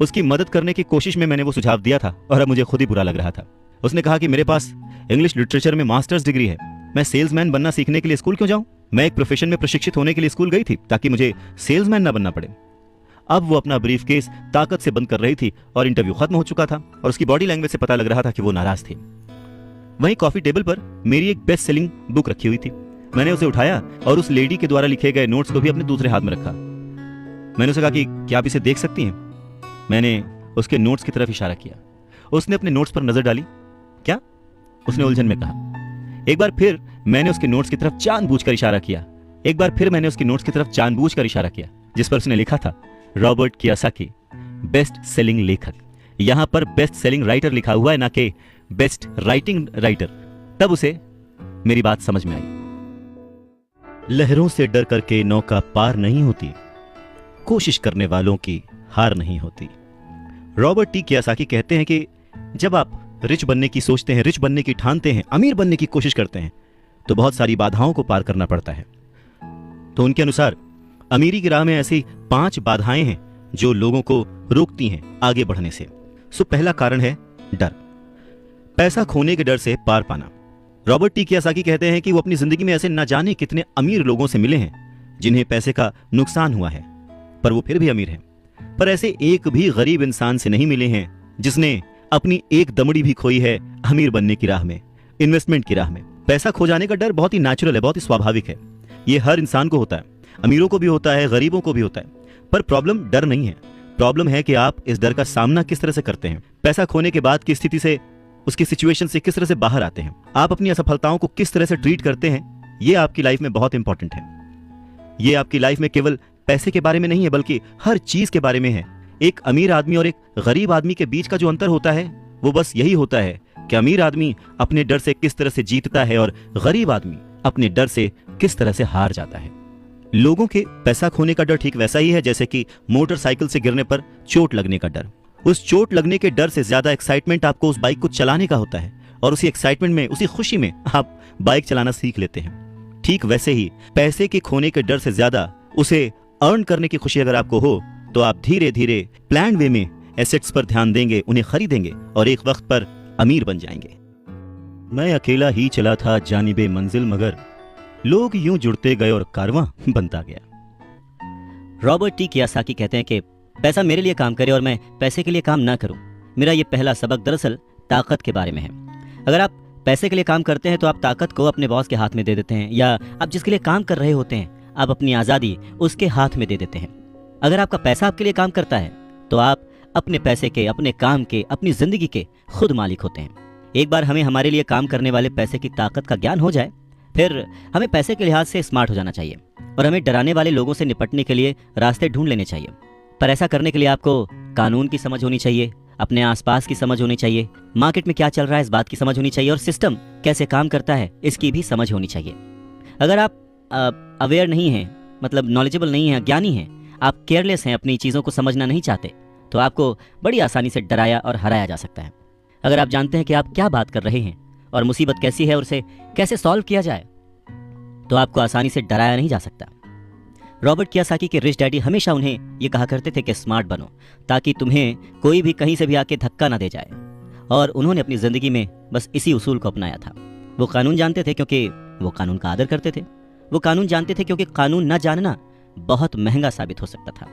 उसकी मदद करने की कोशिश में मैंने वो सुझाव दिया था और अब मुझे खुद ही बुरा लग रहा था। उसने कहा कि मेरे पास इंग्लिश लिटरेचर में मास्टर्स डिग्री है, मैं सेल्समैन बनना सीखने के लिए स्कूल क्यों जाऊं? मैं एक प्रोफेशन में प्रशिक्षित होने के लिए स्कूल गई थी ताकि मुझे सेल्समैन ना बनना पड़े। अब वो अपना ब्रीफकेस ताकत से बंद कर रही थी और इंटरव्यू खत्म हो चुका था और उसकी बॉडी लैंग्वेज से पता लग रहा था कि वो नाराज थी। वहीं कॉफी टेबल पर मेरी एक बेस्ट सेलिंग बुक रखी हुई थी। मैंने उसे उठाया और उस लेडी के द्वारा लिखे गए नोट्स को भी अपने दूसरे हाथ में रखा। मैंने उसे कहा कि क्या आप इसे देख सकती हैं? मैंने उसके नोट्स की तरफ इशारा किया। उसने अपने नोट्स पर नजर डाली। क्या? उसने उलझन में कहा। एक बार फिर मैंने उसके नोट्स की तरफ जानबूझकर इशारा किया। एक बार फिर मैंने उसके नोट्स की तरफ जानबूझकर इशारा किया, जिस पर उसने लिखा था, रॉबर्ट कियोसाकी बेस्ट सेलिंग लेखक, यहां पर बेस्ट सेलिंग राइटर लिखा हुआ है, ना कि बेस्ट राइटिंग राइटर। तब उसे मेरी बात समझ में आई। लहरों से डर करके नौका पार नहीं होती, कोशिश करने वालों की हार नहीं होती। रॉबर्ट टी कियोसाकी कहते हैं कि जब आप रिच बनने की सोचते हैं, रिच बनने की ठानते हैं, अमीर बनने की कोशिश करते हैं, तो बहुत सारी बाधाओं को पार करना पड़ता है। तो उनके अनुसार अमीरी की राह में ऐसी 5 बाधाएं हैं जो लोगों को रोकती हैं आगे बढ़ने से। सो पहला कारण है डर, पैसा खोने के डर से पार पाना। रॉबर्ट टी कियोसाकी कहते हैं कि वो अपनी जिंदगी में ऐसे न जाने कितने अमीर लोगों से मिले हैं जिन्हें पैसे का नुकसान हुआ है, पर वो फिर भी अमीर हैं। पर ऐसे एक भी गरीब इंसान से नहीं मिले हैं जिसने अपनी एक दमड़ी भी खोई है अमीर बनने की राह में, इन्वेस्टमेंट की राह में। पैसा खो जाने का डर बहुत ही नेचुरल है, बहुत ही स्वाभाविक है। ये हर इंसान को होता है, अमीरों को भी होता है, गरीबों को भी होता है। पर प्रॉब्लम डर नहीं है, प्रॉब्लम है कि आप इस डर का सामना किस तरह से करते हैं। पैसा खोने के बाद की स्थिति से, उसकी सिचुएशन से किस तरह से बाहर आते हैं, आप अपनी असफलताओं को किस तरह से ट्रीट करते हैं, ये आपकी लाइफ में बहुत इंपॉर्टेंट है। ये आपकी लाइफ में केवल पैसे के बारे में नहीं है, बल्कि हर चीज के बारे में है। एक अमीर आदमी और एक गरीब आदमी के बीच का जो अंतर होता है वो बस यही होता है कि अमीर आदमी अपने डर से किस तरह से जीतता है और गरीब आदमी अपने डर से किस तरह से हार जाता है। लोगों के पैसा खोने का डर ठीक वैसा ही है जैसे कि मोटरसाइकिल से गिरने पर चोट लगने का डर। उस चोट लगने के डर से ज्यादा एक्साइटमेंट आपको उस बाइक को चलाने का होता है, और उसी एक्साइटमेंट में, उसी खुशी में आप बाइक चलाना सीख लेते हैं। ठीक वैसे ही पैसे के खोने के डर से ज्यादा उसे अर्न करने की खुशी अगर आपको हो, तो आप धीरे धीरे प्लान वे में एसेट्स पर ध्यान देंगे, उन्हें खरीदेंगे और एक वक्त पर अमीर बन जाएंगे। मैं अकेला ही चला था जानिबे मंजिल, मगर लोग यूं जुड़ते गए और कारवां बनता गया। रॉबर्ट टी कियोसाकी कहते हैं कि पैसा मेरे लिए काम करे और मैं पैसे के लिए काम ना करूं। मेरा ये पहला सबक दरअसल ताकत के बारे में है। अगर आप पैसे के लिए काम करते हैं तो आप ताकत को अपने बॉस के हाथ में दे देते हैं, या आप जिसके लिए काम कर रहे होते हैं आप अपनी आज़ादी उसके हाथ में दे देते हैं। अगर आपका पैसा आपके लिए काम करता है तो आप अपने पैसे के, अपने काम के, अपनी जिंदगी के खुद मालिक होते हैं। एक बार हमें हमारे लिए काम करने वाले पैसे की ताकत का ज्ञान हो जाए, फिर हमें पैसे के लिहाज से स्मार्ट हो जाना चाहिए और हमें डराने वाले लोगों से निपटने के लिए रास्ते ढूंढ लेने चाहिए। पर ऐसा करने के लिए आपको कानून की समझ होनी चाहिए, अपने आसपास की समझ होनी चाहिए, मार्केट में क्या चल रहा है इस बात की समझ होनी चाहिए, और सिस्टम कैसे काम करता है इसकी भी समझ होनी चाहिए। अगर आप अवेयर नहीं हैं, मतलब नॉलेजेबल नहीं हैं, ज्ञानी हैं, आप केयरलेस हैं, अपनी चीज़ों को समझना नहीं चाहते, तो आपको बड़ी आसानी से डराया और हराया जा सकता है। अगर आप जानते हैं कि आप क्या बात कर रहे हैं और मुसीबत कैसी है और उसे कैसे सॉल्व किया जाए, तो आपको आसानी से डराया नहीं जा सकता। रॉबर्ट कियोसाकी के रिच डैडी हमेशा उन्हें ये कहा करते थे कि स्मार्ट बनो, ताकि तुम्हें कोई भी कहीं से भी आके धक्का ना दे जाए, और उन्होंने अपनी ज़िंदगी में बस इसी उसूल को अपनाया था। वो कानून जानते थे क्योंकि वो कानून का आदर करते थे, वो कानून जानते थे क्योंकि कानून न जानना बहुत महंगा साबित हो सकता था।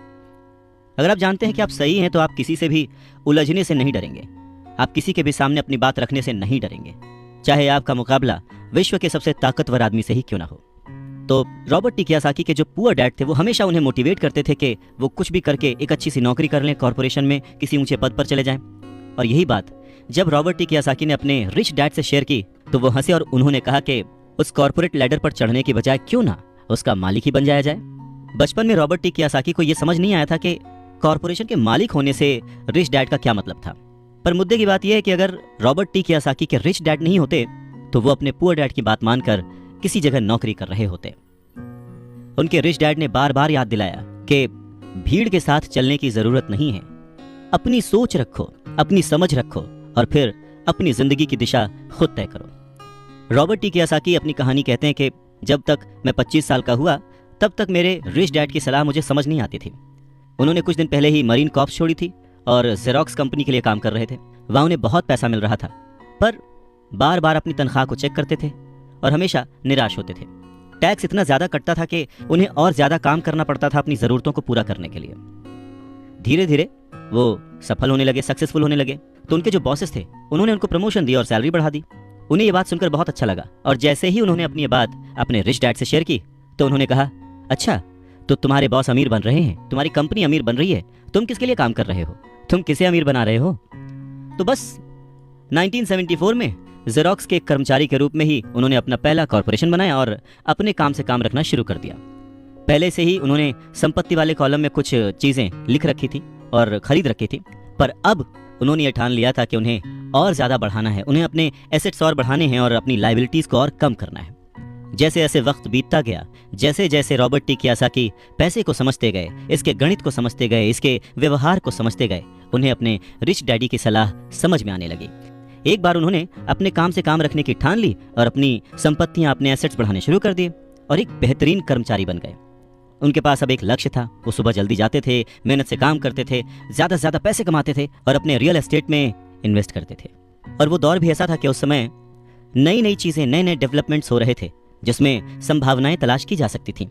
अगर आप जानते हैं कि आप सही हैं तो आप किसी से भी उलझने से नहीं डरेंगे, आप किसी के भी सामने अपनी बात रखने से नहीं डरेंगे, चाहे आपका मुकाबला विश्व के सबसे ताकतवर आदमी से ही क्यों ना हो। तो रॉबर्ट टी कियोसाकी के जो पुअर डैड थे वो हमेशा उन्हें मोटिवेट करते थे कि वो कुछ भी करके एक अच्छी सी नौकरी कर लें, कॉर्पोरेशन में किसी ऊंचे पद पर चले जाएं। और यही बात जब रॉबर्ट टी कियोसाकी ने अपने रिच डैड से शेयर की तो वो हंसे और उन्होंने कहा कि उस कॉर्पोरेट लैडर पर चढ़ने की बजाय क्यों ना उसका मालिक ही बन जाया जाए। बचपन में रॉबर्ट टी कियोसाकी को यह समझ नहीं आया था कि कॉर्पोरेशन के मालिक होने से रिच डैड का क्या मतलब था। पर मुद्दे की बात यह है कि अगर रॉबर्ट टी कियोसाकी के रिच डैड नहीं होते तो वो अपने पुअर डैड की बात मानकर किसी जगह नौकरी कर रहे होते। उनके रिच डैड ने बार बार याद दिलाया कि भीड़ के साथ चलने की जरूरत नहीं है, अपनी सोच रखो, अपनी समझ रखो और फिर अपनी जिंदगी की दिशा खुद तय करो। रॉबर्ट टी कियोसाकी अपनी कहानी कहते हैं कि जब तक मैं 25 साल का हुआ तब तक मेरे रिच डैड की सलाह मुझे समझ नहीं आती थी। उन्होंने कुछ दिन पहले ही मरीन कॉर्प्स छोड़ी थी और जेरोक्स कंपनी के लिए काम कर रहे थे। वहाँ उन्हें बहुत पैसा मिल रहा था, पर बार बार अपनी तनख्वाह को चेक करते थे और हमेशा निराश होते थे। टैक्स इतना ज्यादा कटता था कि उन्हें और ज्यादा काम करना पड़ता था अपनी जरूरतों को पूरा करने के लिए। धीरे धीरे वो सफल होने लगे, सक्सेसफुल होने लगे, तो उनके जो बॉसेस थे उन्होंने उनको प्रमोशन दी और सैलरी बढ़ा दी। उन्हें ये बात सुनकर बहुत अच्छा लगा और जैसे ही उन्होंने अपनी ये बात अपने रिच डैड से शेयर की तो उन्होंने कहा, अच्छा तो तुम्हारे बॉस अमीर बन रहे हैं, तुम्हारी कंपनी अमीर बन रही है, तुम किसके लिए काम कर रहे हो, तुम किसे अमीर बना रहे हो। तो बस 1974 में जेरोक्स के कर्मचारी के रूप में ही उन्होंने अपना पहला कॉर्पोरेशन बनाया और अपने काम से काम रखना शुरू कर दिया। पहले से ही उन्होंने संपत्ति वाले कॉलम में कुछ चीजें लिख रखी थी और खरीद रखी थी, पर अब उन्होंने ये ठान लिया था कि उन्हें और ज्यादा बढ़ाना है, उन्हें अपने एसेट्स और बढ़ाने हैं और अपनी लायबिलिटीज को और कम करना है। जैसे जैसे वक्त बीतता गया, जैसे जैसे रॉबर्ट टी कियोसाकी पैसे को समझते गए, इसके गणित को समझते गए, इसके व्यवहार को समझते गए, उन्हें अपने रिच डैडी की सलाह समझ में आने लगी। एक बार उन्होंने अपने काम से काम रखने की ठान ली और अपनी संपत्तियां, अपने एसेट्स बढ़ाने शुरू कर दिए और एक बेहतरीन कर्मचारी बन गए। उनके पास अब एक लक्ष्य था। वो सुबह जल्दी जाते थे, मेहनत से काम करते थे, ज्यादा से ज्यादा पैसे कमाते थे और अपने रियल एस्टेट में इन्वेस्ट करते थे। और वो दौर भी ऐसा था कि उस समय नई नई चीजें, नए नए डेवलपमेंट्स हो रहे थे जिसमें संभावनाएं तलाश की जा सकती थी।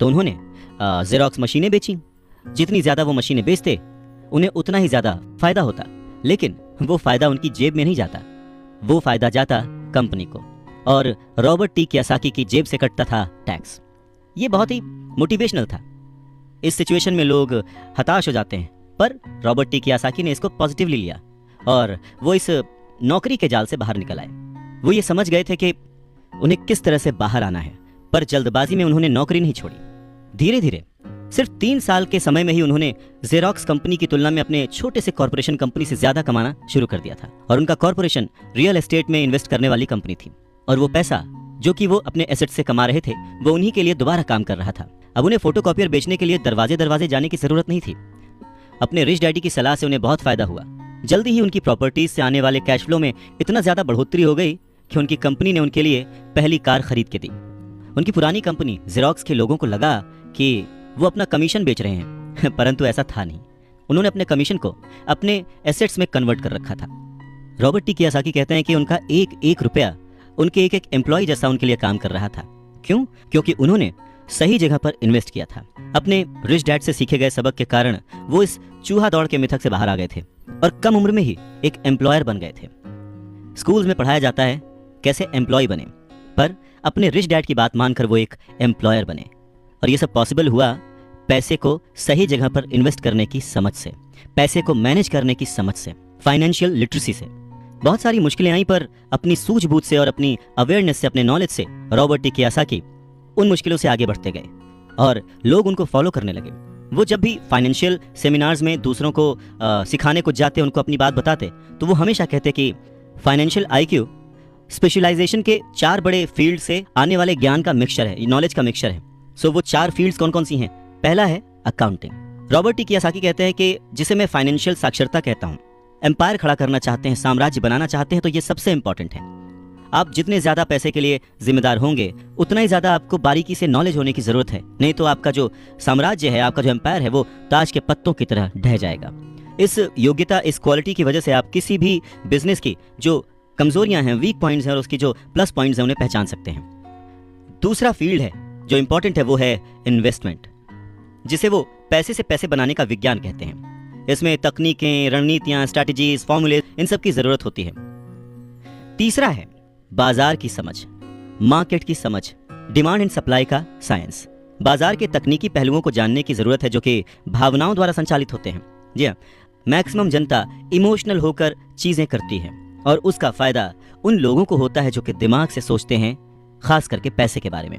तो उन्होंने जेरोक्स मशीनें बेची। जितनी ज्यादा वो मशीनें बेचते, उन्हें उतना ही ज्यादा फायदा होता, लेकिन वो फायदा उनकी जेब में नहीं जाता, वो फायदा जाता कंपनी को, और रॉबर्ट टी कियोसाकी की जेब से कटता था टैक्स। ये बहुत ही मोटिवेशनल था। इस सिचुएशन में लोग हताश हो जाते हैं, पर रॉबर्ट टी कियोसाकी ने इसको पॉजिटिवली लिया और वो इस नौकरी के जाल से बाहर निकल आए। वो ये समझ गए थे कि उन्हें किस तरह से बाहर आना है, पर जल्दबाजी में उन्होंने नौकरी नहीं छोड़ी। धीरे धीरे सिर्फ 3 साल के समय में ही उन्होंने जेरोक्स कंपनी की तुलना में अपने छोटे से कॉर्पोरेशन कंपनी से ज्यादा कमाना शुरू कर दिया था। और उनका कॉर्पोरेशन रियल एस्टेट में इन्वेस्ट करने वाली कंपनी थी, और वो पैसा जो कि वो अपने एसेट से कमा रहे थे, वो उन्हीं के लिए दोबारा काम कर रहा था। अब उन्हें फोटोकॉपियर बेचने के लिए दरवाजे दरवाजे जाने की जरूरत नहीं थी। अपने रिच डैडी की सलाह से उन्हें बहुत फायदा हुआ। जल्दी ही उनकी प्रॉपर्टीज से आने वाले कैश फ्लो में इतना ज्यादा बढ़ोतरी हो गई कि उनकी कंपनी ने उनके लिए पहली कार खरीद के दी। उनकी पुरानी कंपनी जेरोक्स के लोगों को लगा कि वो अपना कमीशन बेच रहे हैं, परंतु ऐसा था नहीं। उन्होंने अपने कमीशन को अपने एसेट्स में कन्वर्ट कर रखा था। रॉबर्ट टी कियोसाकी कहते हैं कि उनका एक एक रुपया उनके एक एक एम्प्लॉय जैसा उनके लिए काम कर रहा था। क्यों? क्योंकि उन्होंने सही जगह पर इन्वेस्ट किया था। अपने रिच डैड से सीखे गए सबक के कारण वो इस चूहा दौड़ के मिथक से बाहर आ गए थे और कम उम्र में ही एक एम्प्लॉयर बन गए थे। स्कूल्स में पढ़ाया जाता है कैसे एम्प्लॉय बने, पर अपने रिच डैड की बात मानकर वो एक एम्प्लॉयर बने। और ये सब पॉसिबल हुआ पैसे को सही जगह पर इन्वेस्ट करने की समझ से, पैसे को मैनेज करने की समझ से, फाइनेंशियल लिटरेसी से। बहुत सारी मुश्किलें आई, पर अपनी सूझबूझ से और अपनी अवेयरनेस से, अपने नॉलेज से रॉबर्ट टी कियोसाकी उन मुश्किलों से आगे बढ़ते गए और लोग उनको फॉलो करने लगे। वो जब भी फाइनेंशियल सेमिनार्स में दूसरों को सिखाने को जाते, उनको अपनी बात बताते, तो वो हमेशा कहते कि फाइनेंशियल आईक्यू स्पेशलाइजेशन के 4 बड़े फील्ड से आने वाले ज्ञान का मिक्सचर है, नॉलेज का मिक्सचर है। सो वो 4 फील्ड्स कौन कौन सी हैं? पहला है अकाउंटिंग। रॉबर्ट टी कियोसाकी कहते हैं कि जिसे मैं फाइनेंशियल साक्षरता कहता हूँ, एम्पायर खड़ा करना चाहते हैं, साम्राज्य बनाना चाहते हैं, तो ये सबसे इंपॉर्टेंट है। आप जितने ज्यादा पैसे के लिए जिम्मेदार होंगे, उतना ही ज्यादा आपको बारीकी से नॉलेज होने की जरूरत है, नहीं तो आपका जो साम्राज्य है, आपका जो एम्पायर है, वो ताज के पत्तों की तरह ढह जाएगा। इस योग्यता, इस क्वालिटी की वजह से आप किसी भी बिजनेस की जो कमजोरियां हैं, वीक पॉइंट्स हैं, और उसकी जो प्लस पॉइंट्स हैं, उन्हें पहचान सकते हैं। दूसरा फील्ड है जो इंपॉर्टेंट है, वो है इन्वेस्टमेंट, जिसे वो पैसे से पैसे बनाने का विज्ञान कहते हैं। इसमें तकनीकें, रणनीतियां, स्ट्रैटेजीज, फॉर्मूले, इन सब की जरूरत होती है। तीसरा है बाजार की समझ, मार्केट की समझ, डिमांड एंड सप्लाई का साइंस। बाजार के तकनीकी पहलुओं को जानने की जरूरत है जो कि भावनाओं द्वारा संचालित होते हैं। जी हाँ, मैक्सिमम जनता इमोशनल होकर चीजें करती है और उसका फायदा उन लोगों को होता है जो कि दिमाग से सोचते हैं, खास करके पैसे के बारे में।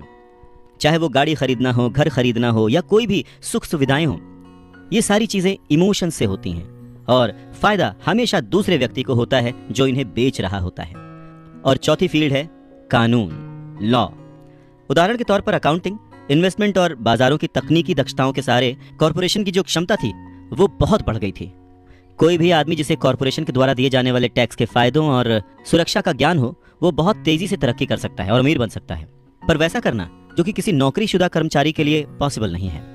चाहे वो गाड़ी खरीदना हो, घर खरीदना हो, या कोई भी सुख सुविधाएं हो, ये सारी चीजें इमोशन से होती हैं और फायदा हमेशा दूसरे व्यक्ति को होता है जो इन्हें बेच रहा होता है। और चौथी फील्ड है कानून, लॉ। उदाहरण के तौर पर अकाउंटिंग, इन्वेस्टमेंट और बाजारों की तकनीकी दक्षताओं के सहारे कॉर्पोरेशन की जो क्षमता थी वो बहुत बढ़ गई थी। कोई भी आदमी जिसे कॉर्पोरेशन के द्वारा दिए जाने वाले टैक्स के फायदों और सुरक्षा का ज्ञान हो, वो बहुत तेजी से तरक्की कर सकता है और अमीर बन सकता है। पर वैसा करना जो कि किसी नौकरीशुदा कर्मचारी के लिए पॉसिबल नहीं है।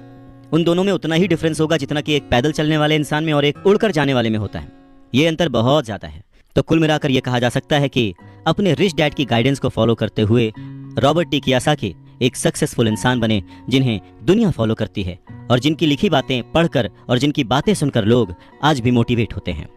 उन दोनों में उतना ही डिफरेंस होगा जितना कि एक पैदल चलने वाले इंसान में और एक उड़कर जाने वाले में होता है। ये अंतर बहुत ज्यादा है। तो कुल मिलाकर यह कहा जा सकता है कि अपने रिच डैड की गाइडेंस को फॉलो करते हुए रॉबर्ट टी कियोसाकी एक सक्सेसफुल इंसान बने, जिन्हें दुनिया फॉलो करती है और जिनकी लिखी बातें पढ़कर और जिनकी बातें सुनकर लोग आज भी मोटिवेट होते हैं।